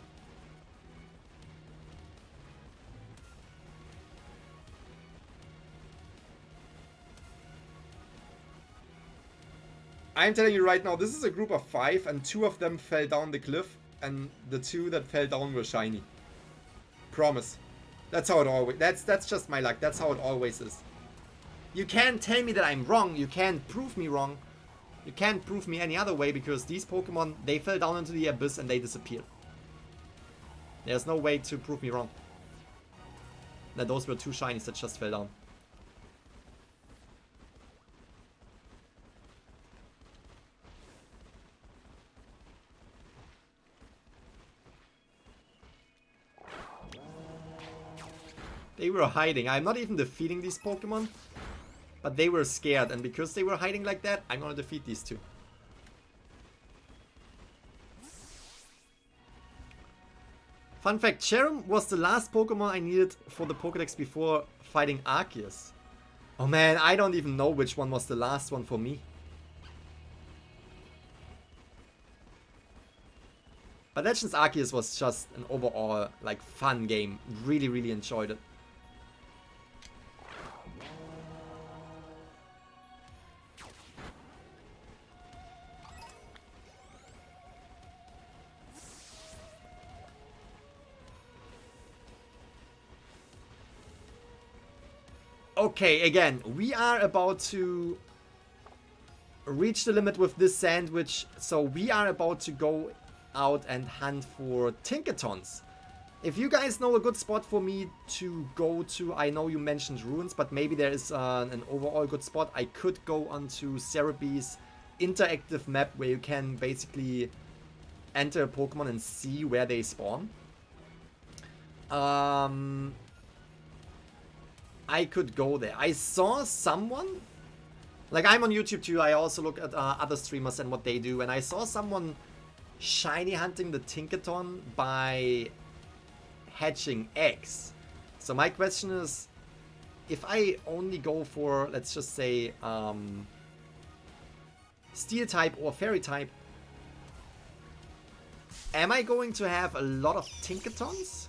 I'm telling you right now, this is a group of 5 and 2 of them fell down the cliff and the 2 that fell down were shiny. Promise. That's how it always... That's just my luck. That's how it always is. You can't tell me that I'm wrong. You can't prove me wrong. You can't prove me any other way because these Pokemon, they fell down into the abyss and they disappeared. There's no way to prove me wrong. That those were 2 shinies that just fell down. They were hiding. I'm not even defeating these Pokemon. But they were scared. And because they were hiding like that, I'm gonna defeat these 2. Fun fact, Cherim was the last Pokemon I needed for the Pokédex before fighting Arceus. Oh man, I don't even know which one was the last one for me. But Legends Arceus was just an overall like fun game. Really enjoyed it. Okay, again, we are about to reach the limit with this sandwich, so we are about to go out and hunt for Tinkatons. If you guys know a good spot for me to go to, I know you mentioned ruins, but maybe there is an overall good spot. I could go onto Cerebee's interactive map where you can basically enter a Pokemon and see where they spawn. I could go there. I saw someone, like I'm on YouTube too, I also look at other streamers and what they do, and I saw someone shiny hunting the Tinkaton by hatching eggs. So my question is, if I only go for, let's just say, Steel type or Fairy type, am I going to have a lot of Tinkatons?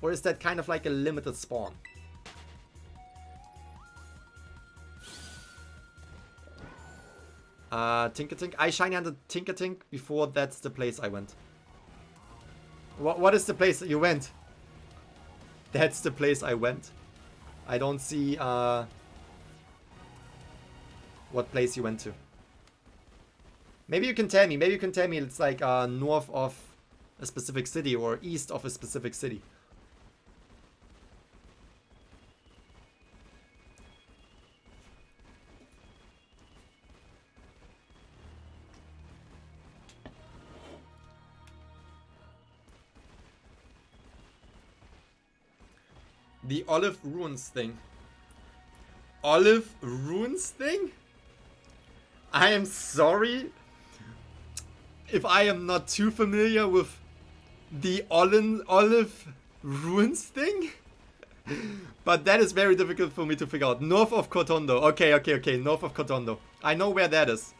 Or is that kind of like a limited spawn? Tinkatink. I shiny hunted Tinkatink before that's the place I went. What is the place that you went? That's the place I went. I don't see what place you went to. Maybe you can tell me. Maybe you can tell me it's like north of a specific city or east of a specific city. The Olive Ruins thing. Olive Ruins thing? I am sorry if I am not too familiar with the Olive Ruins thing. But that is very difficult for me to figure out. North of Kotondo. Okay. North of Kotondo. I know where that is.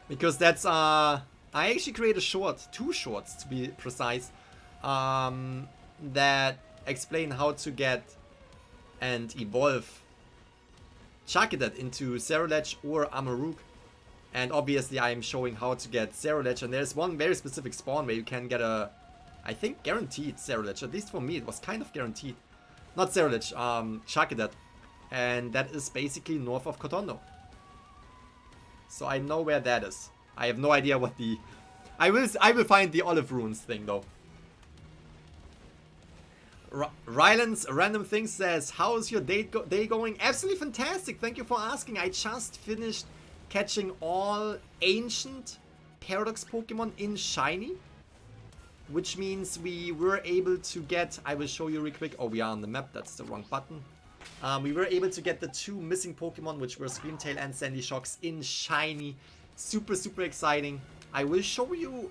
Because that's, I actually created a short, 2 shorts to be precise, that explain how to get and evolve Charcadet into Cerulege or Amaruk. And obviously I am showing how to get Cerulege, and there's one very specific spawn where you can get a, I think, guaranteed Cerulege. At least for me it was kind of guaranteed. Not Cerulege, Charcadet. And that is basically north of Kotondo. So I know where that is. I have no idea what the... I will find the Olive Ruins thing though. Ryland's Random Thing says, how's your day going? Absolutely fantastic. Thank you for asking. I just finished catching all ancient Paradox Pokemon in Shiny. Which means we were able to get, I will show you real quick. Oh, we are on the map. That's the wrong button. We were able to get the 2 missing Pokemon, which were Screamtail and Sandy Shocks in Shiny. Super, super exciting. I will show you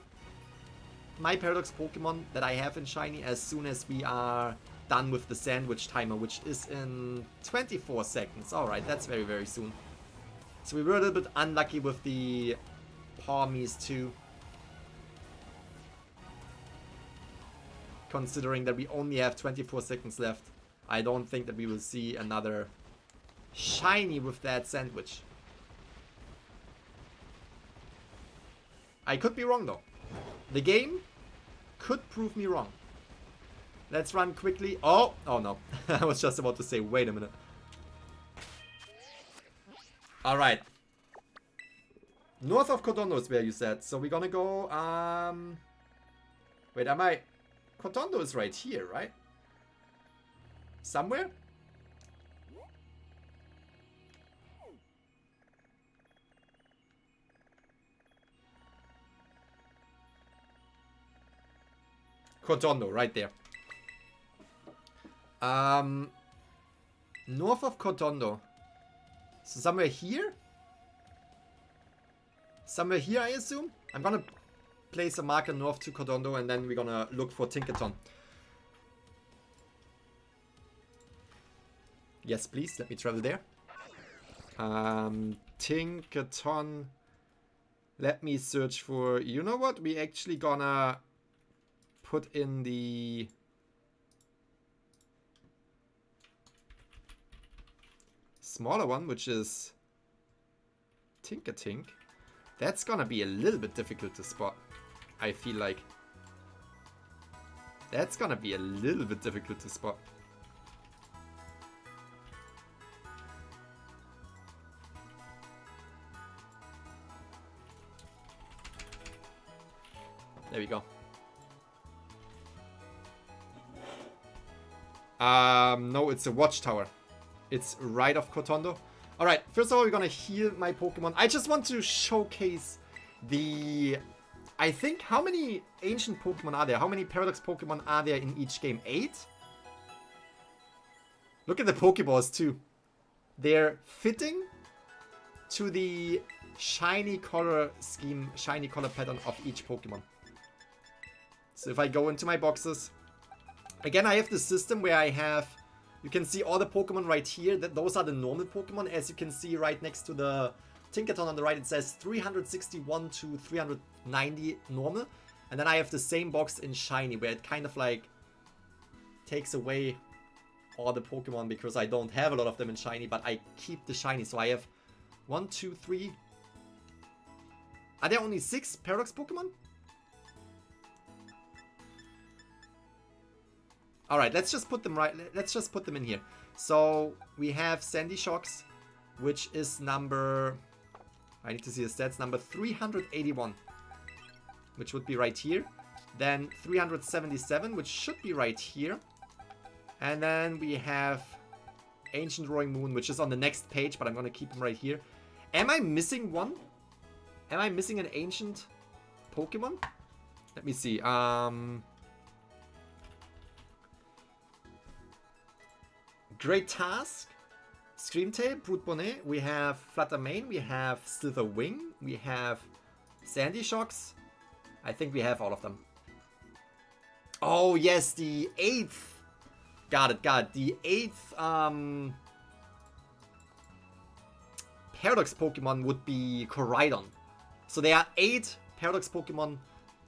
my Paradox Pokemon that I have in Shiny as soon as we are done with the sandwich timer, which is in 24 seconds. Alright, that's very, very soon. So we were a little bit unlucky with the Pawmies too. Considering that we only have 24 seconds left. I don't think that we will see another Shiny with that sandwich. I could be wrong though. The game could prove me wrong. Let's run quickly. Oh no. I was just about to say, wait a minute. Alright. North of Kodondo is where you said. So we're gonna go, wait, am I... Kodondo is right here, right? Somewhere? Kodondo, right there. North of Kodondo. So somewhere here? Somewhere here, I assume? I'm gonna place a marker north to Kodondo and then we're gonna look for Tinkaton. Yes, please, let me travel there. Tinkaton. Let me search for... You know what? We actually gonna put in the... smaller one, which is Tinkatink. That's gonna be a little bit difficult to spot, I feel like. That's gonna be a little bit difficult to spot. There we go. No, it's a watchtower. It's right off Kodondo. Alright, first of all, we're gonna heal my Pokemon. I just want to showcase the... I think, how many ancient Pokemon are there? How many Paradox Pokemon are there in each game? 8? Look at the Pokeballs too. They're fitting to the shiny color scheme, shiny color pattern of each Pokemon. So if I go into my boxes... Again, I have the system where I have... You can see all the Pokemon right here. Those are the normal Pokemon. As you can see right next to the Tinkaton on the right, it says 361 to 390 normal. And then I have the same box in Shiny, where it kind of like takes away all the Pokemon because I don't have a lot of them in Shiny, but I keep the Shiny. So I have 1, 2, 3. Are there only 6 Paradox Pokemon? Alright, let's just put them let's just put them in here. So we have Sandy Shocks, which is number... I need to see the stats. Number 381, which would be right here. Then 377, which should be right here. And then we have Ancient Roaring Moon, which is on the next page, but I'm going to keep them right here. Am I missing one? Am I missing an ancient Pokemon? Let me see. Great Tusk, Screamtail, Brute Bonnet, we have Flutter Mane, we have Slither Wing, we have Sandy Shocks. I think we have all of them. Oh yes, the 8th. Got it. The 8th Paradox Pokemon would be Koraidon. So there are 8 Paradox Pokemon.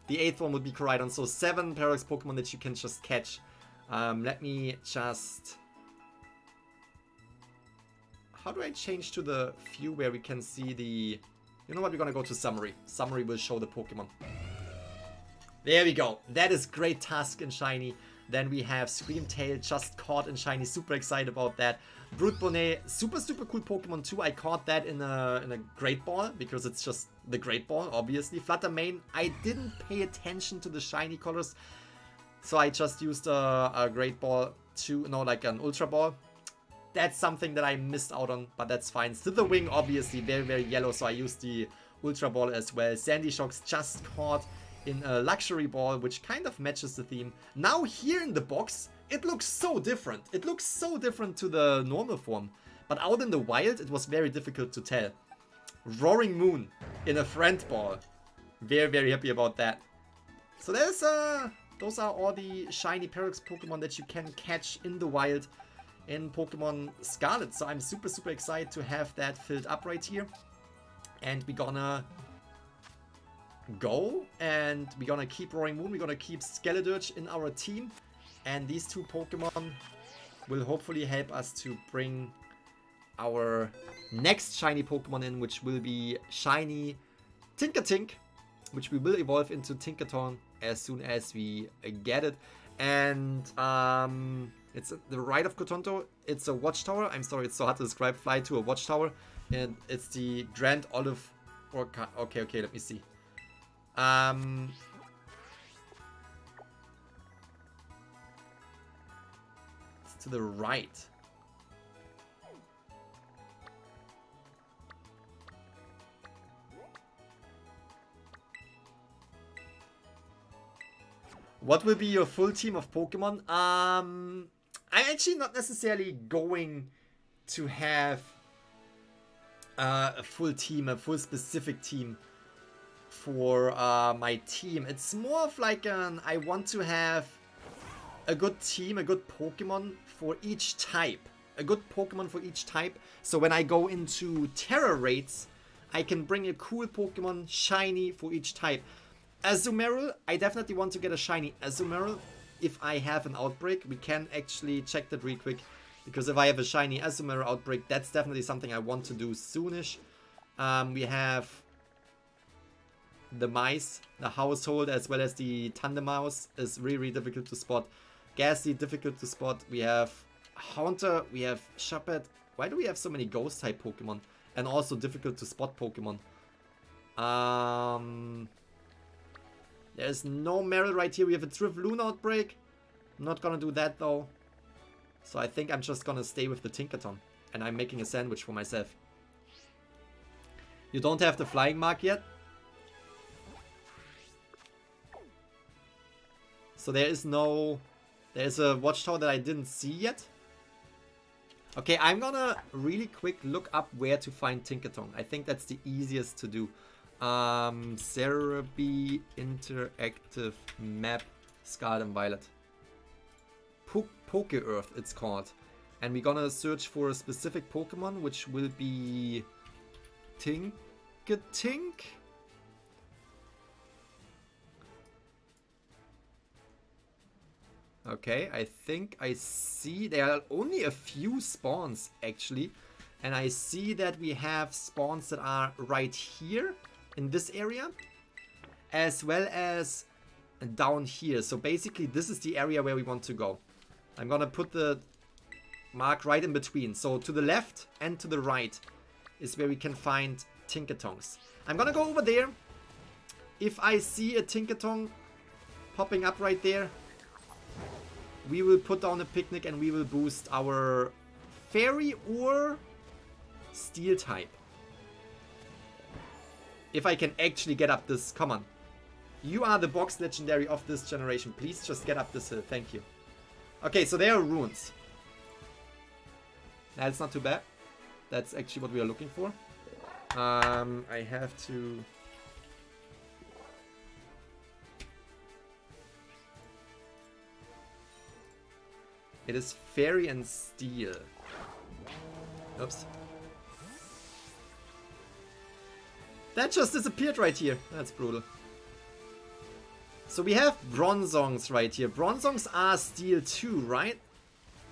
The 8th one would be Koraidon. So 7 Paradox Pokemon that you can just catch. Let me just... How do I change to the view where we can see the... You know what, we're gonna go to Summary. Summary will show the Pokemon. There we go. That is Great Tusk in Shiny. Then we have Screamtail just caught in Shiny. Super excited about that. Brute Bonnet, super cool Pokemon too. I caught that in a Great Ball because it's just the Great Ball, obviously. Flutter Mane, I didn't pay attention to the Shiny colors. So I just used a Great Ball to, no, like an Ultra Ball. That's something that I missed out on, but that's fine. Slither Wing, obviously, very, very yellow, so I used the Ultra Ball as well. Sandy Shocks just caught in a Luxury Ball, which kind of matches the theme. Now here in the box, it looks so different. It looks so different to the normal form. But out in the wild, it was very difficult to tell. Roaring Moon in a Friend Ball. Very, very happy about that. So there's those are all the shiny Paradox Pokemon that you can catch in the wild in Pokemon Scarlet. So I'm super, super excited to have that filled up right here. And we're gonna go and we're gonna keep Roaring Moon. We're gonna keep Skeledirge in our team. And these two Pokemon will hopefully help us to bring our next shiny Pokemon in, which will be shiny Tinkertink, which we will evolve into Tinkaton as soon as we get it. And it's the right of Kotonto. It's a watchtower. I'm sorry, it's so hard to describe. Fly to a watchtower. And it's the Grand Olive Orchard. Okay, let me see. It's to the right. What will be your full team of Pokemon? I'm actually not necessarily going to have a full team, a full specific team for my team. It's more of like I want to have a good team, a good Pokemon for each type. A good Pokemon for each type. So when I go into Terra raids, I can bring a cool Pokemon shiny for each type. Azumarill, I definitely want to get a shiny Azumarill if I have an outbreak. We can actually check that real quick, because if I have a shiny Azumarill outbreak, that's definitely something I want to do soonish. We have the mice, the household, as well as the Thundermouse is really, really difficult to spot. Ghastly, difficult to spot. We have Haunter, we have Shuppet. Why do we have so many ghost type Pokemon? And also difficult to spot Pokemon. There's no Meryl right here. We have a Drifloon outbreak. I'm not gonna do that though. So I think I'm just gonna stay with the Tinkaton. And I'm making a sandwich for myself. You don't have the flying mark yet. So there's a watchtower that I didn't see yet. Okay, I'm gonna really quick look up where to find Tinkaton. I think that's the easiest to do. Cerebi Interactive Map Scarlet and Violet. Poke Earth it's called. And we're gonna search for a specific Pokemon, which will be Tinkatink. Okay, I think I see there are only a few spawns actually. And I see that we have spawns that are right here in this area, as well as down here. So basically this is the area where we want to go. I'm gonna put the mark right in between. So to the left and to the right is where we can find Tinkatongs. I'm gonna go over there. If I see a Tinkatong popping up right there, we will put down a picnic and we will boost our Fairy or Steel type. If I can actually get up this, come on. You are the box legendary of this generation. Please just get up this hill. Thank you. Okay, so there are runes. That's not too bad. That's actually what we are looking for. I have to... It is Fairy and Steel. Oops. That just disappeared right here. That's brutal. So we have Bronzongs right here. Bronzongs are Steel too, right?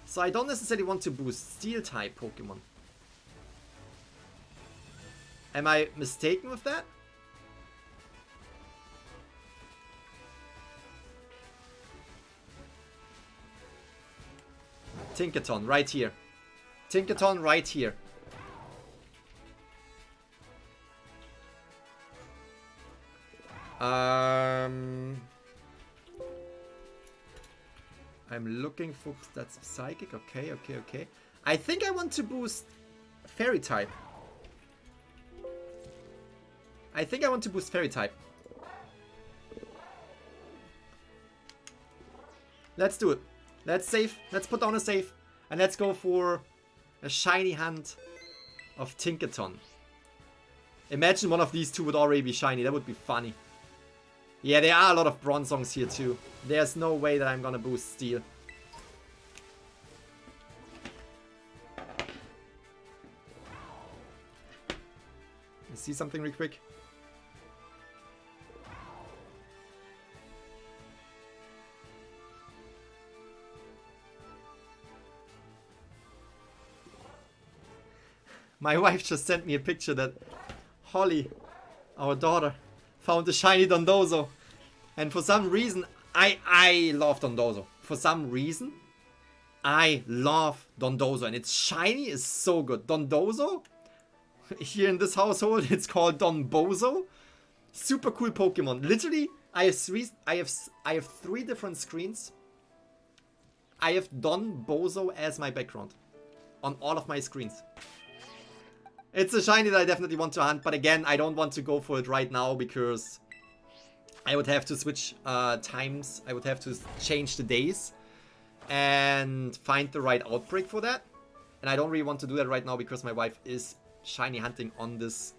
So I don't necessarily want to boost Steel type Pokemon. Am I mistaken with that? Tinkaton right here. Tinkaton right here. I'm looking for... That's Psychic. Okay, okay, okay. I think I want to boost Fairy type. I think I want to boost Fairy type. Let's do it. Let's save. Let's put down a save. And let's go for a shiny hand of Tinkaton. Imagine one of these two would already be shiny. That would be funny. Yeah, there are a lot of Bronzongs here too. There's no way that I'm gonna boost Steel. Let's see something real quick. My wife just sent me a picture that Holly, our daughter, found a shiny Dondozo. And for some reason, I love Dondozo. For some reason, I love Dondozo. And its shiny is so good. Dondozo, here in this household, it's called Donbozo. Super cool Pokemon. Literally, I have three different screens. I have Donbozo as my background on all of my screens. It's a shiny that I definitely want to hunt, but again, I don't want to go for it right now because I would have to switch times. I would have to change the days and find the right outbreak for that. And I don't really want to do that right now because my wife is shiny hunting on this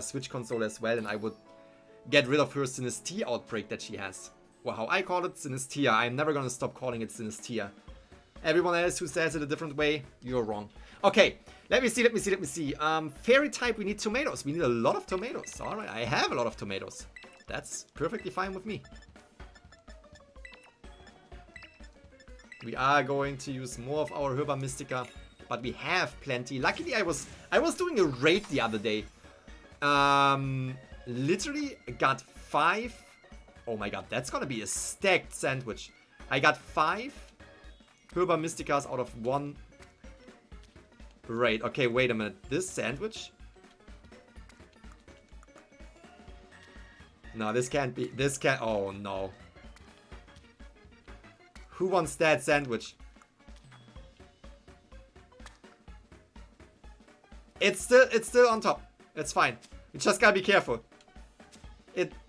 Switch console as well, and I would get rid of her Sinistea outbreak that she has. Well, how I call it, Sinistea. I'm never gonna stop calling it Sinistea. Everyone else who says it a different way, you're wrong. Okay, let me see. Fairy type, we need tomatoes. We need a lot of tomatoes. Alright, I have a lot of tomatoes. That's perfectly fine with me. We are going to use more of our Herba Mystica, but we have plenty. Luckily, I was doing a raid the other day. Literally got 5. Oh my god, that's gonna be a stacked sandwich. I got 5 Herba Mysticas out of 1 raid. Okay, wait a minute. This sandwich? No, this can't be. This can't. Oh no. Who wants that sandwich? It's still on top. It's fine. You just gotta be careful.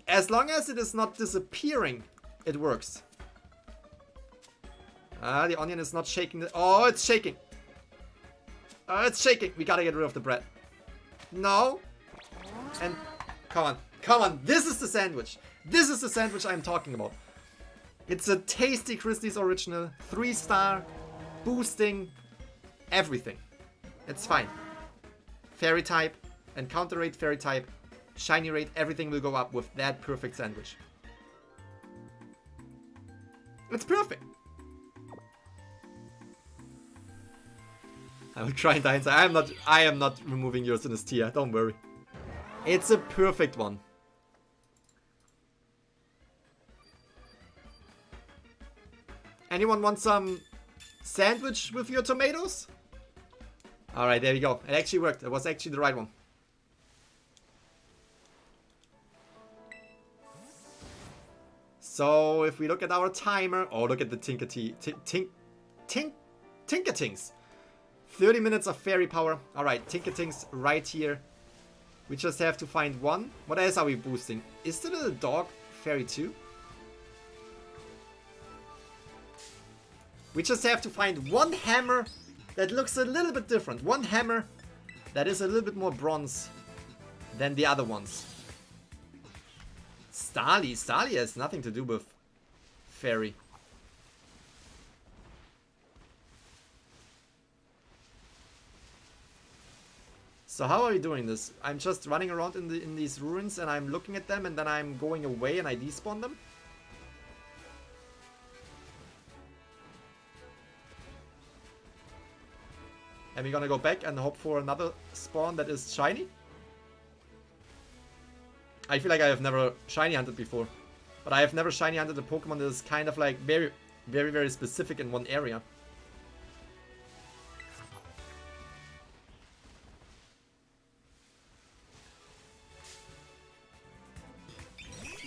As long as it is not disappearing, it works. The onion is not shaking. Oh, it's shaking. Oh, it's shaking. We gotta get rid of the bread. No. And come on. Come on. This is the sandwich. This is the sandwich I'm talking about. It's a tasty Christie's original. 3-star. Boosting. Everything. It's fine. Fairy type. Encounter rate, fairy type. Shiny rate. Everything will go up with that perfect sandwich. It's perfect. I will try and die inside. I am not removing your Sinistea. Don't worry. It's a perfect one. Anyone want some sandwich with your tomatoes? Alright, there we go. It actually worked. It was actually the right one. So, if we look at our timer... Oh, look at the Tinkatings. 30 minutes of fairy power. Alright, Tinkatings right here. We just have to find one. What else are we boosting? Is the little dog fairy too? We just have to find one hammer that looks a little bit different. One hammer that is a little bit more bronze than the other ones. Starly. Starly has nothing to do with fairy. So how are we doing this? I'm just running around in these ruins and I'm looking at them and then I'm going away and I despawn them? And we're gonna go back and hope for another spawn that is shiny? I feel like I have never shiny hunted before. But I have never shiny hunted a Pokemon that is kind of like very, very, very specific in one area.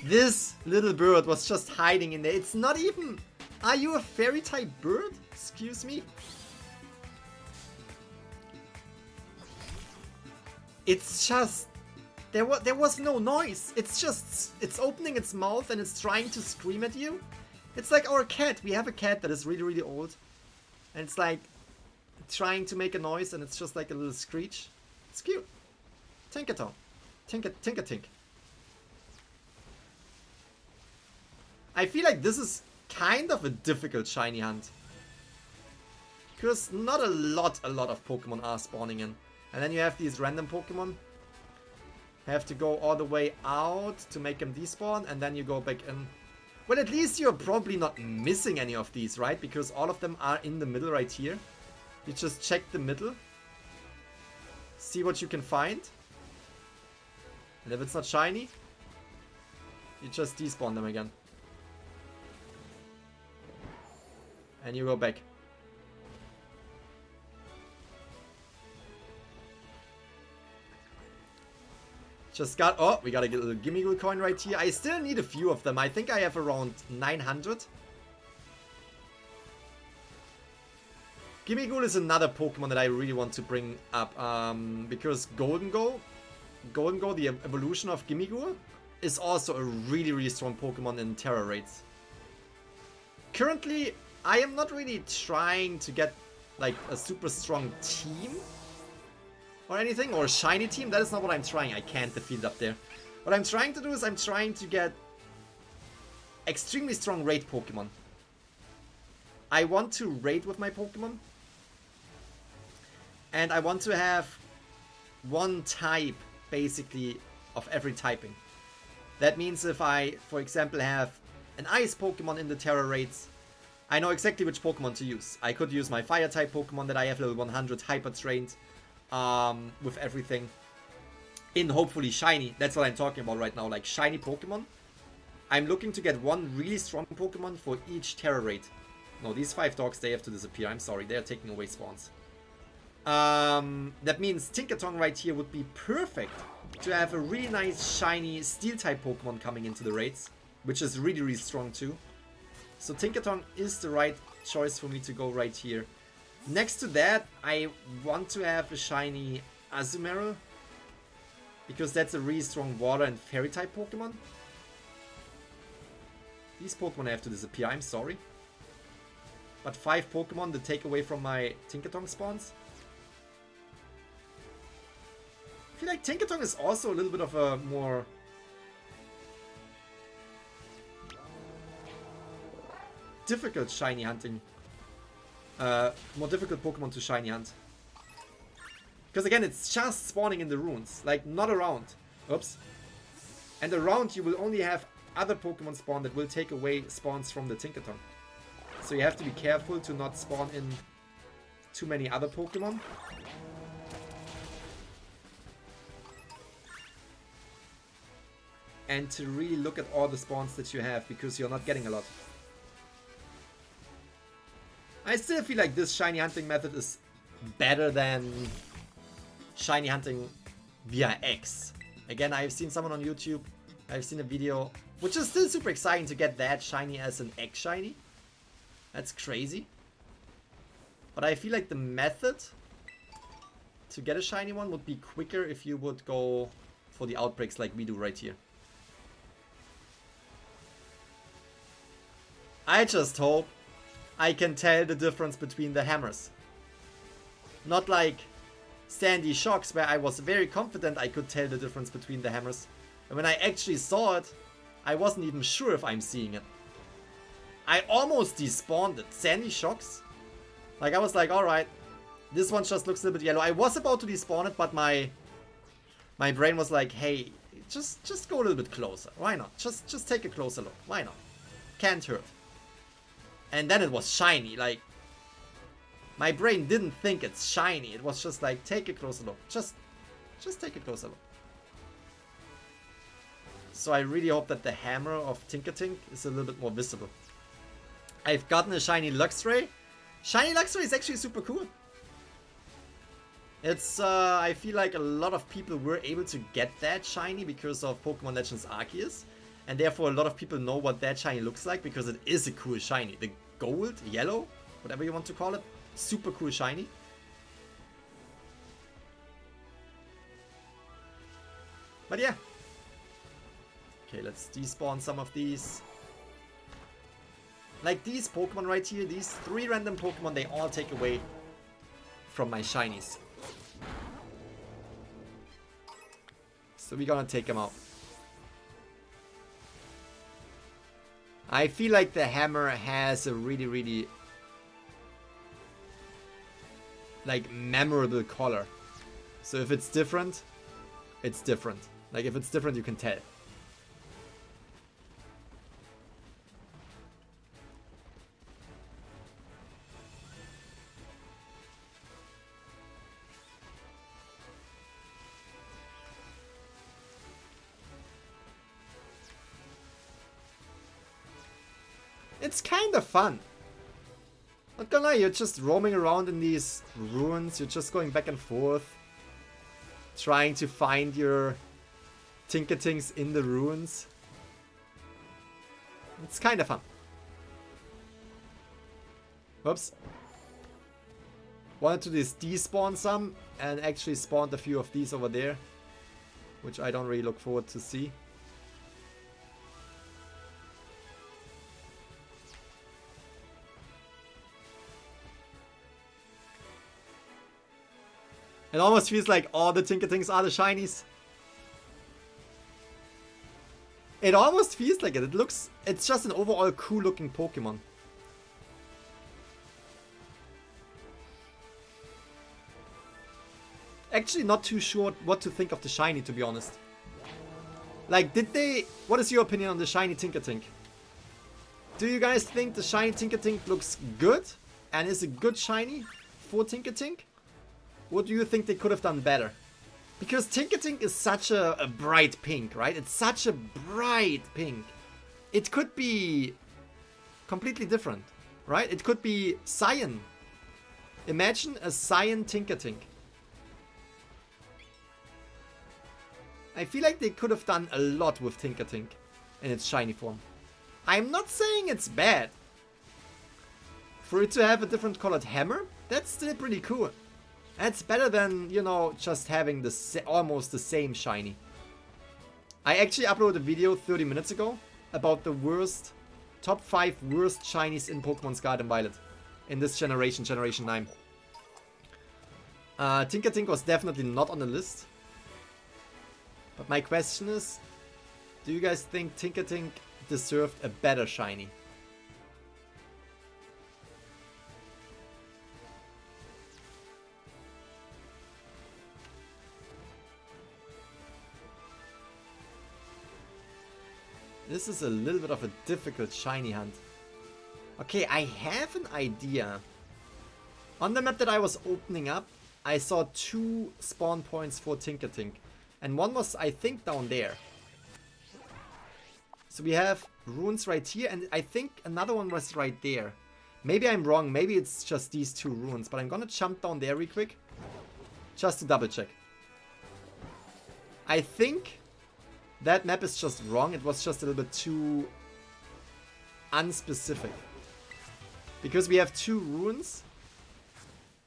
This little bird was just hiding in there. It's not even Are you a fairy type bird? Excuse me? It's just... There was no noise. It's just... It's opening its mouth and it's trying to scream at you. It's like our cat. We have a cat that is really, really old. And it's like... trying to make a noise and it's just like a little screech. It's cute. Tinkerton. Tinker tink. I feel like this is kind of a difficult shiny hunt. Because not a lot of Pokemon are spawning in. And then you have these random Pokemon. Have to go all the way out to make them despawn. And then you go back in. Well, at least you're probably not missing any of these, right? Because all of them are in the middle right here. You just check the middle. See what you can find. And if it's not shiny, you just despawn them again. And you go back. Just got... Oh, we got a little Gimmighoul coin right here. I still need a few of them. I think I have around 900. Gimmighoul is another Pokemon that I really want to bring up. Because Golden Go, the evolution of Gimmighoul, is also a really, really strong Pokemon in Terra raids. Currently, I am not really trying to get like a super strong team or anything, or a shiny team. That is not what I'm trying. I can't defeat it up there. What I'm trying to do is I'm trying to get extremely strong raid Pokemon. I want to raid with my Pokemon. And I want to have one type, basically, of every typing. That means if I, for example, have an ice Pokemon in the Terra raids, I know exactly which Pokemon to use. I could use my fire type Pokemon that I have level 100 hyper trained with everything in hopefully shiny. That's what I'm talking about right now, like shiny Pokemon. I'm looking to get one really strong Pokemon for each Terra raid. No, these 5 dogs, they have to disappear. I'm sorry, they are taking away spawns. That means Tinkerton right here would be perfect to have a really nice shiny steel type Pokemon coming into the raids, which is really, really strong too. So Tinkerton is the right choice for me to go right here. Next to that, I want to have a shiny Azumarill, because that's a really strong water and fairy type Pokemon. These Pokemon have to disappear, I'm sorry. But 5 Pokemon to take away from my Tinkerton spawns. I feel like Tinkerton is also a little bit of a more... difficult shiny hunting. More difficult Pokemon to shiny hunt. Because again, it's just spawning in the ruins. Like, not around. Oops. And around you will only have other Pokemon spawn that will take away spawns from the Tinkerton. So you have to be careful to not spawn in too many other Pokemon. And to really look at all the spawns that you have, because you're not getting a lot. I still feel like this shiny hunting method is better than shiny hunting via X. Again, I've seen someone on YouTube, I've seen a video, which is still super exciting to get that shiny as an X shiny. That's crazy. But I feel like the method to get a shiny one would be quicker if you would go for the outbreaks like we do right here. I just hope I can tell the difference between the hammers. Not like Sandy Shocks, where I was very confident I could tell the difference between the hammers. And when I actually saw it, I wasn't even sure if I'm seeing it. I almost despawned it. Sandy Shocks? Like, I was like, alright, this one just looks a little bit yellow. I was about to despawn it, but my brain was like, hey, just go a little bit closer. Why not? Just take a closer look. Why not? Can't hurt. And then it was shiny. Like, my brain didn't think it's shiny. It was just like, take a closer look. Just take a closer look. So I really hope that the hammer of Tinkertink is a little bit more visible. I've gotten a shiny Luxray. Shiny Luxray is actually super cool. It's, I feel like a lot of people were able to get that shiny because of Pokemon Legends Arceus. And therefore a lot of people know what that shiny looks like because it is a cool shiny. gold, yellow, whatever you want to call it. Super cool shiny. But yeah. Okay, let's despawn some of these. Like these Pokemon right here, these 3 random Pokemon, they all take away from my shinies. So we're gonna take them out. I feel like the hammer has a really like memorable color. So if it's different, it's different. Like if it's different, you can tell. It's kind of fun. Not gonna lie, you're just roaming around in these ruins. You're just going back and forth, trying to find your Tinkertings in the ruins. It's kind of fun. Whoops. Wanted to just despawn some and actually spawned a few of these over there, which I don't really look forward to see. It almost feels like all the Tinkertings are the shinies. It almost feels like it. It's just an overall cool looking Pokemon. Actually not too sure what to think of the shiny, to be honest. Like, what is your opinion on the shiny Tinkertink? Do you guys think the shiny Tinkertink looks good and is a good shiny for Tinkertink? What do you think they could have done better? Because Tinkertink is such a bright pink, right? It's such a bright pink. It could be completely different, right? It could be cyan. Imagine a cyan Tinkertink. I feel like they could have done a lot with Tinkertink in its shiny form. I'm not saying it's bad. For it to have a different colored hammer, that's still pretty cool. That's better than, you know, just having almost the same shiny. I actually uploaded a video 30 minutes ago about the top 5 worst shinies in Pokemon Scarlet and Violet. In this generation, Generation 9. Tinkertink was definitely not on the list. But my question is, do you guys think Tinkertink deserved a better shiny? This is a little bit of a difficult shiny hunt. Okay, I have an idea. On the map that I was opening up, I saw 2 spawn points for Tinkertink. And one was, I think, down there. So we have runes right here, and I think another one was right there. Maybe I'm wrong, maybe it's just these 2 runes, but I'm gonna jump down there real quick. Just to double check. I think that map is just wrong. It was just a little bit too unspecific. Because we have 2 runes.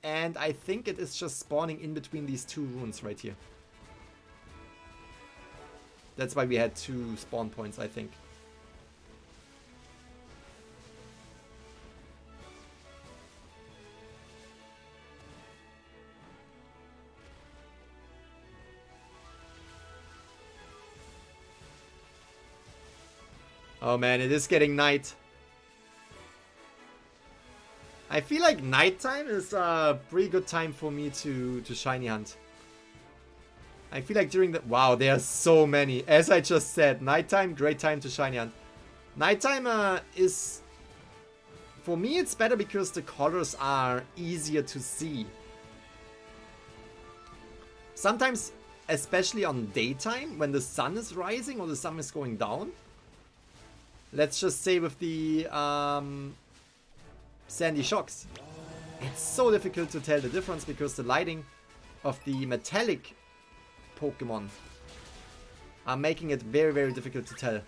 And I think it is just spawning in between these 2 runes right here. That's why we had 2 spawn points, I think. Oh man, it is getting night. I feel like nighttime is a pretty good time for me to shiny hunt. I feel like during the... Wow, there are so many. As I just said, nighttime, great time to shiny hunt. Nighttime is... For me, it's better because the colors are easier to see. Sometimes, especially on daytime, when the sun is rising or the sun is going down. Let's just say with the Sandy Shocks. It's so difficult to tell the difference because the lighting of the metallic Pokemon are making it very, very difficult to tell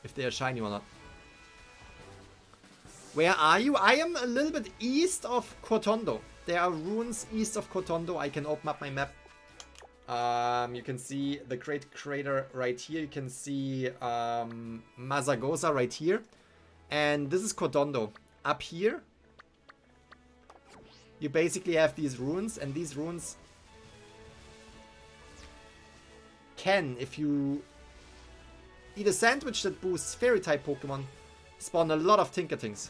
if they are shiny or not. Where are you? I am a little bit east of Cortondo. There are ruins east of Cortondo. I can open up my map. You can see the Great Crater right here. You can see Mazagosa right here. And this is Cortondo. Up here, you basically have these ruins. And these ruins can, if you eat a sandwich that boosts Fairy-type Pokemon, spawn a lot of Tinkertings.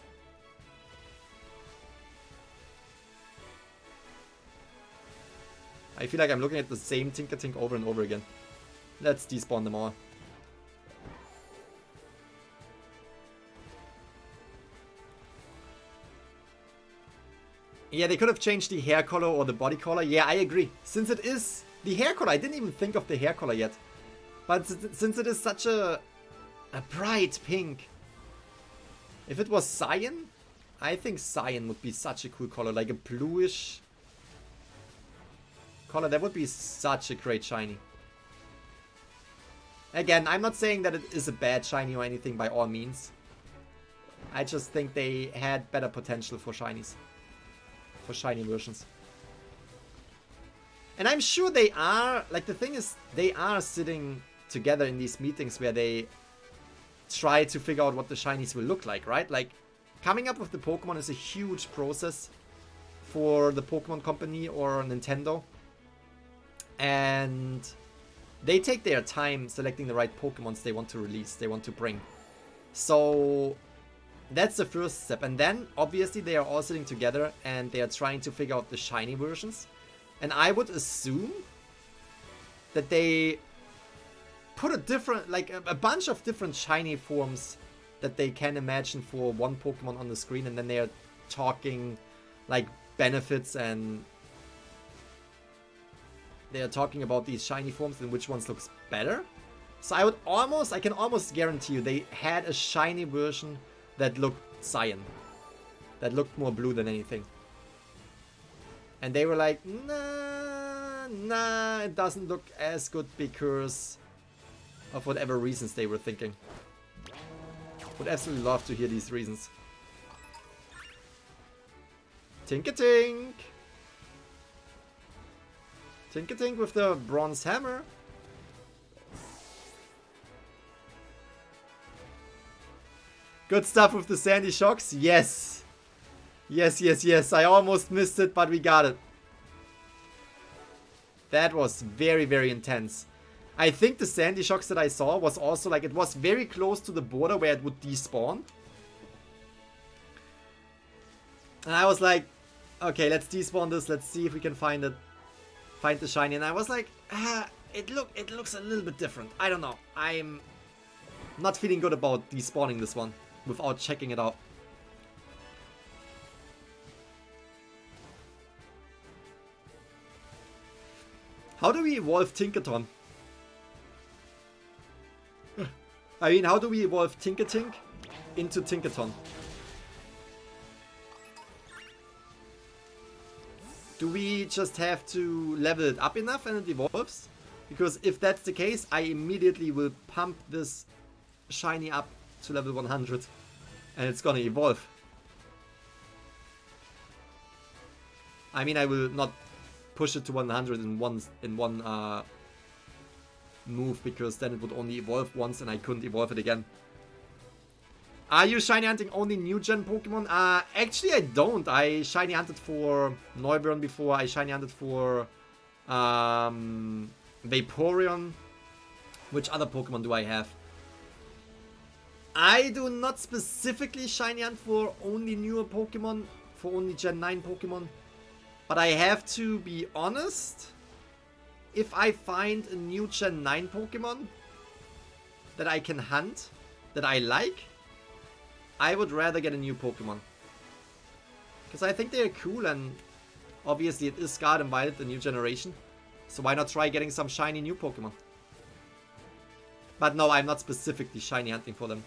I feel like I'm looking at the same Tinkertink over and over again. Let's despawn them all. Yeah, they could have changed the hair color or the body color. Yeah, I agree. Since it is the hair color, I didn't even think of the hair color yet. But since it is such a bright pink. If it was cyan, I think cyan would be such a cool color. Like a bluish color, that would be such a great shiny. Again, I'm not saying that it is a bad shiny or anything by all means. I just think they had better potential for shinies. For shiny versions. And I'm sure they are, like the thing is, they are sitting together in these meetings where they try to figure out what the shinies will look like, right? Like, coming up with the Pokemon is a huge process for the Pokemon Company or Nintendo. And they take their time selecting the right Pokemons they want to release, they want to bring. So that's the first step. And then, obviously, they are all sitting together and they are trying to figure out the shiny versions. And I would assume that they put a different, like a bunch of different shiny forms that they can imagine for one Pokemon on the screen. And then they are talking like benefits and they are talking about these shiny forms and which ones looks better. So I can almost guarantee you they had a shiny version that looked cyan. That looked more blue than anything. And they were like, nah, it doesn't look as good because of whatever reasons they were thinking. Would absolutely love to hear these reasons. Tinkatink! Tinkatink with the bronze hammer. Good stuff with the sandy shocks. Yes. Yes. I almost missed it, but we got it. That was very, very intense. I think the sandy shocks that I saw was also like, it was very close to the border where it would despawn. And I was like, okay, let's despawn this. Let's see if we can find it. Find the shiny, and I was like, it looks a little bit different. I don't know. I'm not feeling good about despawning this one without checking it out. How do we evolve Tinkaton? I mean, how do we evolve Tinkatink into Tinkaton? Do we just have to level it up enough and it evolves? Because if that's the case, I immediately will pump this shiny up to level 100 and it's gonna evolve. I mean, I will not push it to 100 in one move, because then it would only evolve once and I couldn't evolve it again. Are you shiny hunting only new gen Pokemon? Actually I don't. I shiny hunted for Neuburn before. I shiny hunted for Vaporeon. Which other Pokemon do I have? I do not specifically shiny hunt for only newer Pokemon, for only Gen 9 Pokemon. But I have to be honest. If I find a new Gen 9 Pokemon that I can hunt, that I like, I would rather get a new Pokemon. Because I think they are cool, and obviously it is Scarlet and Violet, the new generation. So why not try getting some shiny new Pokemon? But no, I'm not specifically shiny hunting for them.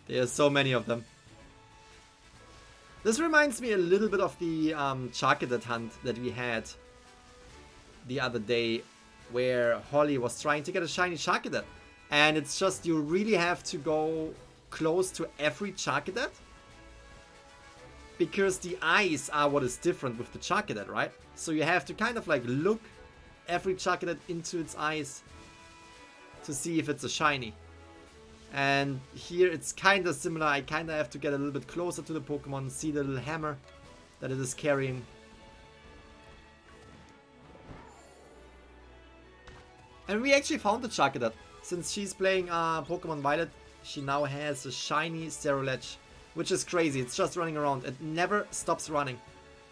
There are so many of them. This reminds me a little bit of the Charcadet hunt that we had the other day, where Holly was trying to get a shiny Charcadet. And it's just, you really have to go close to every Charcadet, because the eyes are what is different with the Charcadet, right? So you have to kind of like look every Charcadet into its eyes to see if it's a shiny. And here it's kind of similar. I kind of have to get a little bit closer to the Pokemon, see the little hammer that it is carrying. And we actually found the Charcadet. Since she's playing Pokemon Violet, she now has a shiny Cerulege, which is crazy. It's just running around. It never stops running.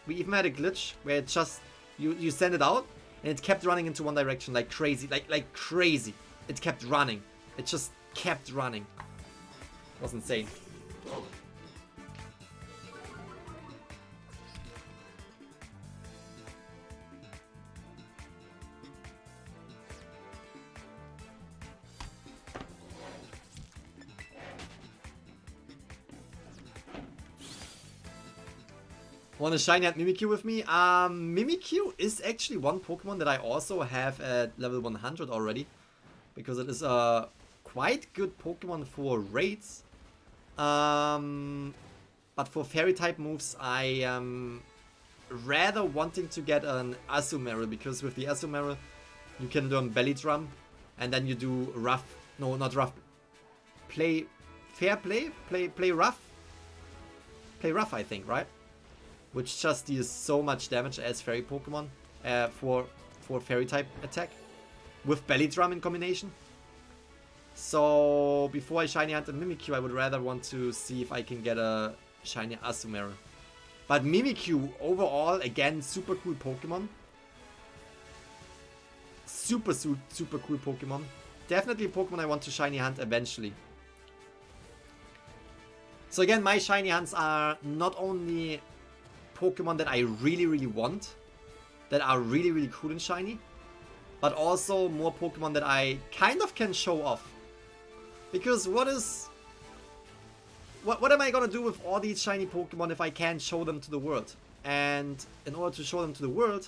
We even had a glitch where it just, you send it out and it kept running into one direction like crazy, like crazy. It kept running. It just kept running. It was insane. Want a shiny at Mimikyu with me? Mimikyu is actually one Pokemon that I also have at level 100 already, because it is a quite good Pokemon for raids. But for fairy type moves, I am rather wanting to get an Azumarill, because with the Azumarill you can learn Belly Drum, and then you do rough, no, not rough, play rough, I think, right? Which just deals so much damage as fairy Pokemon for fairy type attack with Belly Drum in combination. So before I shiny hunt a Mimikyu, I would rather want to see if I can get a shiny Azumarill. But Mimikyu overall, again, super cool Pokemon. Super cool Pokemon. Definitely a Pokemon I want to shiny hunt eventually. So again, my shiny hunts are not only Pokemon that I really want, that are really cool and shiny, but also more Pokemon that I kind of can show off. Because what am I gonna do with all these shiny Pokemon if I can't show them to the world? And in order to show them to the world,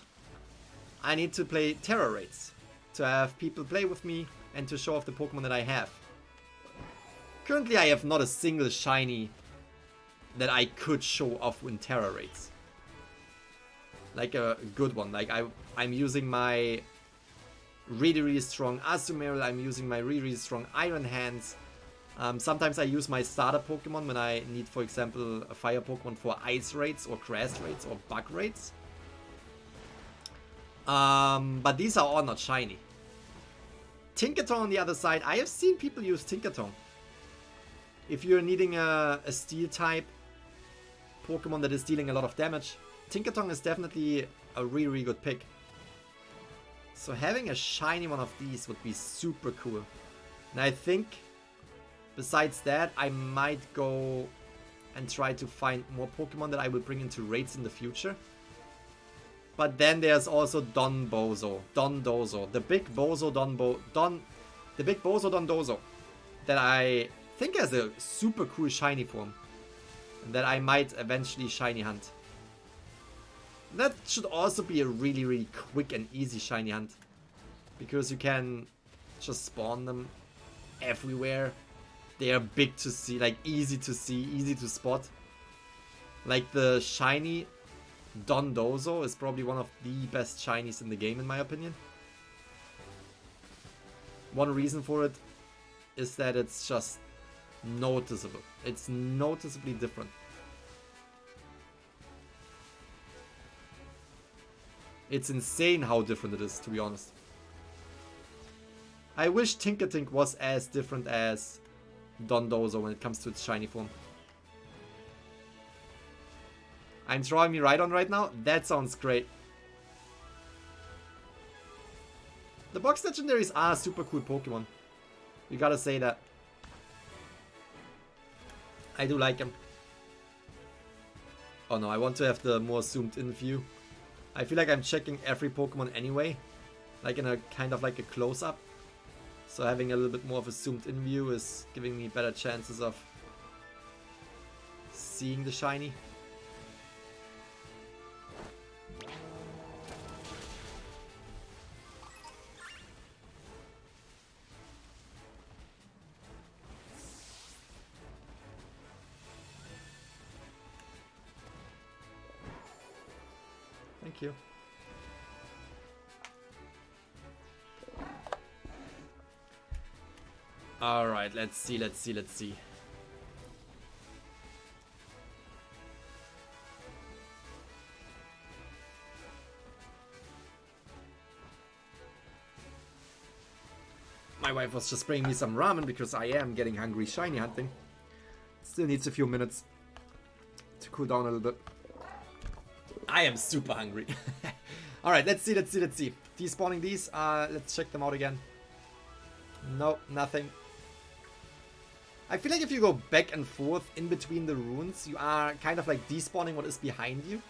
I need to play Terra Raids, to have people play with me and to show off the Pokemon that I have. Currently I have not a single shiny that I could show off in Terra Raids. Like a good one. Like I'm using my really strong Azumarill, I'm using my really strong Iron Hands. Sometimes I use my starter Pokemon when I need, for example, a fire Pokemon for ice raids or grass raids or bug raids. But these are all not shiny. Tinkaton on the other side, I have seen people use Tinkaton. If you're needing a steel type Pokemon that is dealing a lot of damage, Tinkaton is definitely a really good pick. So having a shiny one of these would be super cool. And I think besides that, I might go and try to find more Pokemon that I will bring into raids in the future. But then there's also Dondozo, the big Bozo Dondozo, that I think has a super cool shiny form, and that I might eventually shiny hunt. That should also be a really quick and easy shiny hunt, because you can just spawn them everywhere. They are big to see, like easy to see, easy to spot. Like the shiny Dondozo is probably one of the best shinies in the game in my opinion. One reason for it is that it's just noticeable. It's noticeably different. It's insane how different it is, to be honest. I wish Tinkatink was as different as Dondozo when it comes to its shiny form. I'm throwing me right on right now? That sounds great. The box legendaries are super cool Pokemon. You gotta say that. I do like them. Oh no, I want to have the more zoomed in view. I feel like I'm checking every Pokemon anyway, like in a kind of like a close-up. So having a little bit more of a zoomed in view is giving me better chances of seeing the shiny. Thank you. Alright, let's see. My wife was just bringing me some ramen because I am getting hungry shiny hunting. Still needs a few minutes to cool down a little bit. I am super hungry. Alright, let's see. Despawning these, let's check them out again. Nope, nothing. I feel like if you go back and forth in between the runes, you are kind of like despawning what is behind you.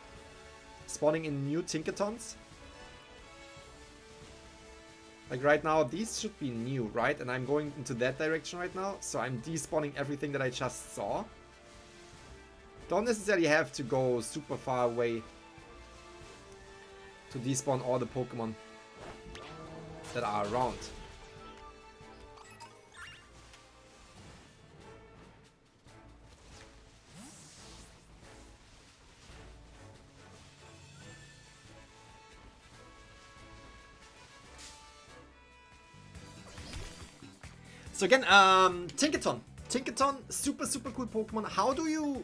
Spawning in new Tinkertons. Like right now, these should be new, right? And I'm going into that direction right now, so I'm despawning everything that I just saw. Don't necessarily have to go super far away to despawn all the Pokemon that are around. So again, Tinkerton. Tinkerton, super cool Pokemon. How do you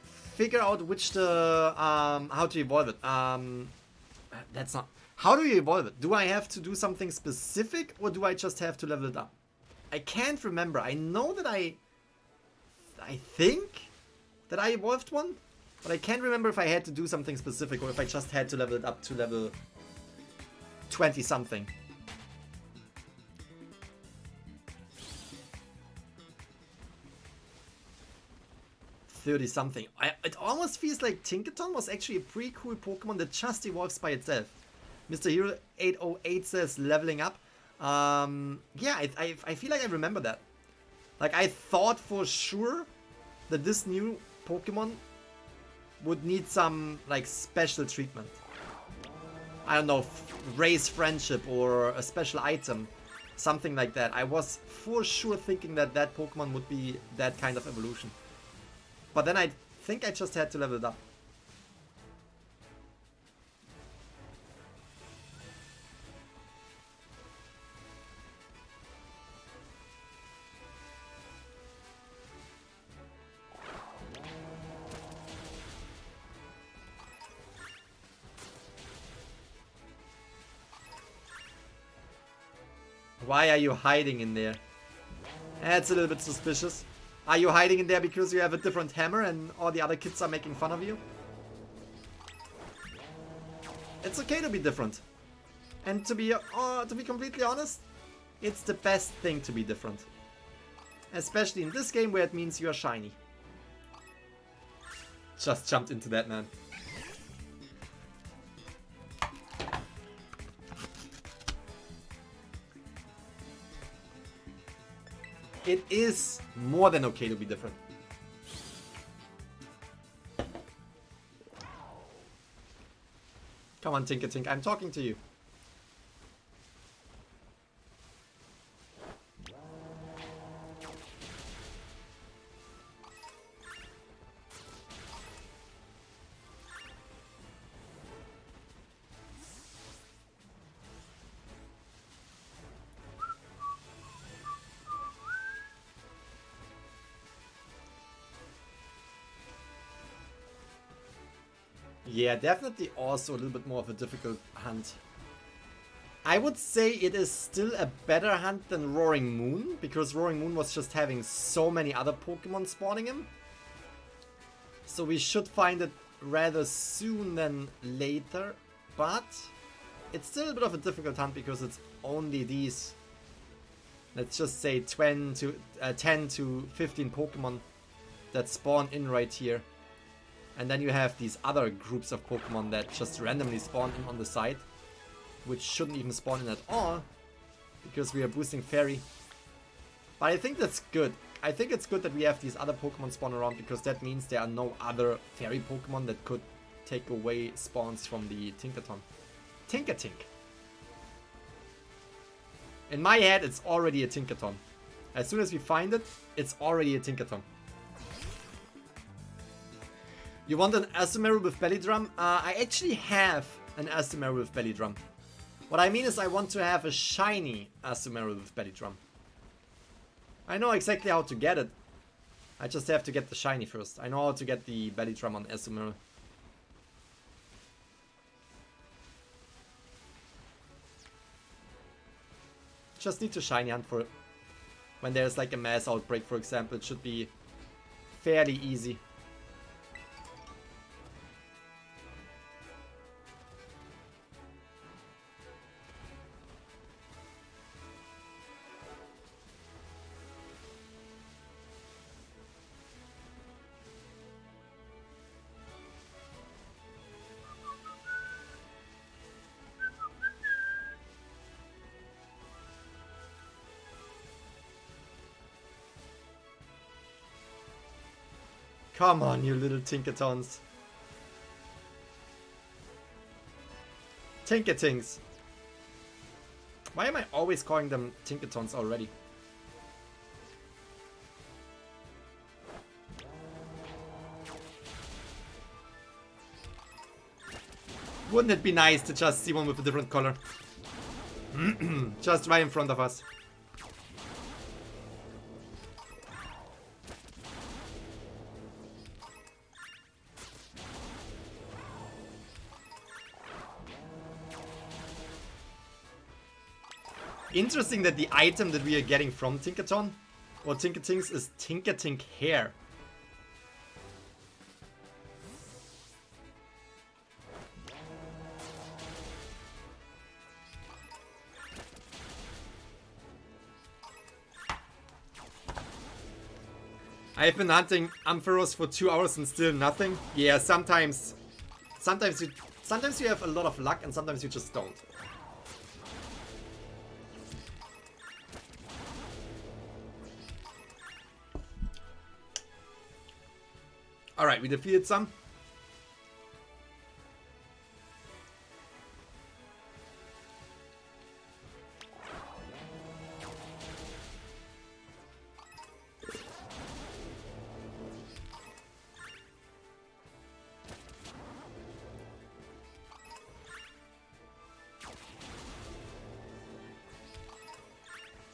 figure out which the how to evolve it? That's not. How do you evolve it? Do I have to do something specific, or do I just have to level it up? I can't remember. I know that I think that I evolved one, but I can't remember if I had to do something specific or if I just had to level it up to level 20 something. Something. It almost feels like Tinkerton was actually a pretty cool Pokemon that just evolves by itself. Mr. Hero 808 says leveling up. Yeah, I feel like I remember that. Like, I thought for sure that this new Pokemon would need some, like, special treatment. I don't know, raise friendship or a special item. Something like that. I was for sure thinking that that Pokemon would be that kind of evolution. But then I think I just had to level it up. Why are you hiding in there? That's a little bit suspicious. Are you hiding in there because you have a different hammer and all the other kids are making fun of you? It's okay to be different. And to be completely honest, it's the best thing to be different. Especially in this game where it means you are shiny. Just jumped into that, man. It is more than okay to be different. Come on, Tinker, I'm talking to you. Yeah, definitely also a little bit more of a difficult hunt. I would say it is still a better hunt than Roaring Moon, because Roaring Moon was just having so many other Pokemon spawning him. So we should find it rather soon than later, but it's still a bit of a difficult hunt because it's only these, let's just say 10 to 15 Pokemon that spawn in right here. And then you have these other groups of Pokemon that just randomly spawn in on the side, which shouldn't even spawn in at all, because we are boosting Fairy. But I think that's good. I think it's good that we have these other Pokemon spawn around, because that means there are no other fairy Pokemon that could take away spawns from the Tinkaton. Tinkatink. In my head, it's already a Tinkaton. As soon as we find it, it's already a Tinkaton. You want an Asumaro with Belly Drum? I actually have an Asumaro with Belly Drum. What I mean is I want to have a shiny Asumaro with Belly Drum. I know exactly how to get it. I just have to get the shiny first. I know how to get the Belly Drum on Asumaro. Just need to shiny hunt for it. When there's like a mass outbreak, for example, it should be fairly easy. Come on, you little Tinkatons. Tinkatings. Why am I always calling them Tinkatons already? Wouldn't it be nice to just see one with a different color? Just right in front of us. Interesting that the item that we are getting from Tinkaton or Tinkatings is Tinkatink hair. I've been hunting Ampharos for 2 hours and still nothing. Yeah, sometimes you have a lot of luck and sometimes you just don't. Alright, we defeated some.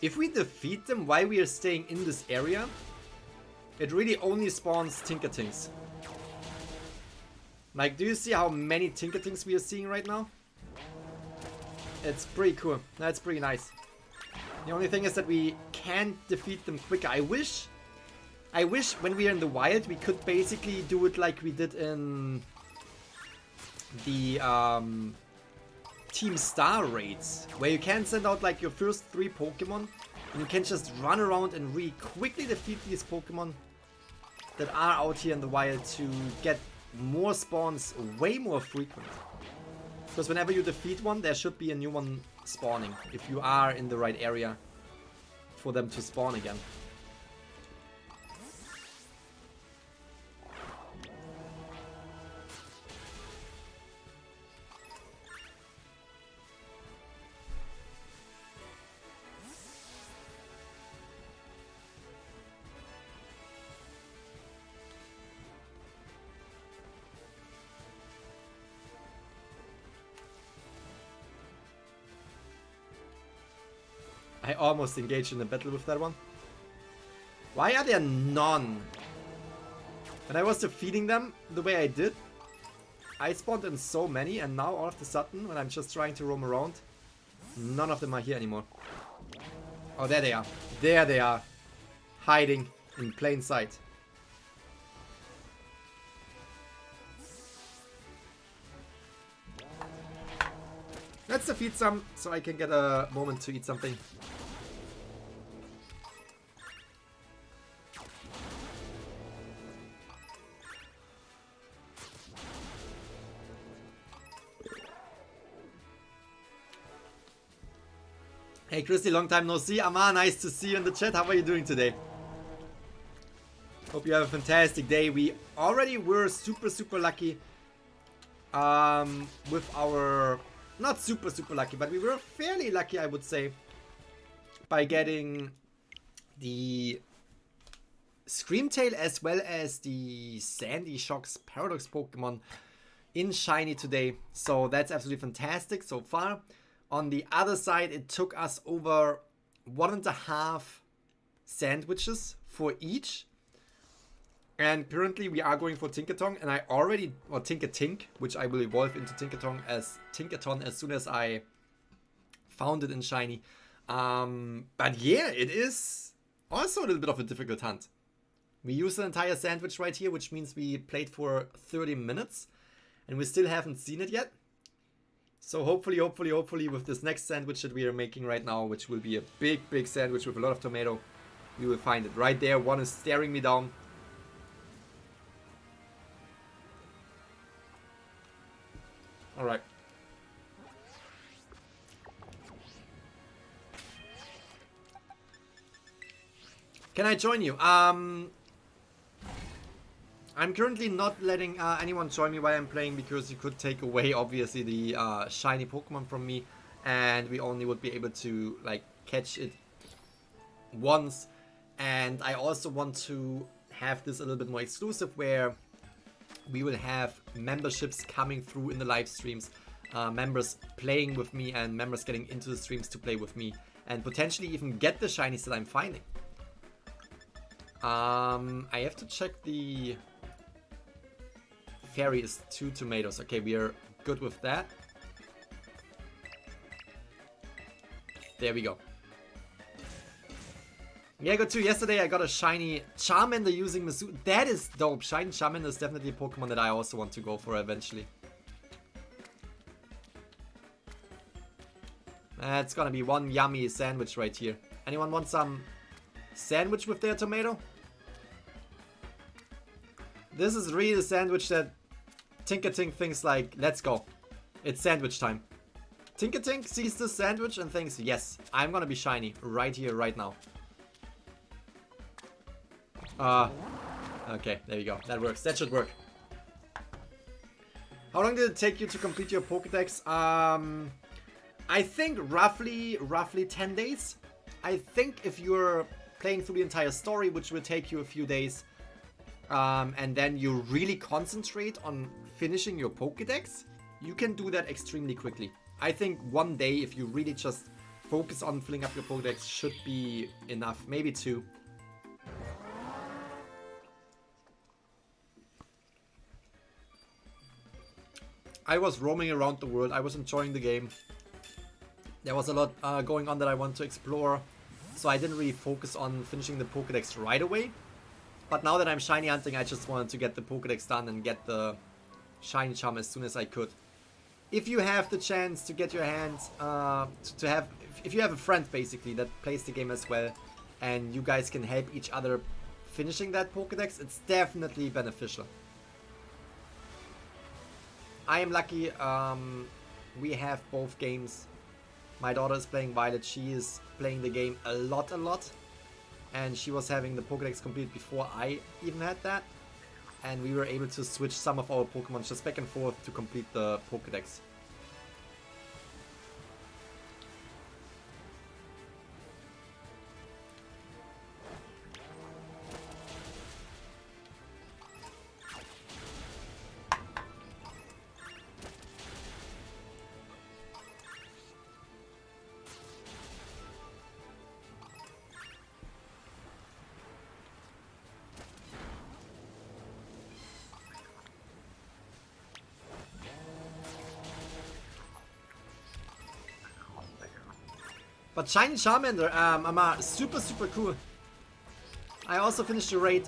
If we defeat them while we are staying in this area, it really only spawns Tinkatings. Like, do you see how many Tinkatings we are seeing right now? It's pretty cool. That's pretty nice. The only thing is that we can't defeat them quicker. I wish when we are in the wild we could basically do it like we did in the Team Star raids, where you can send out like your first 3 Pokemon and you can just run around and really quickly defeat these Pokemon that are out here in the wild to get more spawns way more frequent. Because whenever you defeat one, there should be a new one spawning if you are in the right area for them to spawn again. I almost engaged in a battle with that one. Why are there none? When I was defeating them the way I did, I spawned in so many, and now all of a sudden, when I'm just trying to roam around, none of them are here anymore. Oh, there they are. There they are. Hiding in plain sight. Let's defeat some so I can get a moment to eat something. Hey Christy, long time no see. Amar, nice to see you in the chat. How are you doing today? Hope you have a fantastic day. We already were super lucky with our... Not super lucky, but we were fairly lucky, I would say, by getting the Screamtail as well as the Sandy Shocks Paradox Pokemon in Shiny today. So that's absolutely fantastic so far. On the other side, it took us over 1.5 sandwiches for each. And currently we are going for Tinkaton, and I already, or Tinkatink, which I will evolve into Tinkaton as soon as I found it in Shiny. But yeah, it is also a little bit of a difficult hunt. We used an entire sandwich right here, which means we played for 30 minutes, and we still haven't seen it yet. So hopefully with this next sandwich that we are making right now, which will be a big sandwich with a lot of tomato, we will find it. Right there, one is staring me down. Alright. Can I join you? I'm currently not letting anyone join me while I'm playing, because you could take away obviously the shiny Pokemon from me, and we only would be able to like catch it once. And I also want to have this a little bit more exclusive, where we will have memberships coming through in the live streams, members playing with me and members getting into the streams to play with me, and potentially even get the shinies that I'm finding. I have to check the... Fairy is 2 tomatoes. Okay, we are good with that. There we go. Yeah, I got 2. Yesterday I got a shiny Charmander using Misu. That is dope. Shiny Charmander is definitely a Pokemon that I also want to go for eventually. That's gonna be one yummy sandwich right here. Anyone want some sandwich with their tomato? This is really the sandwich that Tinkatink thinks like, let's go. It's sandwich time. Tinkatink sees this sandwich and thinks, yes, I'm gonna be shiny right here, right now. Okay, there you go. That works. That should work. How long did it take you to complete your Pokédex? I think roughly 10 days. I think if you're playing through the entire story, which will take you a few days, and then you really concentrate on finishing your Pokédex, you can do that extremely quickly. I think one day, if you really just focus on filling up your Pokédex, should be enough. Maybe 2. I was roaming around the world. I was enjoying the game. There was a lot going on that I want to explore, so I didn't really focus on finishing the Pokédex right away. But now that I'm shiny hunting, I just wanted to get the Pokédex done and get the shiny charm as soon as I could. If you have the chance to get your hands, if you have a friend basically that plays the game as well, and you guys can help each other finishing that Pokédex, it's definitely beneficial. I am lucky, we have both games. My daughter is playing Violet, she is playing the game a lot. And she was having the Pokédex complete before I even had that. And we were able to switch some of our Pokemon just back and forth to complete the Pokédex. But shiny Charmander, Ama, super cool. I also finished the raid,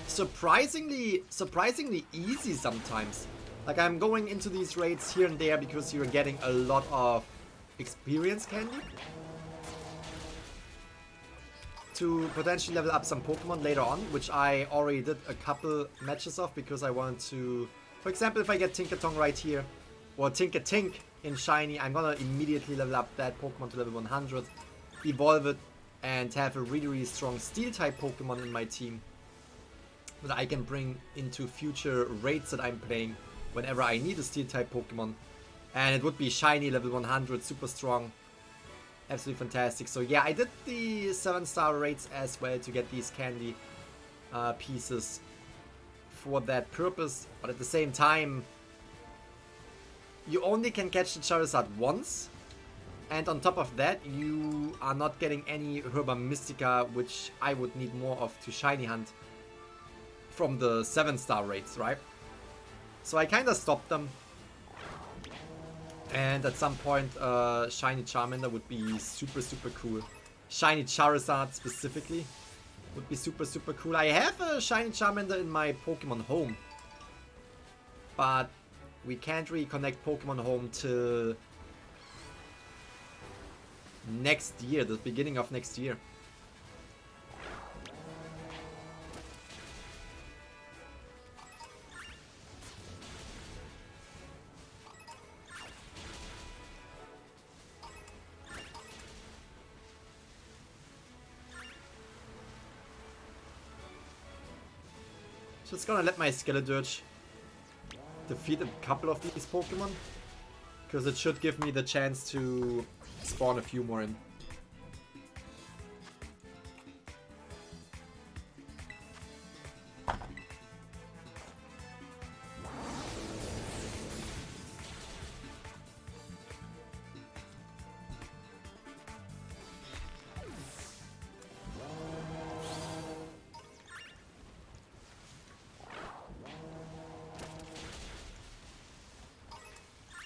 surprisingly easy sometimes. Like, I'm going into these raids here and there because you're getting a lot of experience candy to potentially level up some Pokemon later on, which I already did a couple matches of because I wanted to... For example, if I get Tinkaton right here, or Tinkatink in shiny, I'm gonna immediately level up that Pokemon to level 100, evolve it, and have a really strong Steel-type Pokemon in my team. that I can bring into future raids that I'm playing whenever I need a Steel-type Pokemon. And it would be shiny, level 100, super strong. Absolutely fantastic. So yeah, I did the 7-star raids as well to get these candy pieces for that purpose. But at the same time, you only can catch the Charizard once. And on top of that, you are not getting any Herba Mystica, which I would need more of to shiny hunt from the 7-star raids, right? So I kind of stopped them. And at some point, shiny Charmander would be super, super cool. Shiny Charizard specifically would be super, super cool. I have a shiny Charmander in my Pokemon Home. But we can't really connect Pokemon Home till next year, the beginning of next year. Just gonna let my Skeledirge defeat a couple of these Pokemon, because it should give me the chance to spawn a few more in.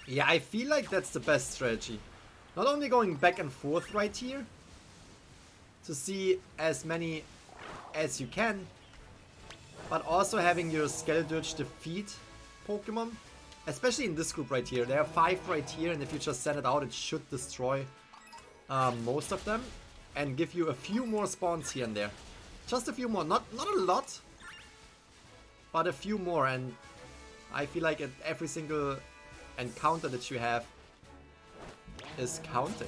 Yeah, I feel like that's the best strategy. Not only going back and forth right here to see as many as you can, but also having your Skeledirge defeat Pokemon. Especially in this group right here. There are 5 right here, and if you just send it out, it should destroy most of them and give you a few more spawns here and there. Just a few more, not a lot, but a few more. And I feel like at every single encounter that you have is counting.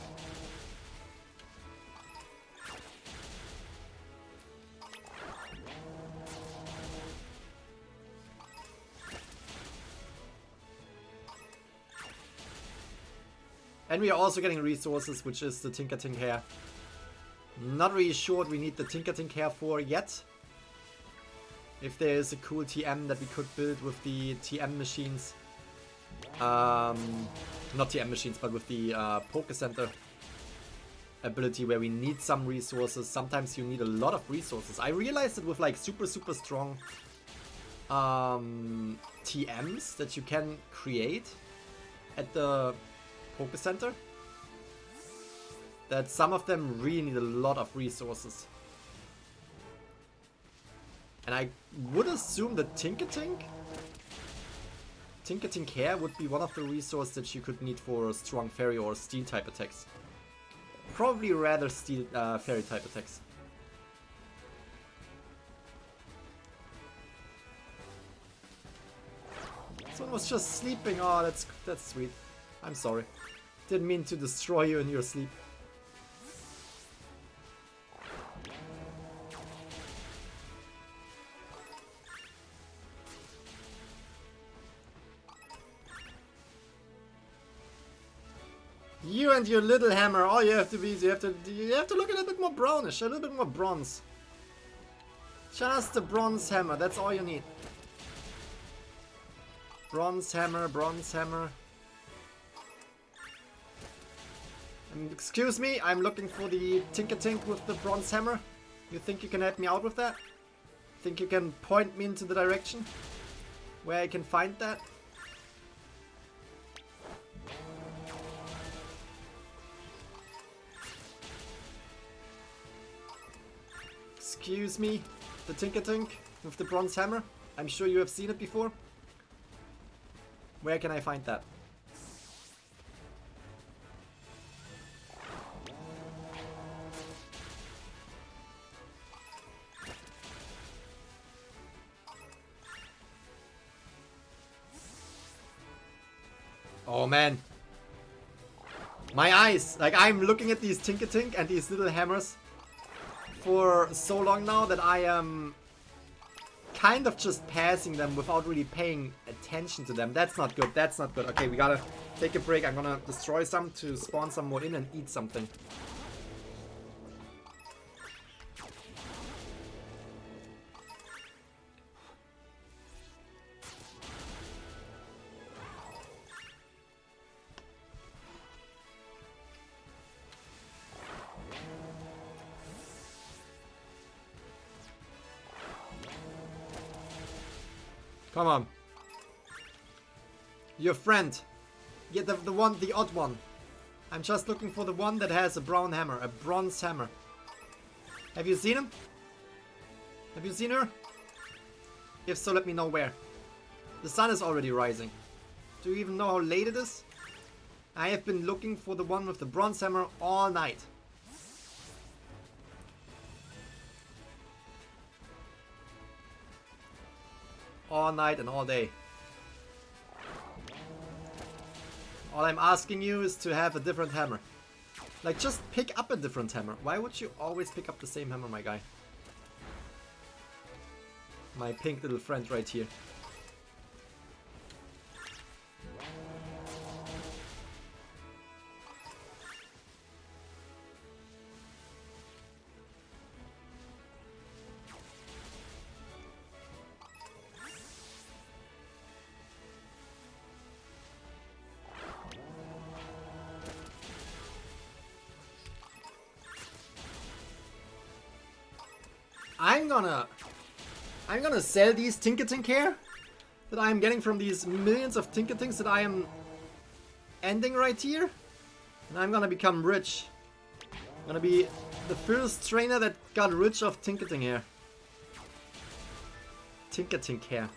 And we are also getting resources, which is the Tinkertink Hair. Not really sure what we need the Tinkertink Hair for yet. If there is a cool TM that we could build with the TM machines. Not TM machines, but with the Poké Center ability where we need some resources. Sometimes you need a lot of resources. I realized that with like super strong TMs that you can create at the Poké Center, that some of them really need a lot of resources. And I would assume that Tinkertink Hair would be one of the resources that you could need for strong fairy or steel type attacks. Probably rather steel fairy type attacks. Someone was just sleeping. Oh, that's sweet. I'm sorry. Didn't mean to destroy you in your sleep. You and your little hammer, all you have to be is you have to look a little bit more brownish, a little bit more bronze. Just a bronze hammer, that's all you need. Bronze hammer, bronze hammer. And excuse me, I'm looking for the Tinkertink with the bronze hammer. You think you can help me out with that? Think you can point me into the direction where I can find that? Excuse me, the Tinkertink with the bronze hammer. I'm sure you have seen it before. Where can I find that? Oh man. My eyes! Like, I'm looking at these Tinkertink and these little hammers for so long now that I am kind of just passing them without really paying attention to them. That's not good. That's not good. Okay, we gotta take a break. I'm gonna destroy some to spawn some more in and eat something. Come on. Your friend. Yeah, the odd one. I'm just looking for the one that has a brown hammer, a bronze hammer. Have you seen him? Have you seen her? If so, let me know where. The sun is already rising. Do you even know how late it is? I have been looking for the one with the bronze hammer all night. All night and all day. All I'm asking you is to have a different hammer. Like, just pick up a different hammer. Why would you always pick up the same hammer, my guy? My pink little friend right here. I'm gonna sell these Tinkertink here that I'm getting from these millions of Tinkertinks that I am ending right here. And I'm gonna become rich. I'm gonna be the first trainer that got rich of Tinkertink here. Tinkertink here.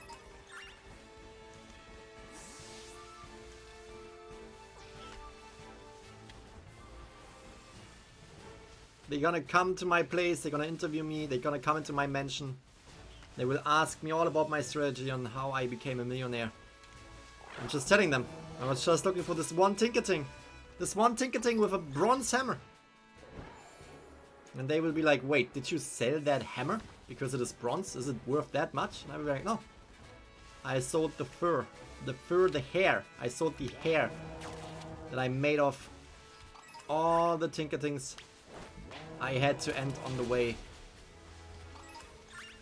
They're gonna come to my place, they're gonna interview me, they're gonna come into my mansion. They will ask me all about my strategy on how I became a millionaire. I'm just telling them. I was just looking for this one Tinkertink. This one Tinkertink with a bronze hammer. And they will be like, wait, did you sell that hammer? Because it is bronze? Is it worth that much? And I will be like, no. I sold the fur. The hair. I sold the hair that I made off all the Tinkertinks I had to end on the way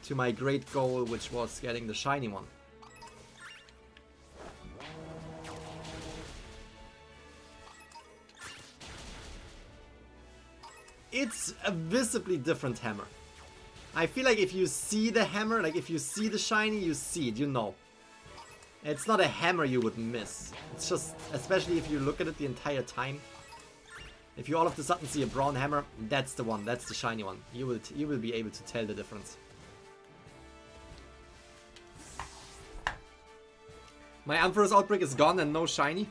to my great goal, which was getting the shiny one. It's a visibly different hammer. I feel like if you see the hammer, like if you see the shiny, you see it, you know. It's not a hammer you would miss. It's just, especially if you look at it the entire time. If you all of a sudden see a brown hammer, that's the one, that's the shiny one. You will be able to tell the difference. My Ampharos Outbreak is gone and no shiny.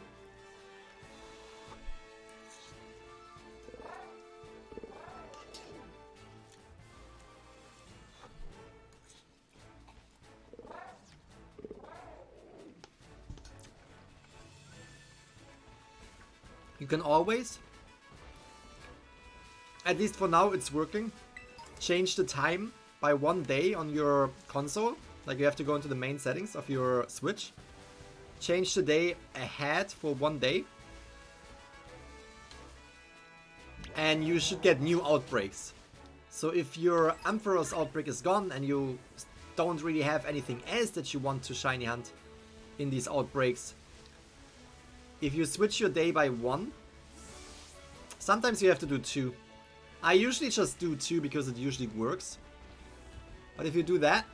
You can always, at least for now it's working, change the time by 1 day on your console. Like you have to go into the main settings of your Switch. Change the day ahead for 1 day. And you should get new outbreaks. So if your Ampharos outbreak is gone and you don't really have anything else that you want to shiny hunt in these outbreaks, if you switch your day by 1, sometimes you have to do 2. I usually just do 2 because it usually works. But if you do that,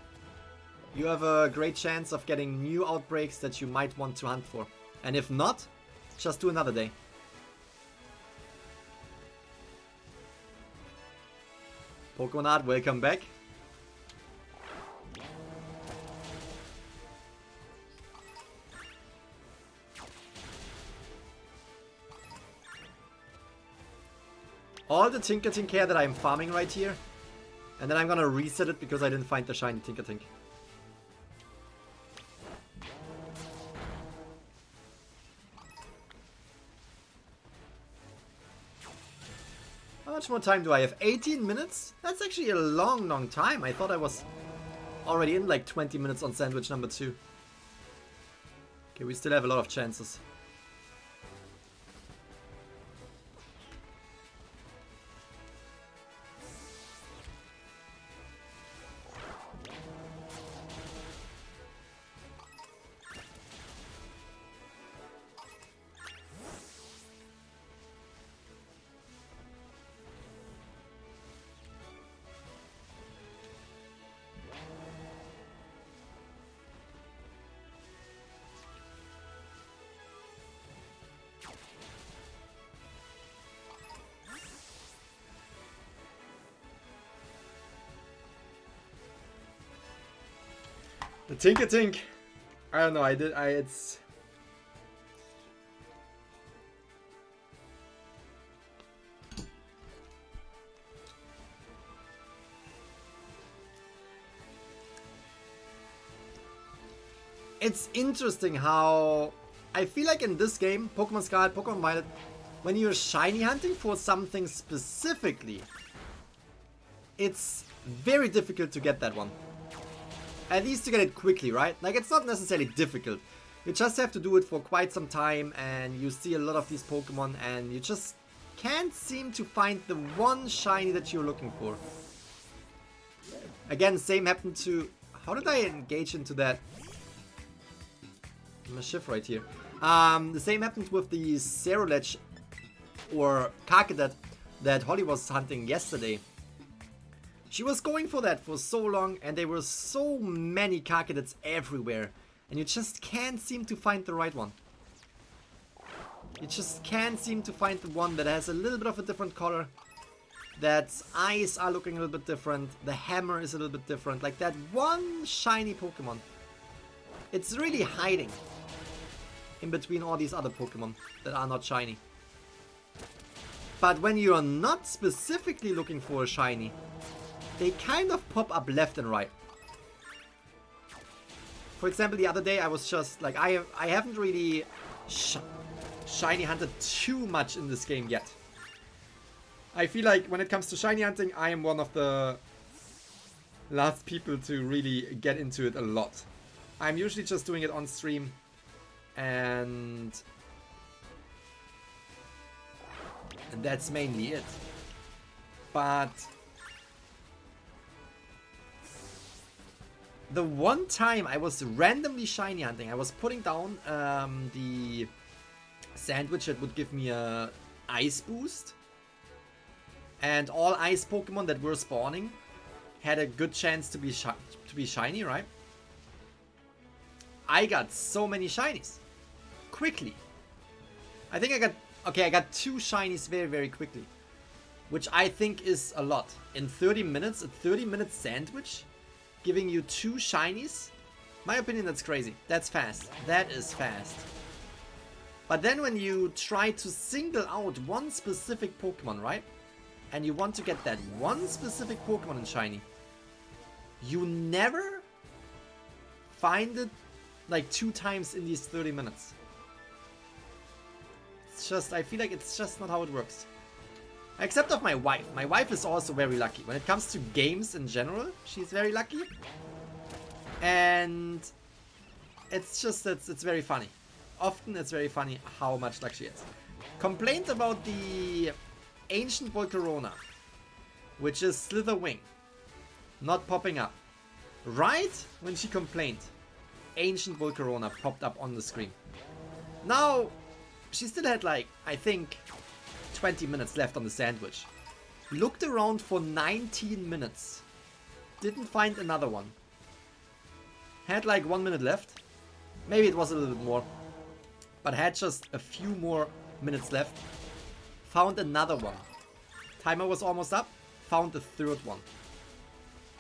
you have a great chance of getting new outbreaks that you might want to hunt for. And if not, just do another day. Pokémon, welcome back. All the Tinkertink hair that I'm farming right here. And then I'm gonna reset it because I didn't find the shiny Tinkertink. How much more time do I have? 18 minutes? That's actually a long time. I thought I was already in like 20 minutes on sandwich number 2. Okay, we still have a lot of chances. The Tinker-Tink. I don't know, it's... It's interesting how... I feel like in this game, Pokemon Scarlet, Pokemon Violet, when you're shiny hunting for something specifically, it's very difficult to get that one. At least to get it quickly, right? Like, it's not necessarily difficult. You just have to do it for quite some time, and you see a lot of these Pokemon, and you just can't seem to find the one shiny that you're looking for. Again, same happened to... How did I engage into that? I'm gonna shift right here. The same happened with the Scarlet or Carcadet that Holly was hunting yesterday. She was going for that for so long, and there were so many Carcadets everywhere, and you just can't seem to find the right one. You just can't seem to find the one that has a little bit of a different color, that eyes are looking a little bit different, the hammer is a little bit different, like that one shiny Pokemon. It's really hiding in between all these other Pokemon that are not shiny. But when you are not specifically looking for a shiny, they kind of pop up left and right. For example, the other day I was just like, I haven't really shiny hunted too much in this game yet. I feel like when it comes to shiny hunting, I am one of the last people to really get into it a lot. I'm usually just doing it on stream, and that's mainly it. But the one time I was randomly shiny hunting, I was putting down the sandwich that would give me a ice boost, and all ice Pokemon that were spawning had a good chance to be shiny, right? I got so many shinies quickly. I think I got 2 shinies very, very quickly, which I think is a lot. In 30 minutes, a 30-minute sandwich giving you 2 shinies? My opinion, that's crazy. That's fast. That is fast. But then when you try to single out one specific Pokemon, right? And you want to get that one specific Pokemon in shiny, you never find it like 2 times in these 30 minutes. It's just, I feel like it's just not how it works. Except of my wife. My wife is also very lucky. When it comes to games in general, she's very lucky. And it's just, it's very funny. Often it's very funny how much luck she has. Complained about the Ancient Volcarona, which is Slither Wing, not popping up. Right when she complained, Ancient Volcarona popped up on the screen. Now, she still had like, I think, 20 minutes left on the sandwich. Looked around for 19 minutes. Didn't find another one. Had like 1 minute left. Maybe it was a little bit more. But had just a few more minutes left. Found another one. Timer was almost up. Found the 3rd one.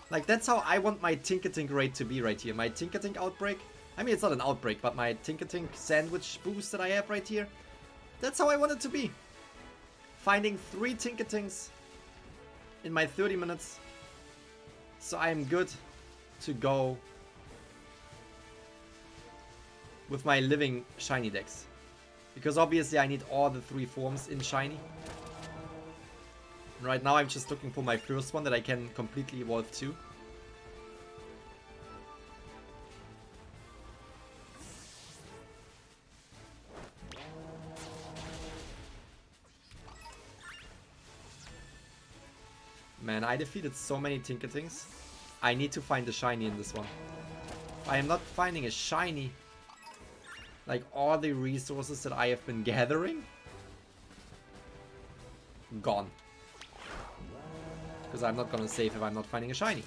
Like, that's how I want my Tinker-Tink rate to be right here. My Tinker-Tink outbreak. I mean, it's not an outbreak, but my Tinker-Tink sandwich boost that I have right here. That's how I want it to be. Finding 3 Tinker-Tinks in my 30 minutes. So I am good to go with my living shiny decks. Because obviously I need all the 3 forms in shiny. Right now I'm just looking for my first one that I can completely evolve to. Man, I defeated so many Tinkertings. I need to find a shiny in this one. I am not finding a shiny. Like all the resources that I have been gathering. Gone. Because I'm not gonna save if I'm not finding a shiny.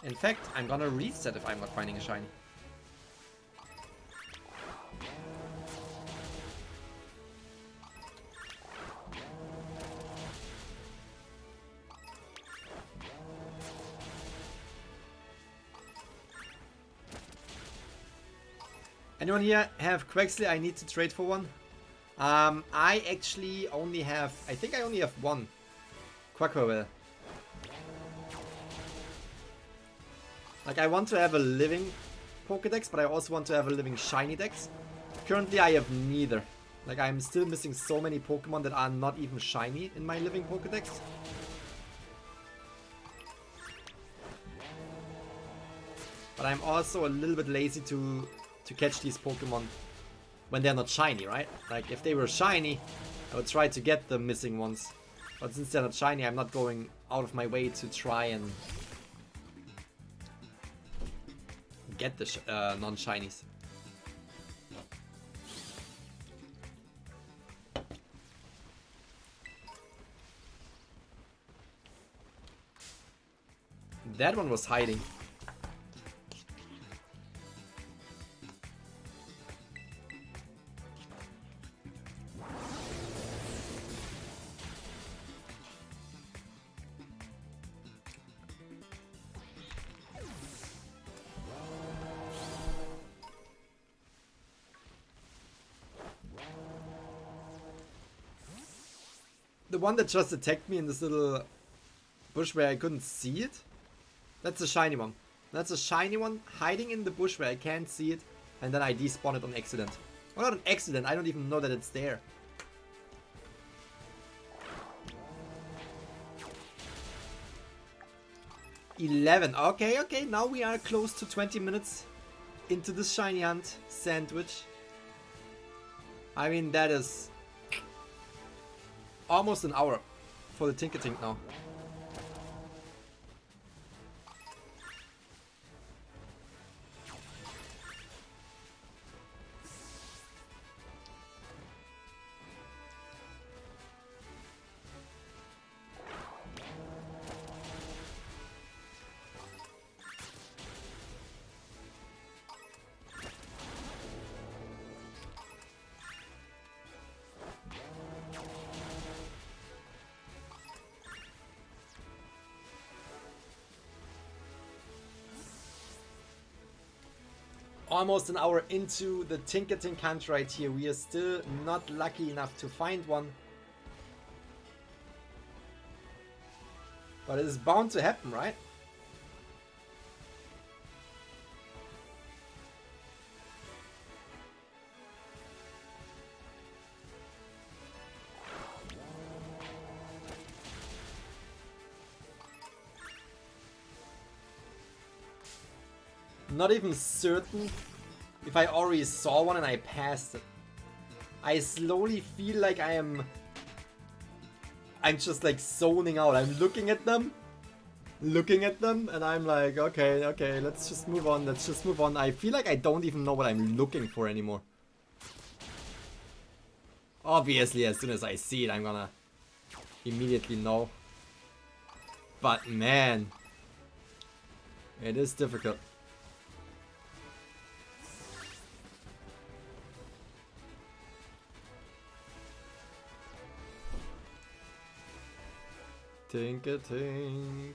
In fact, I'm gonna reset if I'm not finding a shiny. Anyone here have Quaxley? I need to trade for one. I actually only have... I think I only have one. Quaquavel. Like, I want to have a living Pokédex, but I also want to have a living shiny dex. Currently, I have neither. Like, I'm still missing so many Pokemon that are not even shiny in my living Pokédex. But I'm also a little bit lazy to catch these Pokemon when they're not shiny, right? Like, if they were shiny, I would try to get the missing ones. But since they're not shiny, I'm not going out of my way to try and get the non-shinies. That one was hiding. The one that just attacked me in this little bush where I couldn't see it, that's a shiny one. That's a shiny one hiding in the bush where I can't see it, and then I despawn it on accident. Well, not an accident, I don't even know that it's there. Okay, now we are close to 20 minutes into this shiny hunt sandwich. I mean, that is almost an hour for the Tinkertink now. Almost an hour into the Tinkertink hunt right here. We are still not lucky enough to find one. But it is bound to happen, right? Not even certain if I already saw one and I passed it. I slowly feel like I'm just like zoning out. I'm looking at them, and I'm like, okay, let's just move on, I feel like I don't even know what I'm looking for anymore. Obviously, as soon as I see it, I'm gonna immediately know. But man, it is difficult. Tinkertink.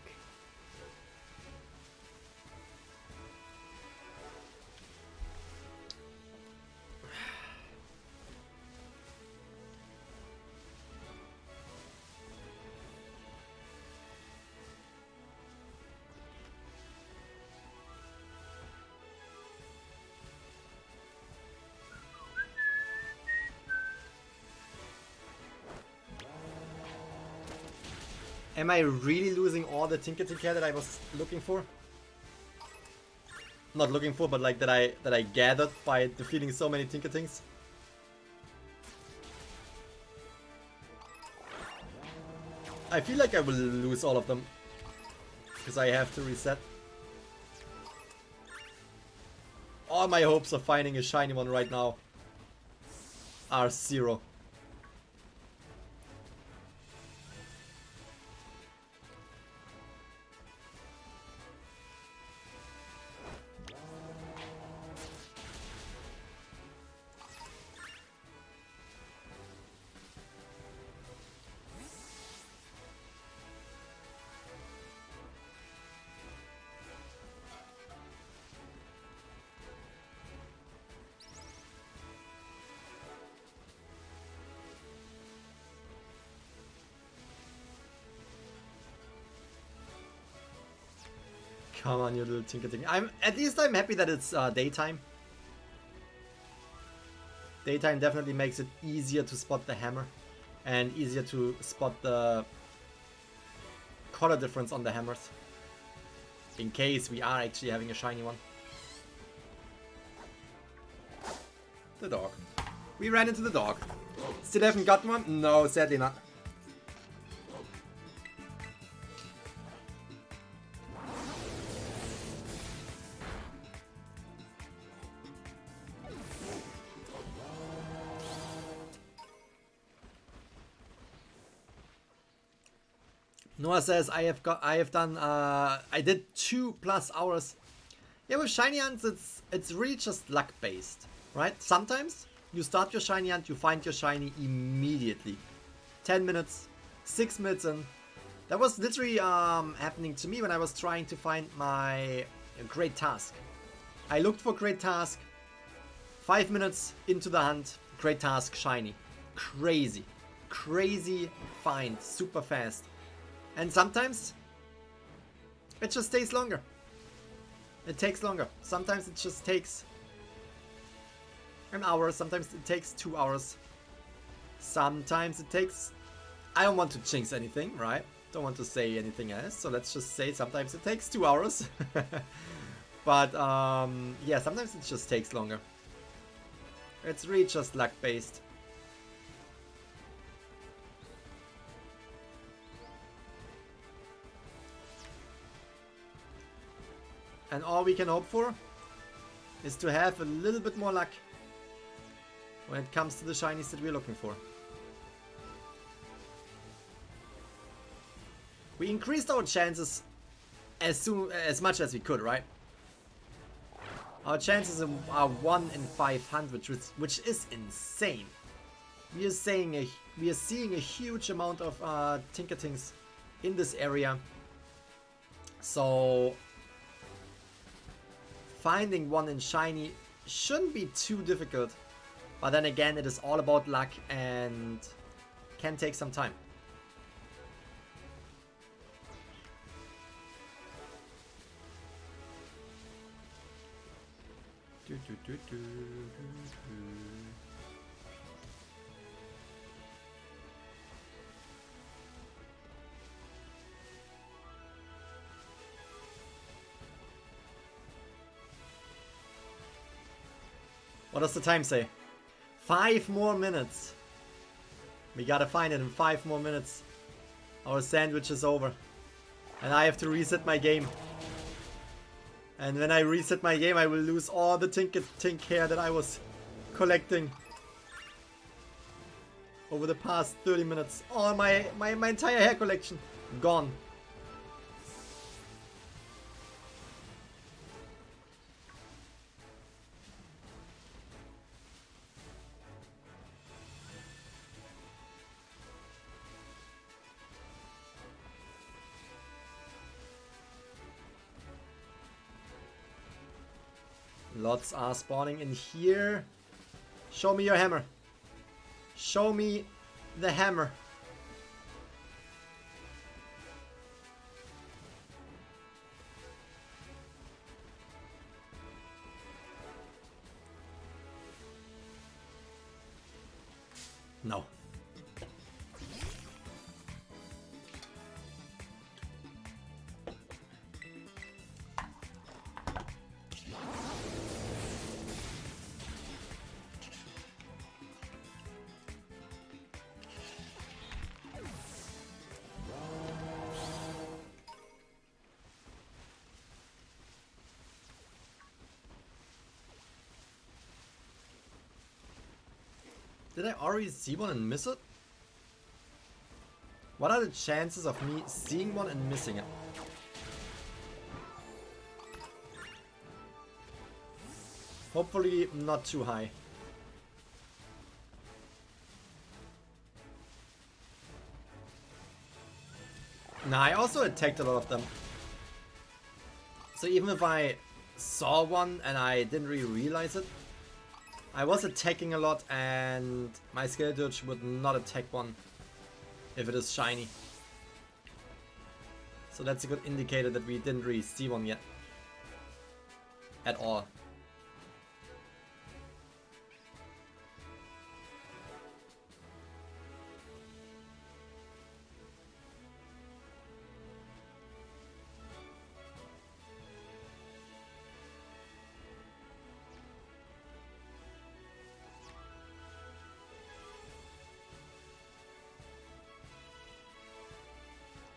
Am I really losing all the Tinkertink here that I was looking for? Not looking for, but like that I gathered by defeating so many Tinkertinks. I feel like I will lose all of them. Because I have to reset. All my hopes of finding a shiny one right now are 0. Come on, you little tinker-tinker. At least I'm happy that it's daytime. Daytime definitely makes it easier to spot the hammer. And easier to spot the color difference on the hammers. In case we are actually having a shiny one. The dog. We ran into the dog. Still haven't got one? No, sadly not. Noah says I did 2+ hours. Yeah, with shiny hunts it's really just luck based, right? Sometimes you start your shiny hunt, you find your shiny immediately. 10 minutes, 6 minutes in. That was literally happening to me when I was trying to find my great task. I looked for great task, 5 minutes into the hunt, great task, shiny. Crazy. Crazy find, super fast. And sometimes it just takes longer. It takes longer. Sometimes it just takes an hour. Sometimes it takes 2 hours. Sometimes it takes... I don't want to jinx anything, right? Don't want to say anything else. So let's just say sometimes it takes 2 hours. But yeah, sometimes it just takes longer. It's really just luck based. And all we can hope for is to have a little bit more luck when it comes to the shinies that we're looking for. We increased our chances as much as we could, right? Our chances are 1 in 500, which is insane. We are seeing a huge amount of Tinkertings in this area. So finding one in shiny shouldn't be too difficult, but then again it is all about luck and can take some time. What does the time say? 5 more minutes. We gotta find it in 5 more minutes. Our sandwich is over. And I have to reset my game. And when I reset my game, I will lose all the Tink hair that I was collecting over the past 30 minutes. All my entire hair collection gone. Lots are spawning in here. Show me your hammer. Show me the hammer. No. Did I already see one and miss it? What are the chances of me seeing one and missing it? Hopefully not too high. Nah, I also attacked a lot of them. So even if I saw one and I didn't really realize it, I was attacking a lot and my Scarlet would not attack one if it is shiny. So that's a good indicator that we didn't really see one yet. At all.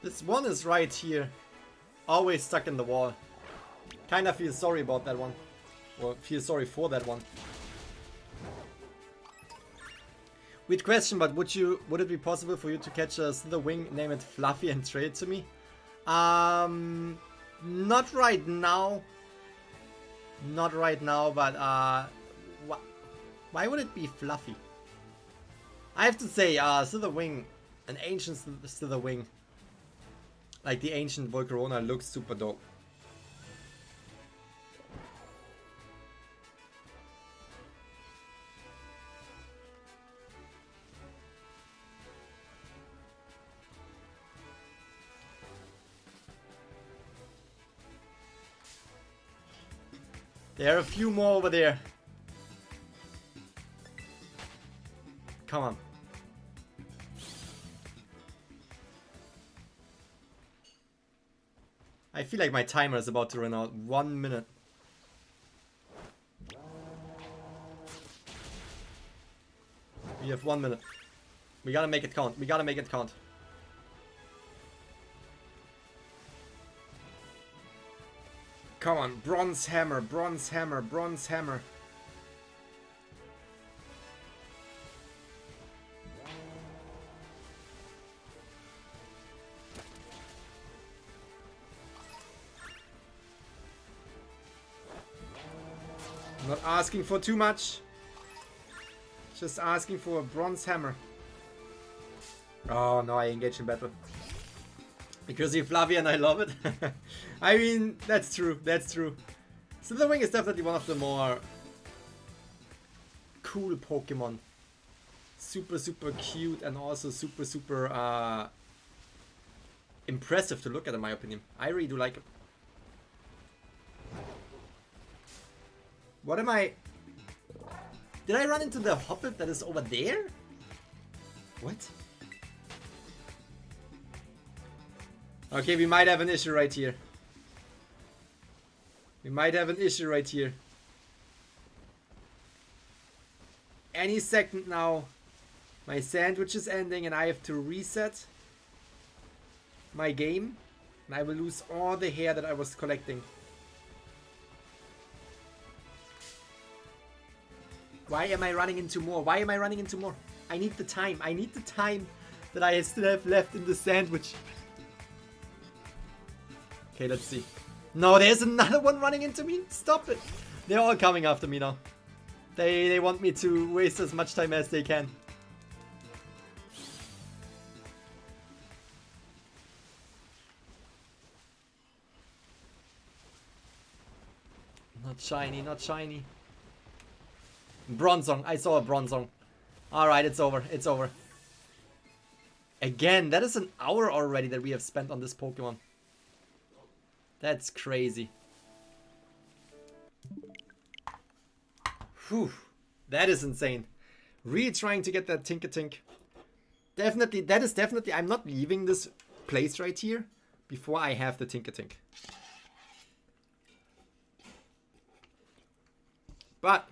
This one is right here. Always stuck in the wall. Kinda feel sorry about that one. Or feel sorry for that one. Weird question, but would it be possible for you to catch a Slither wing, name it Fluffy and trade it to me? Not right now. Not right now, but why would it be Fluffy? I have to say, Slither wing, an ancient Slither wing. Like the ancient Volcarona looks super dope. There are a few more over there. Come on. I feel like my timer is about to run out. 1 minute. We have 1 minute. We gotta make it count. We gotta make it count. Come on, bronze hammer, bronze hammer, bronze hammer. I'm not asking for too much. Just asking for a bronze hammer. Oh no, I engage in battle. Because you're fluffy and I love it. I mean, that's true, that's true. Slither wing is definitely one of the more cool Pokemon. Super, super cute and also super, super impressive to look at in my opinion. I really do like it. What am I... Did I run into the Hoppip that is over there? What? Okay, we might have an issue right here. We might have an issue right here. Any second now, my sandwich is ending and I have to reset my game. And I will lose all the hair that I was collecting. Why am I running into more? Why am I running into more? I need the time. I need the time that I still have left in the sandwich. Okay, let's see. No, there's another one running into me. Stop it. They're all coming after me now. They want me to waste as much time as they can. Not shiny, not shiny. Bronzong. I saw a Bronzong. Alright, it's over. It's over. Again, that is an hour already that we have spent on this Pokemon. That's crazy. Whew. That is insane. Really trying to get that Tinker-Tink. Definitely, that is definitely... I'm not leaving this place right here before I have the Tinker-Tink. But...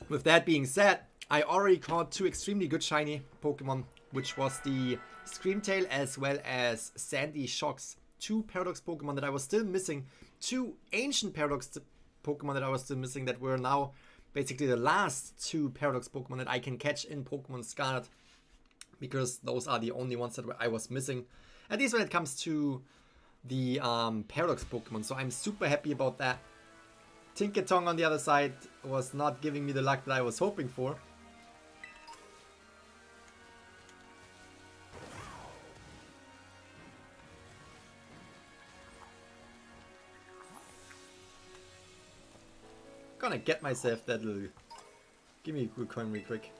with that being said, I already caught two extremely good shiny Pokemon, which was the Screamtail as well as Sandy Shocks. Two Paradox Pokemon that I was still missing. Two ancient Paradox Pokemon that I was still missing that were now basically the last 2 Paradox Pokemon that I can catch in Pokemon Scarlet, because those are the only ones that I was missing, at least when it comes to the Paradox Pokemon. So I'm super happy about that. Tinkaton on the other side was not giving me the luck that I was hoping for. Gonna get myself that little... Give me a cool coin real quick.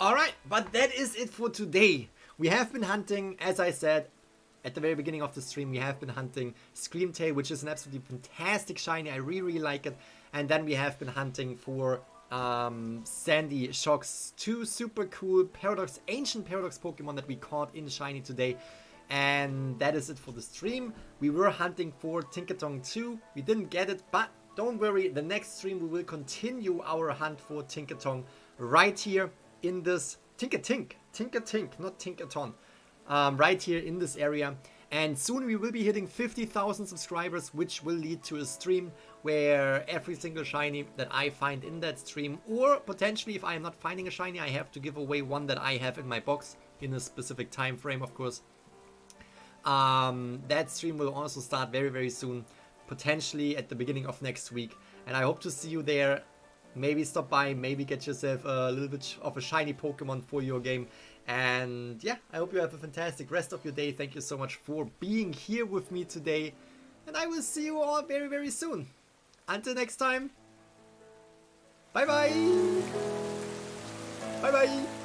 Alright, but that is it for today. We have been hunting, as I said at the very beginning of the stream, we have been hunting Screamtail, which is an absolutely fantastic shiny. I really like it. And then we have been hunting for Sandy Shocks, 2 super cool ancient Paradox Pokemon that we caught in shiny today. And that is it for the stream. We were hunting for Tinkaton 2. We didn't get it, but don't worry. The next stream we will continue our hunt for Tinkaton right here in this Tinkatink, not Tinkaton. Right here in this area. And soon we will be hitting 50,000 subscribers, which will lead to a stream where every single shiny that I find in that stream, or potentially if I am not finding a shiny, I have to give away one that I have in my box in a specific time frame, of course. That stream will also start very, very soon, potentially at the beginning of next week. And I hope to see you there. Maybe stop by, maybe get yourself a little bit of a shiny Pokemon for your game. And yeah, I hope you have a fantastic rest of your day. Thank you so much for being here with me today. And I will see you all very, very soon. Until next time. Bye bye. Bye bye.